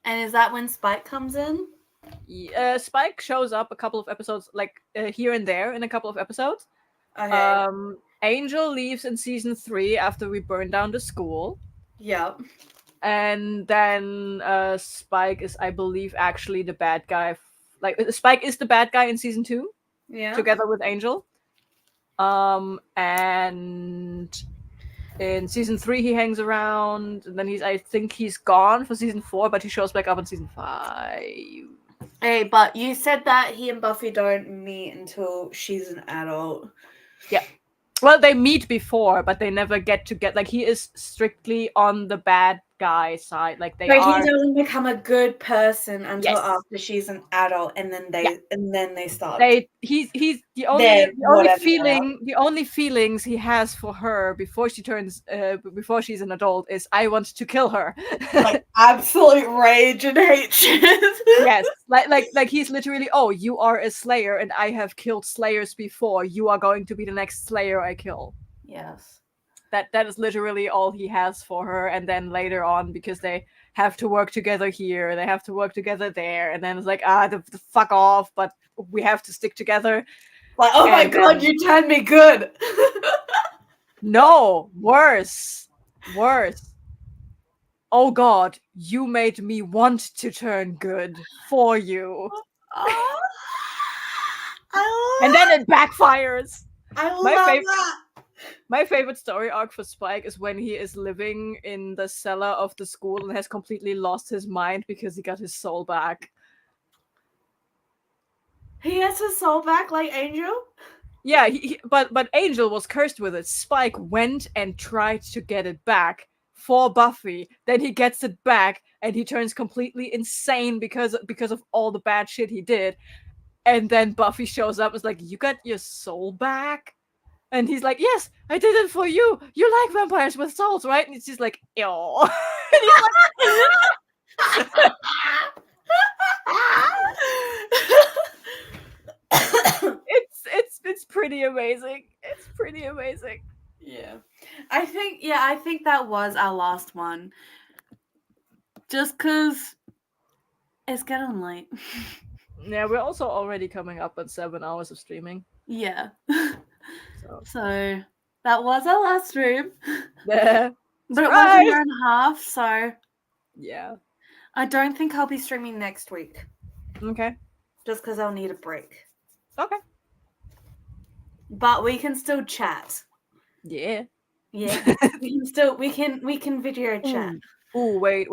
And is that when Spike comes in? Spike shows up a couple of episodes, like here and there in a couple of episodes. Okay. Angel leaves in season 3 after we burn down the school. Yep. And then Spike is, I believe, actually the bad guy. Like Spike is the bad guy in season 2, Yeah. together with Angel. And in season 3 he hangs around, and then I think he's gone for season 4, but he shows back up in season 5. Hey, but you said that he and Buffy don't meet until she's an adult. Well, they meet before, but they never get to get, like, he is strictly on the bad guy side. Like they But are. he doesn't become a good person until Yes. after she's an adult, and then they start. He's the They're only whatever they feeling, the only feelings he has for her before she turns before she's an adult is, I want to kill her. like absolute rage and hatred. Yes, like he's literally, oh, you are a slayer and I have killed slayers before, you are going to be the next slayer I kill. Yes. That is literally all he has for her. And then later on, because they have to work together here, they have to work together there, and then it's like, the fuck off, but we have to stick together. Like, oh my And god, you turned me good. No, worse. Oh god, you made me want to turn good for you. Oh, And then it backfires. I love favorite- that. My favorite story arc for Spike is when he is living in the cellar of the school and has completely lost his mind because he got his soul back. He has his soul back like Angel? Yeah, but Angel was cursed with it. Spike went and tried to get it back for Buffy. Then he gets it back and he turns completely insane because of all the bad shit he did. And then Buffy shows up and is like, you got your soul back? And he's like, yes, I did it for you. You like vampires with souls, right? And it's just like, ew. And he's like, it's pretty amazing. It's pretty amazing. Yeah. I think that was our last one. Just because it's getting late. Yeah, we're also already coming up on 7 hours of streaming. Yeah. So that was our last stream. yeah. But it was Surprise! a year and a half, so Yeah. I don't think I'll be streaming next week. Okay. Just because I'll need a break. Okay. But we can still chat. Yeah. Yeah. we can video chat. Ooh, wait.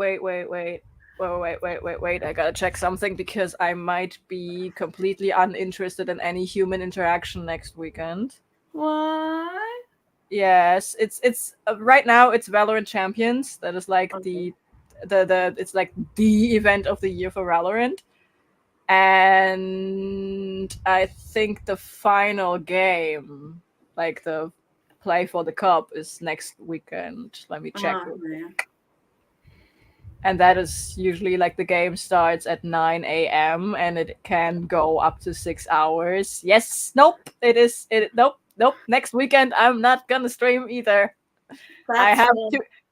I gotta check something because I might be completely uninterested in any human interaction next weekend. What? Yes, it's right now it's Valorant Champions. That is like Okay. the it's like the event of the year for Valorant. And I think the final game, like the play for the cup, is next weekend. Let me check. Oh, yeah. And that is usually like the game starts at 9 a.m. and it can go up to 6 hours. Yes, nope, nope. Next weekend I'm not gonna stream either.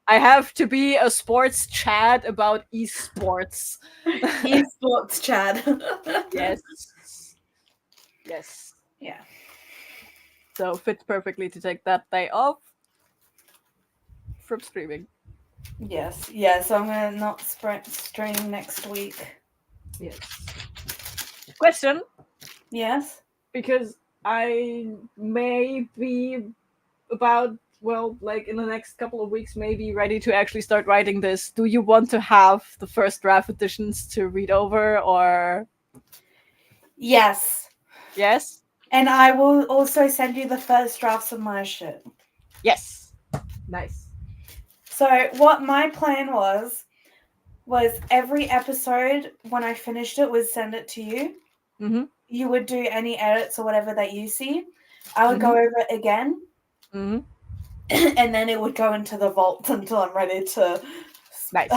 I have to be a sports chat about esports. Esports chat. Yes. Yeah. So fits perfectly to take that day off from streaming. Yes. Yeah. So I'm gonna not stream next week. Yes. Question, Yes. because I may be about, well, like in the next couple of weeks, maybe ready to actually start writing this. Do you want to have the first draft editions to read over, or Yes. yes? And I will also send you the first drafts of my shit. Yes. Nice. So what my plan was every episode when I finished it would send it to you. Mm-hmm. You would do any edits or whatever that you see, I would go over it again, Mm-hmm. and then it would go into the vault until I'm ready to Nice.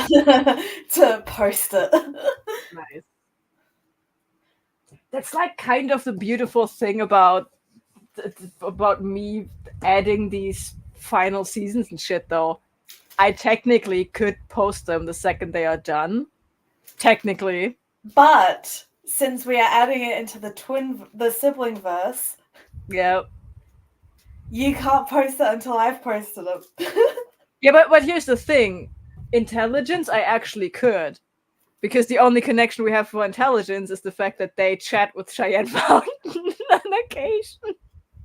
to post it. Nice. That's like kind of the beautiful thing about me adding these final seasons and shit, though. I technically could post them the second they are done. Technically. But since we are adding it into the sibling verse, Yeah. you can't post it until I've posted it. Yeah, but here's the thing. Intelligence, I actually could. Because the only connection we have for intelligence is the fact that they chat with Cheyenne Mountain on occasion.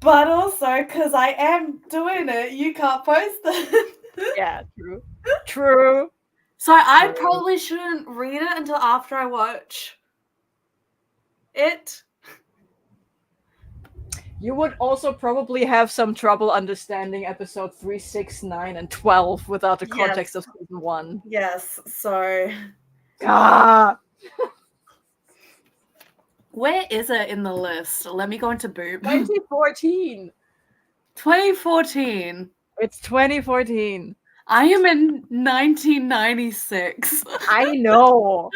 But also, because I am doing it, you can't post it. Yeah, true. True. So I probably shouldn't read it until after I watch it. You would also probably have some trouble understanding episode 3, 6, 9, and 12 without the context of season 1. Yes, so... Where is it in the list? Let me go into Boop. 2014. 2014. It's 2014. I am in 1996. I know.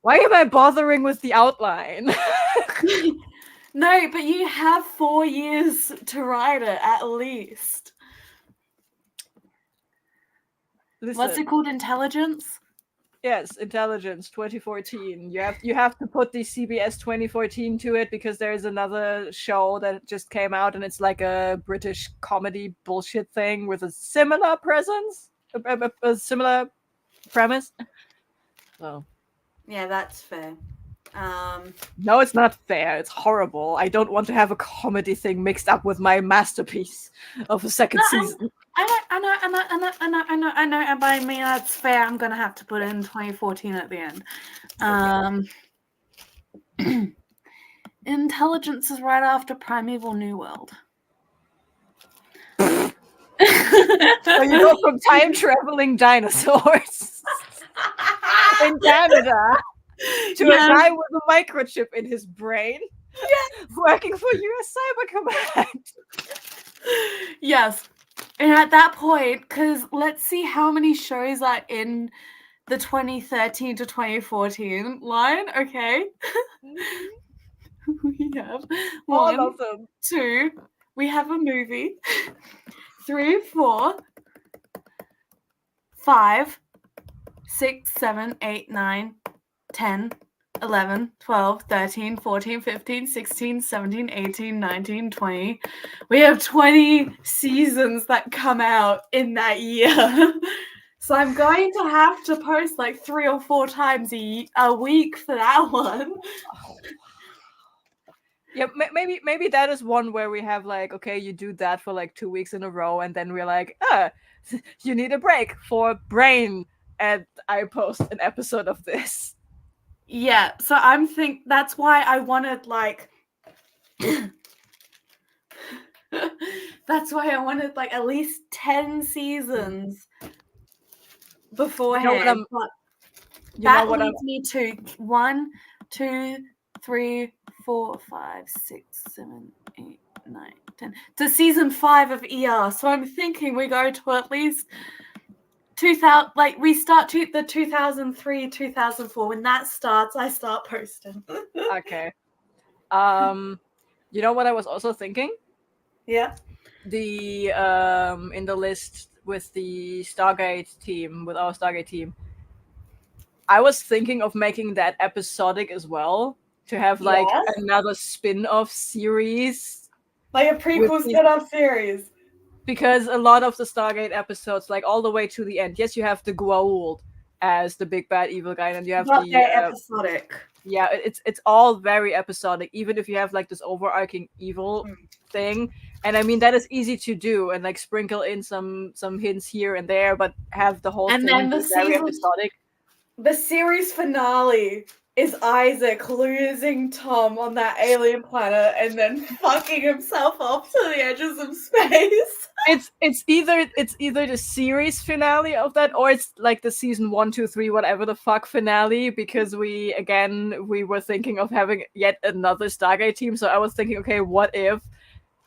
Why am I bothering with the outline? No, but you have 4 years to write it, at least. Listen, What's it called? Intelligence? Yes, Intelligence 2014. You have to put the CBS 2014 to it because there's another show that just came out and it's like a British comedy bullshit thing with a similar presence, a similar premise. Oh. Yeah, that's fair. No, it's not fair. It's horrible. I don't want to have a comedy thing mixed up with my masterpiece of a second season. I know, and by me that's fair. I'm gonna have to put in 2014 at the end. Intelligence is right after Primeval New World. So you go from time traveling dinosaurs in Canada to a guy with a microchip in his brain, working for US Cyber Command. Yes. And at that point, because let's see how many shows are in the 2013 to 2014 line, okay? We have All 1, of them. 2, we have a movie, 3, 4, 5, 6, 7, 8, 9, 10, 11, 12, 13, 14, 15, 16, 17, 18, 19, 20. We have 20 seasons that come out in that year. So I'm going to have to post like 3 or 4 times a week for that one. Yeah, maybe that is one where we have like, okay, you do that for like 2 weeks in a row, and then we're like, you need a break for brain, and I post an episode of this. Yeah, so that's why I wanted like that's why I wanted like at least 10 seasons beforehand. That leads me to 1, 2, 3, 4, 5, 6, 7, 8, 9, 10 to season 5 of ER. So I'm thinking we go to at least 2000, like we start to the 2003, 2004. When that starts, I start posting. Okay. You know what I was also thinking? Yeah. The in the list with the Stargate team, with our Stargate team, I was thinking of making that episodic as well, to have like another spin-off series. Like a prequel spin-off series. Because a lot of the Stargate episodes, like all the way to the end, yes, you have the Goa'uld as the big bad evil guy, and you have the episodic. Yeah, it's all very episodic, even if you have like this overarching evil thing. And I mean that is easy to do and like sprinkle in some hints here and there, but have the whole thing be very episodic. The series finale is Isaac losing Tom on that alien planet and then fucking himself off to the edges of space. It's either the series finale of that, or it's like the season 1, 2, 3, whatever the fuck finale, because we were thinking of having yet another Stargate team. So I was thinking, okay, what if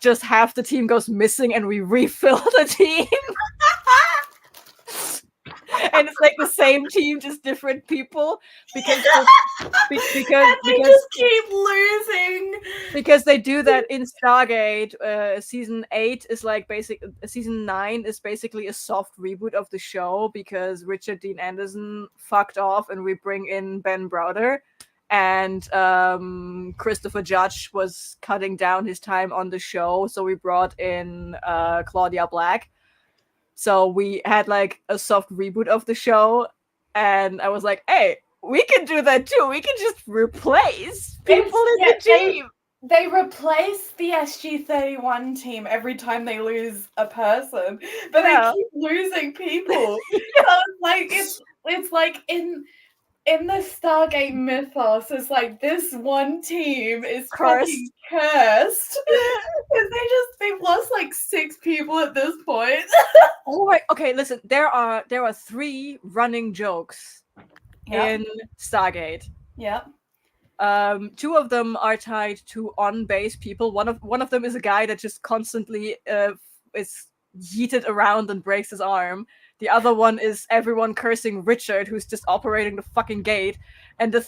just half the team goes missing and we refill the team. And it's like the same team, just different people, because they just keep losing. Because they do that in Stargate. Season 8 is like season 9 is basically a soft reboot of the show because Richard Dean Anderson fucked off, and we bring in Ben Browder, and Christopher Judge was cutting down his time on the show, so we brought in Claudia Black. So we had like a soft reboot of the show, and I was like, hey, we can do that too. We can just replace people in the team. They replace the SG-31 team every time they lose a person, but they keep losing people. So it's like in the Stargate mythos, it's like this one team is fucking cursed. They've lost like 6 people at this point. Oh right, okay, listen, there are 3 running jokes in Stargate. Yeah. 2 of them are tied to on-base people. One of them is a guy that just constantly is yeeted around and breaks his arm. The other one is everyone cursing Richard, who's just operating the fucking gate. And the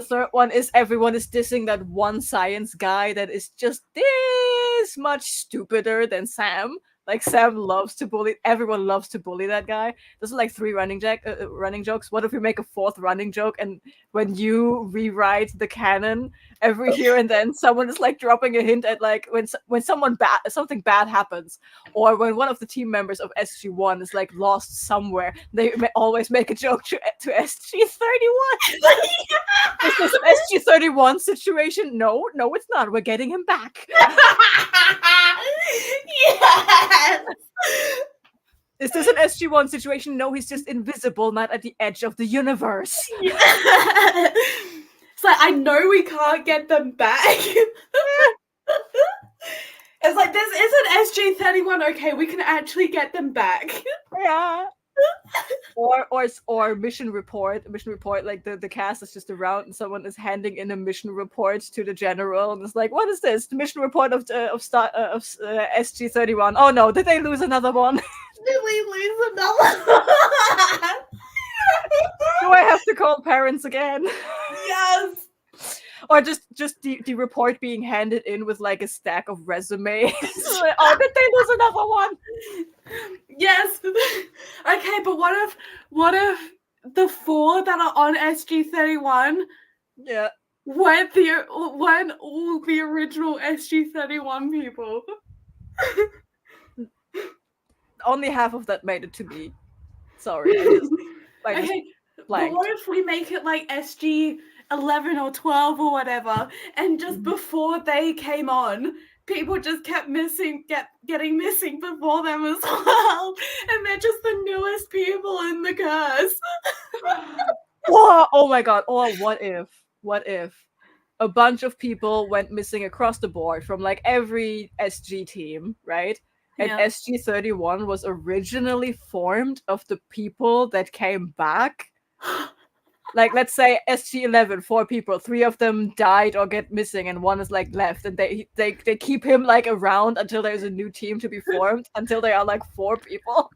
third one is everyone is dissing that one science guy that is just this much stupider than Sam. Like, Sam loves to bully. Everyone loves to bully that guy. Those are like 3 running jokes. What if we make a 4th running joke? And when you rewrite the canon, every here and then, someone is like dropping a hint at like when something bad happens, or when one of the team members of SG-1 is like lost somewhere, they always make a joke to SG-31. Is this an SG-31 situation? No, it's not. We're getting him back. Yes. Is this an SG-1 situation? No, he's just invisible, not at the edge of the universe. It's like, I know we can't get them back. It's like, this isn't SG-31. Okay, we can actually get them back. Yeah. Or mission report, like the cast is just around and someone is handing in a mission report to the general and it's like, what is this? The mission report of SG-31. Oh no, did they lose another one? Did we lose another one? Do I have to call parents again? Yes. Or just the report being handed in with like a stack of resumes. Oh, did they lose another one? Yes. Okay, but what if the 4 that are on SG-31 weren't all the original SG-31 people? Only half of that made it to me. Sorry. Okay, but what if we make it like SG-11 or 12 or whatever, and just before they came on, people just kept getting missing before them as well, and they're just the newest people in the curse. Whoa, oh my god! Or what if a bunch of people went missing across the board from like every SG team, right? And SG-31 was originally formed of the people that came back. Like, let's say SG-11, 4 people, 3 of them died or get missing, and 1 is like left, and they keep him like around until there's a new team to be formed, until they are like 4 people,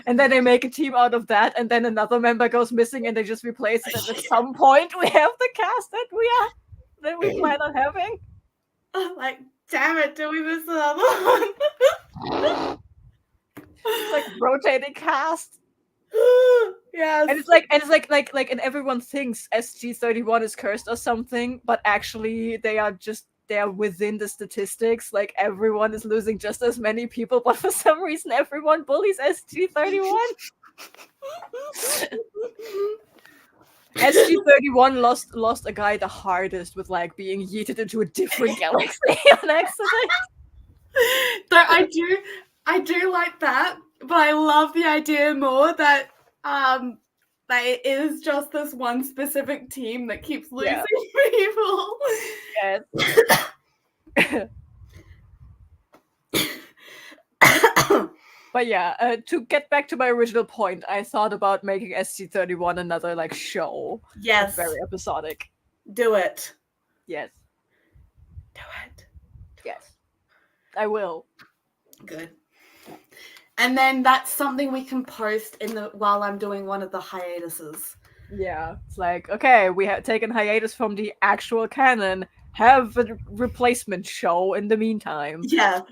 and then they make a team out of that, and then another member goes missing, and they just replace it. And at some point, we have the cast that we plan on having. Like, damn it, do we miss another one? It's like rotating cast. Yes. And it's like and everyone thinks SG-31 is cursed or something, but actually they are within the statistics. Like, everyone is losing just as many people, but for some reason everyone bullies SG-31. SG-31 lost a guy the hardest with like being yeeted into a different galaxy on accident. Though I do like that, but I love the idea more that it is just this one specific team that keeps losing people. Yes. But yeah, to get back to my original point, I thought about making SG-31 another like show. Yes. Very episodic. Do it. Yes. Do it. Yes, I will. Good. And then that's something we can post while I'm doing one of the hiatuses. Yeah, it's like, okay, we have taken hiatus from the actual canon. Have a replacement show in the meantime. Yeah.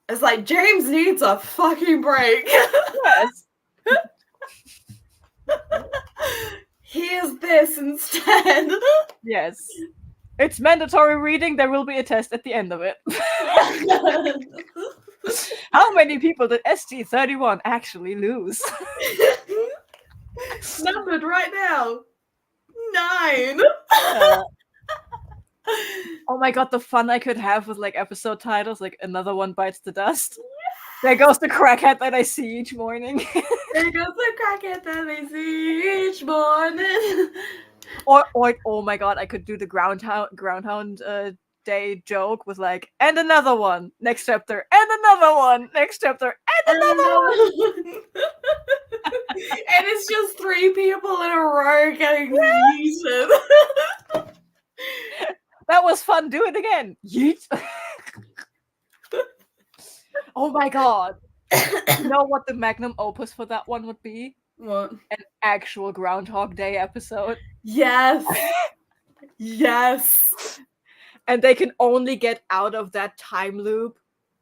It's like James needs a fucking break. Yes. Here's this instead. Yes. It's mandatory reading. There will be a test at the end of it. How many people did SG-31 actually lose? Numbered right now. 9. Oh my god, the fun I could have with like episode titles, like Another One Bites the Dust. There goes the crackhead that I see each morning. There goes the crackhead that I see each morning. or oh my god, I could do the Groundhound Day joke with like, and another one next chapter, and another one next chapter, and another one. And it's just 3 people in a row getting yeeted. That was fun. Do it again. Yeet. Oh my god. You know what the magnum opus for that one would be? What? An actual Groundhog Day episode. Yes. Yes. And they can only get out of that time loop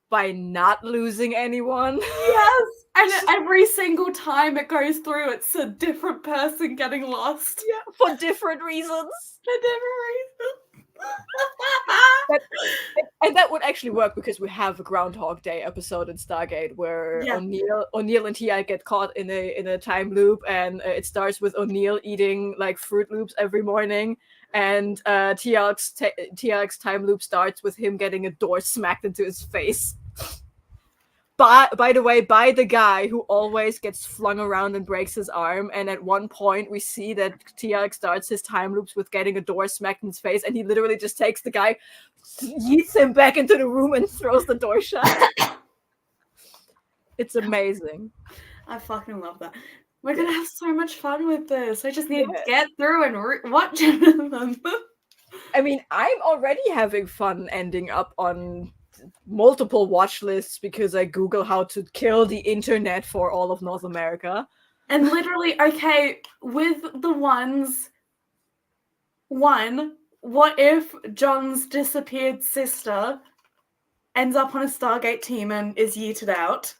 by not losing anyone. Yes. And every single time it goes through, it's a different person getting lost. Yeah, for different reasons. For different reasons. And that would actually work because we have a Groundhog Day episode in Stargate where Yeah. O'Neill and Ti get caught in a time loop, and it starts with O'Neill eating like Fruit Loops every morning, and Tialk's time loop starts with him getting a door smacked into his face. By the way, by the guy who always gets flung around and breaks his arm. And at one point, we see that Tialk starts his time loops with getting a door smacked in his face, and he literally just takes the guy, yeets him back into the room, and throws the door shut. It's amazing. I fucking love that. We're gonna have so much fun with this. I just need to Yeah. get through and watch them. I mean, I'm already having fun ending up on multiple watch lists because I Google how to kill the internet for all of North America. And literally, okay, with the ones, what if John's disappeared sister ends up on a Stargate team and is yeeted out?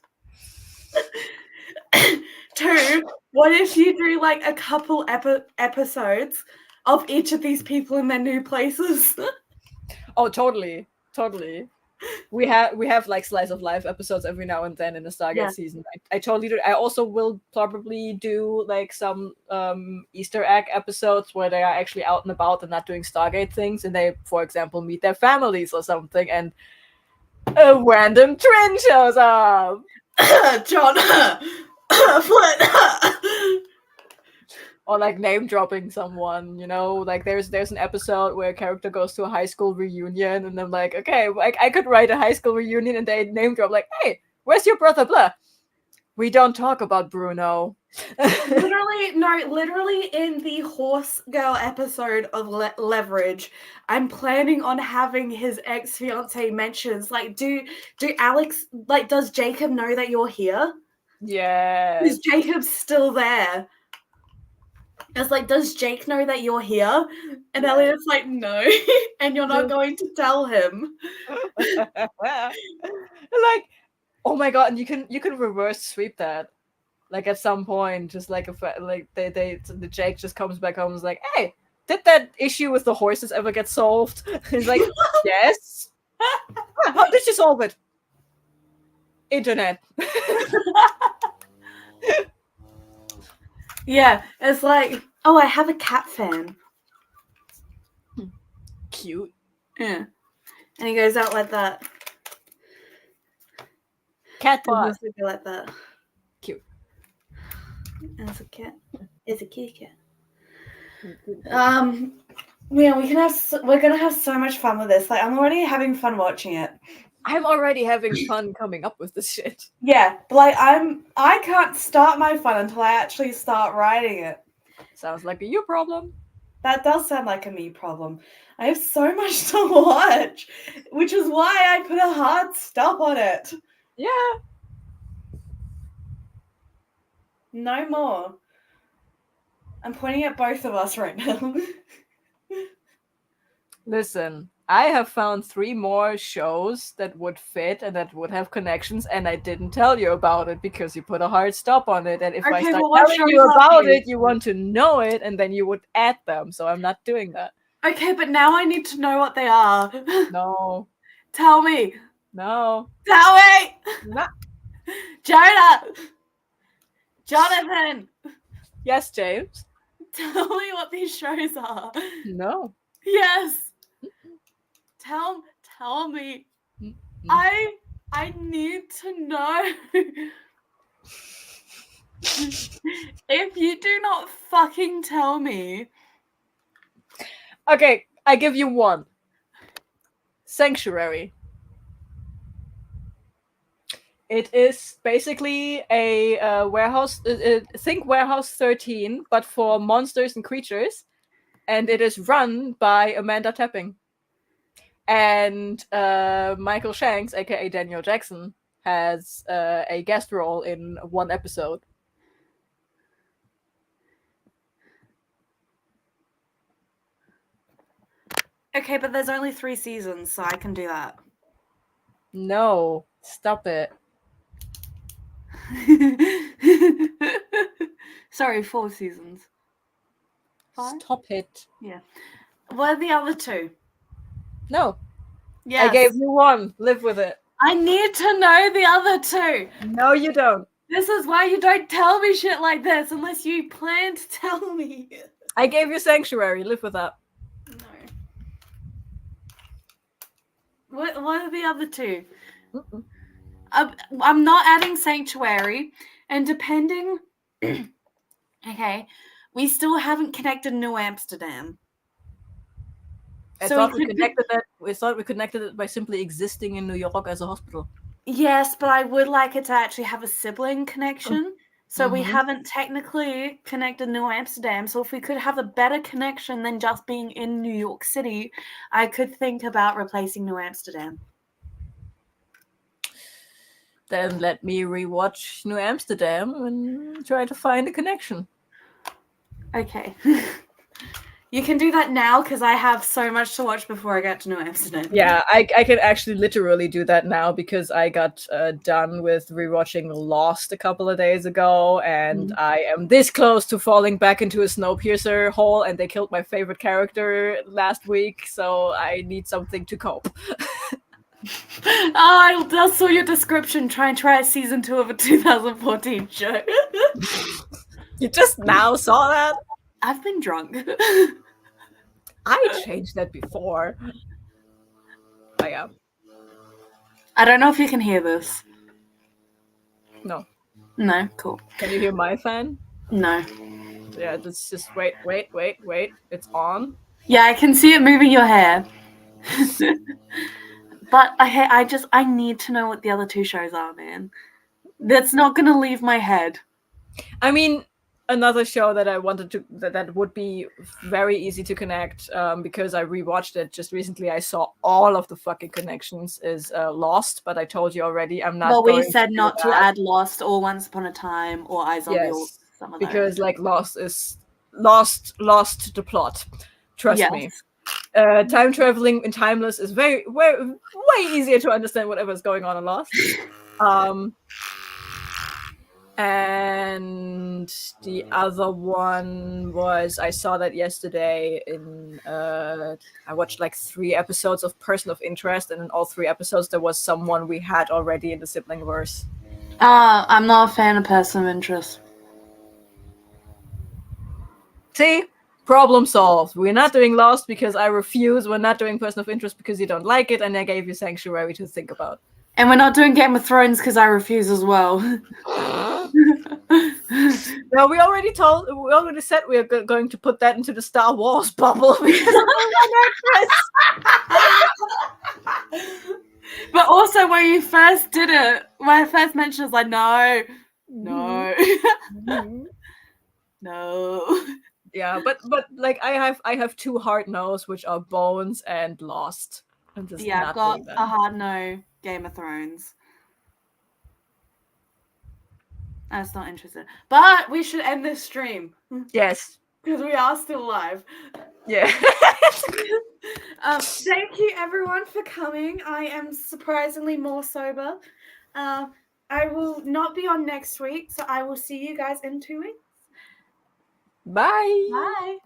2, what if you do like a couple episodes of each of these people in their new places? Oh, totally. We have like slice of life episodes every now and then in the Stargate season. I totally do. I also will probably do like some Easter egg episodes where they are actually out and about and not doing Stargate things, and they, for example, meet their families or something, and a random twin shows up. John, what? Or like name dropping someone, you know, like there's an episode where a character goes to a high school reunion, and I'm like, okay, like I could write a high school reunion, and they name drop like, hey, where's your brother? Blah. We don't talk about Bruno. Literally in the Horse Girl episode of Leverage, I'm planning on having his ex-fiance mentions like, do Alex, like, does Jacob know that you're here? Yeah. Is Jacob still there? It's like, does Jake know that you're here? And Elliot's like, no. And you're not going to tell him. Like, oh my god, and you can reverse sweep that. Like at some point, just like the Jake just comes back home and is like, hey, did that issue with the horses ever get solved? He's like, yes. How did you solve it? Internet. Yeah, it's like, oh, I have a cat fan. Cute. Yeah. And he goes out like that. Cat And bot. he's looking like that. Cute. And it's a cat. It's a kitty cat. Yeah, we're gonna have so much fun with this. Like, I'm already having fun watching it. I'm already having fun coming up with this shit. Yeah, but like I can't start my fun until I actually start writing it. Sounds like a you problem. That does sound like a me problem. I have so much to watch, which is why I put a hard stop on it. Yeah. No more. I'm pointing at both of us right now. Listen, I have found 3 more shows that would fit and that would have connections, and I didn't tell you about it because you put a hard stop on it. And if I Okay, start well, what telling you shows are about these? it, you want to know it, and then you would add them. So I'm not doing that. Okay, but now I need to know what they are. No, Tell me. no, Tell me. no. Jonah. Jonathan. Yes, James. Tell me what these shows are. No. Yes. Tell me. Mm. I need to know. If you do not fucking tell me. Okay, I give you one. Sanctuary. It is basically a warehouse. Think Warehouse 13, but for monsters and creatures, and it is run by Amanda Tapping. And Michael Shanks, aka Daniel Jackson, has a guest role in one episode. Okay, but there's only 3 seasons, so I can do that. No, stop it. Sorry, 4 seasons. 5? Stop it. What are the other 2? No, Yes. I gave you one. Live with it. I need to know the other 2. No, you don't. This is why you don't tell me shit like this unless you plan to tell me. I gave you Sanctuary. Live with that. No. What are the other 2? Mm-mm. I'm not adding Sanctuary, and depending... Okay, we still haven't connected New Amsterdam. I So thought we we connected that. We thought we connected it by simply existing in New York as a hospital. Yes, but I would like it to actually have a sibling connection. So we Mhm. haven't technically connected New Amsterdam. So if we could have a better connection than just being in New York City, I could think about replacing New Amsterdam. Then let me rewatch New Amsterdam and try to find a connection. Okay. You can do that now because I have so much to watch before I get to New Amsterdam. Yeah, I can actually literally do that now because I got done with rewatching Lost a couple of days ago, and I am this close to falling back into a Snowpiercer hole, and they killed my favorite character last week, so I need something to cope. I just saw your description. Try and try season 2 of a 2014 show. You just now saw that? I've been drunk. I changed that before. Oh, yeah. I don't know if you can hear this. No. No, cool. Can you hear my fan? No. Yeah, let's just wait. It's on. Yeah, I can see it moving your hair. But I need to know what the other 2 shows are, man. That's not gonna leave my head. I mean, another show that I wanted to that would be very easy to connect because I rewatched it just recently. I saw all of the fucking connections is Lost, but I told you already I'm not. Well, we going said to do not to that. add Lost or Once Upon a Time or Eyes on the or Yes, some of because those. like Lost is lost the plot. Trust Yes. me. Time traveling in Timeless is way easier to understand whatever's going on in Lost. And the other one was I saw that yesterday in I watched like 3 episodes of Person of Interest, and in all 3 episodes there was someone we had already in the sibling verse. I'm not a fan of Person of Interest. See? Problem solved. We're not doing Lost because I refuse. We're not doing Person of Interest because you don't like it, and I gave you Sanctuary to think about. And we're not doing Game of Thrones because I refuse as well. No, we already said we are going to put that into the Star Wars bubble because But also when you first did it, when I first mentioned it, I was like, no. No. Yeah, but like I have two hard no's, which are Bones and Lost. I'm just Yeah, not I've got doing them. a hard no, Game of Thrones. I was not interested. But we should end this stream. Yes. Because we are still live. Yeah. Thank you everyone for coming. I am surprisingly more sober. I will not be on next week, so I will see you guys in 2 weeks. Bye. Bye.